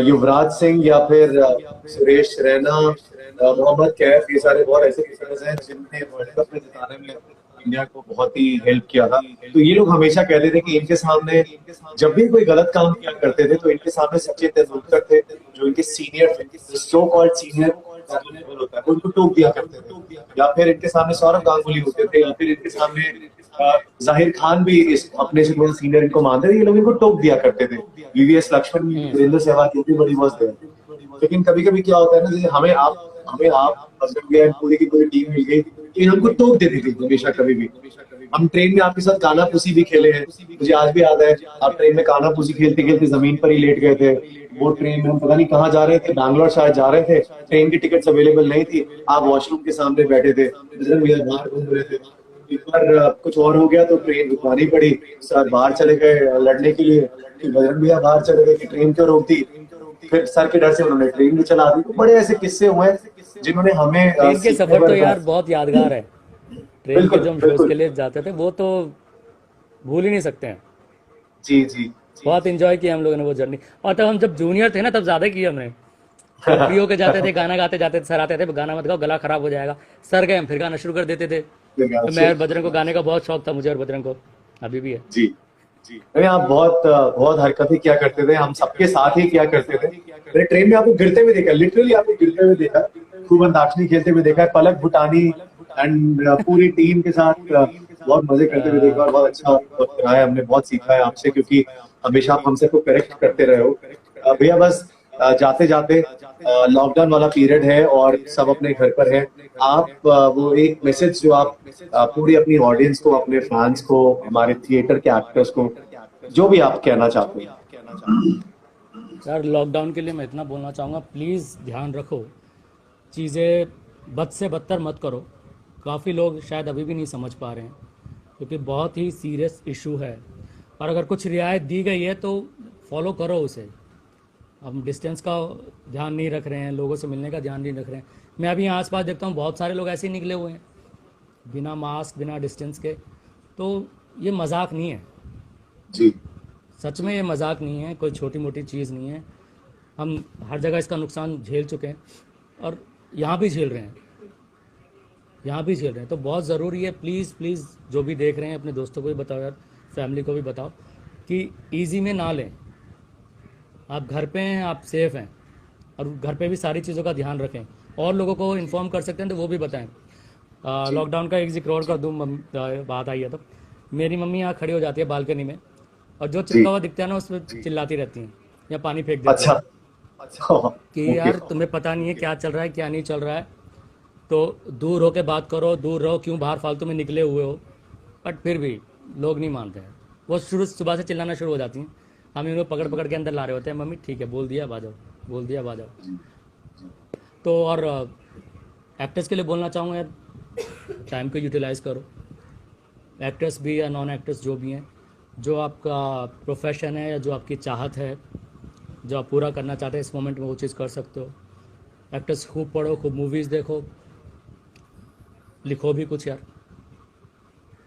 युवराज सिंह या फिर सुरेश रैना, मोहम्मद कैफ, ये सारे बहुत ऐसे क्रिकेटर्स हैं जिनने वर्ल्ड कप में जिताने में इंडिया को बहुत ही हेल्प किया था। तो ये लोग हमेशा कहते थे कि इनके सामने जब भी कोई गलत काम किया करते थे तो इनके सामने सचिन तेंदुलकर थे, जो इनके सीनियर थे, सो कॉल्ड सीनियर होता है, वो इनको टोक दिया करते थे। या फिर इनके सामने सौरव गांगुली होते थे, या फिर इनके सामने जाहिर खान भी इस अपने से थोड़ा सीनियर इनको मानते थे, ये लोग इनको टोक दिया करते थे। वीवीएस लक्ष्मण, वीरेंद्र सहवाग, बड़ी मस्त है। लेकिन कभी कभी क्या होता है ना, जैसे हमें आप पूरी की पूरी टीम मिल गई, तो हमको टोक देती थी हमेशा। कभी भी हम ट्रेन में आपके साथ काना पुसी भी खेले हैं, मुझे आज भी याद है। आप ट्रेन में काना पुसी खेलते खेलते जमीन पर ही लेट गए थे। वो ट्रेन में हम पता नहीं कहाँ जा रहे थे, बैंगलोर शायद जा रहे थे, ट्रेन की टिकट्स अवेलेबल नहीं थी, आप वॉशरूम के सामने बैठे थे, भैया बाहर घूम रहे थे। एक बार कुछ और हो गया तो ट्रेन रुकवानी पड़ी, सर बाहर चले गए लड़ने के लिए, फिर बजरंग भैया बाहर चले गए कि ट्रेन क्यों रोक दी, फिर सर के डर से उन्होंने ट्रेन भी चला दी। तो बड़े ऐसे किस्से हुए जिन्होंने हमें ट्रेन के सीखने सफ़र तो पर यार बहुत यादगार है। ट्रेन के बिल्कुल जो हम शोज़ बिल्कुल के लिए जाते थे वो तो भूल ही नहीं सकते हैं। जी जी बहुत इंजॉय किया हम लोगों ने वो जर्नी। और तब हम जब जूनियर थे ना, तब ज़्यादा किया हमने। जब फ्री होके जाते थे, गाना गाते जाते थे, सर आते थे, गाना मत गाओ, गला खराब हो जाएगा। सर गए, हम फिर गाना शुरू कर देते थे। तो मैं और बजरंग को गाने का बहुत शौक था, मुझे और बजरंग को, अभी भी है। जी जी। अरे आप बहुत बहुत हरकतें किया करते थे, हम सबके साथ ही किया करते थे। मैंने ट्रेन में आपको गिरते हुए देखा, लिटरली आपको गिरते हुए देखा, खूब अंताक्षरी खेलते हुए देखा है, पलक भूटानी एंड पूरी टीम के साथ बहुत मजे करते हुए देखा, और बहुत अच्छा वक्त रहा है। हमने बहुत सीखा है आपसे, क्योंकि हमेशा आप हमसे को करेक्ट करते रहे हो। भैया बस जाते जाते लॉकडाउन वाला पीरियड है और सब अपने घर पर है, आप वो एक मैसेज जो आप पूरी अपनी ऑडियंस को, अपने फैंस को, हमारे थिएटर के एक्टर्स को, जो भी आप कहना चाहते हैं। यार लॉकडाउन के लिए मैं इतना बोलना चाहूँगा, प्लीज़ ध्यान रखो, चीज़ें बद से बदतर मत करो। काफ़ी लोग शायद अभी भी नहीं समझ पा रहे हैं, क्योंकि बहुत ही सीरियस इशू है। और अगर कुछ रियायत दी गई है तो फॉलो करो उसे। हम डिस्टेंस का ध्यान नहीं रख रहे हैं, लोगों से मिलने का ध्यान नहीं रख रहे हैं। मैं अभी यहाँ आसपास देखता हूँ बहुत सारे लोग ऐसे ही निकले हुए हैं, बिना मास्क, बिना डिस्टेंस के। तो ये मजाक नहीं है जी सच में, ये मजाक नहीं है, कोई छोटी मोटी चीज़ नहीं है। हम हर जगह इसका नुकसान झेल चुके हैं और यहाँ भी झेल रहे हैं, यहाँ भी झेल रहे हैं। तो बहुत ज़रूरी है, प्लीज़ प्लीज़ जो भी देख रहे हैं अपने दोस्तों को भी बताओ यार, फैमिली को भी बताओ कि ईजी में ना लें। आप घर पे हैं, आप सेफ हैं, और घर पे भी सारी चीज़ों का ध्यान रखें। और लोगों को इन्फॉर्म कर सकते हैं तो वो भी बताएं। लॉकडाउन का एक जिक्र और कर दूँ, बात आई है तो मेरी मम्मी यहाँ खड़ी हो जाती है बालकनी में, और जो चिपका हुआ दिखता है ना उस पर चिल्लाती रहती हैं या पानी फेंक देती हैं अच्छा कि यार तुम्हें पता नहीं है क्या चल रहा है, क्या नहीं चल रहा है। तो दूर होके बात करो, दूर रहो, क्यों बाहर फालतू में निकले हुए हो। बट फिर भी लोग नहीं मानते हैं, वो शुरू सुबह से चिल्लाना शुरू हो जाती हैं। हम इनको पकड़ पकड़ के अंदर ला रहे होते हैं, मम्मी ठीक है बोल दिया आ जाओ, बोल दिया आ जाओ। तो और एक्टर्स के लिए बोलना चाहूँगा यार, टाइम को यूटिलाइज़ करो। एक्टर्स भी या नॉन एक्टर्स जो भी हैं, जो आपका प्रोफेशन है या जो आपकी चाहत है, जो आप पूरा करना चाहते हैं इस मोमेंट में, वो चीज़ कर सकते हो। एक्टर्स खूब पढ़ो, खूब मूवीज़ देखो, लिखो भी कुछ यार।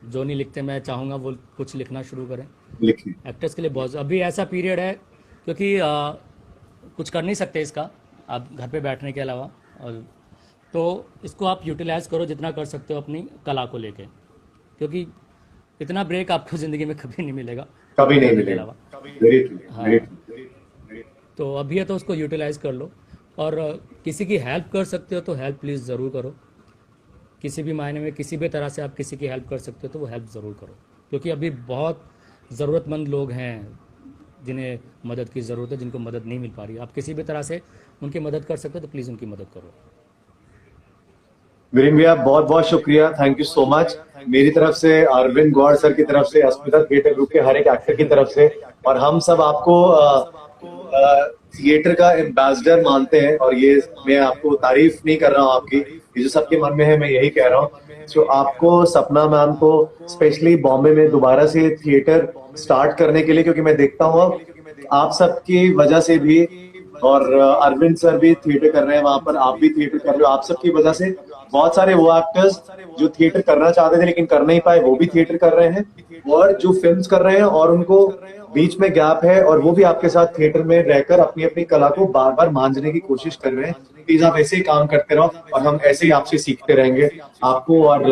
जो नहीं लिखते, मैं चाहूँगा वो कुछ लिखना शुरू करें। लिखिए। एक्टर्स के लिए बहुत अभी ऐसा पीरियड है, क्योंकि कुछ कर नहीं सकते इसका आप घर पे बैठने के अलावा, और तो इसको आप यूटिलाइज़ करो जितना कर सकते हो अपनी कला को लेके, क्योंकि इतना ब्रेक आपको ज़िंदगी में कभी नहीं मिलेगा, कभी नहीं करने के मिलेगा। अलावा। वेरी ट्रू, हाँ। Very true. तो अभी है तो उसको यूटिलाइज़ कर लो, और किसी की हेल्प कर सकते हो तो हेल्प प्लीज़ ज़रूर करो। किसी भी मायने में, किसी भी तरह से आप किसी की हेल्प कर सकते हो तो वो हेल्प ज़रूर करो, क्योंकि अभी बहुत ज़रूरतमंद लोग हैं जिन्हें मदद की ज़रूरत है, जिनको मदद नहीं मिल पा रही। आप किसी भी तरह से उनकी मदद कर सकते हो तो प्लीज़ उनकी मदद करो। वीरेन भैया बहुत बहुत शुक्रिया, थैंक यू सो मच। मेरी तरफ से, अरविंद गौड़ सर की तरफ से, अस्मिता थिएटर ग्रुप के हर एक एक्टर की तरफ से, और हम सब आपको थिएटर का एम्बेसडर मानते हैं। और ये मैं आपको तारीफ नहीं कर रहा हूँ आपकी, ये जो सबके मन में है मैं यही कह रहा हूँ। तो आपको, सपना मैम को स्पेशली बॉम्बे में दोबारा से थिएटर स्टार्ट करने के लिए, क्योंकि मैं देखता हूँ आप सबकी वजह से भी, और अरविंद सर भी थिएटर कर रहे हैं वहां पर, आप भी थिएटर कर रहे हो, आप सबकी वजह से बहुत सारे वो एक्टर्स जो थिएटर करना चाहते थे लेकिन कर नहीं पाए, वो भी थिएटर कर रहे हैं, और जो फिल्म्स कर रहे हैं और उनको बीच में गैप है, और वो भी आपके साथ थिएटर में रहकर अपनी अपनी कला को बार बार मांझने की कोशिश कर रहे हैं। प्लीज आप ऐसे ही काम करते रहो, और हम ऐसे ही आपसे सीखते रहेंगे। आपको और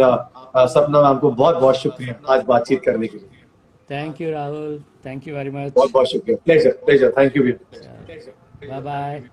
सपना मैम को बहुत बहुत शुक्रिया आज बातचीत करने के लिए। Thank you Rahul, thank you very much, बहुत बहुत शुक्रिया, pleasure pleasure, thank you. Bye bye.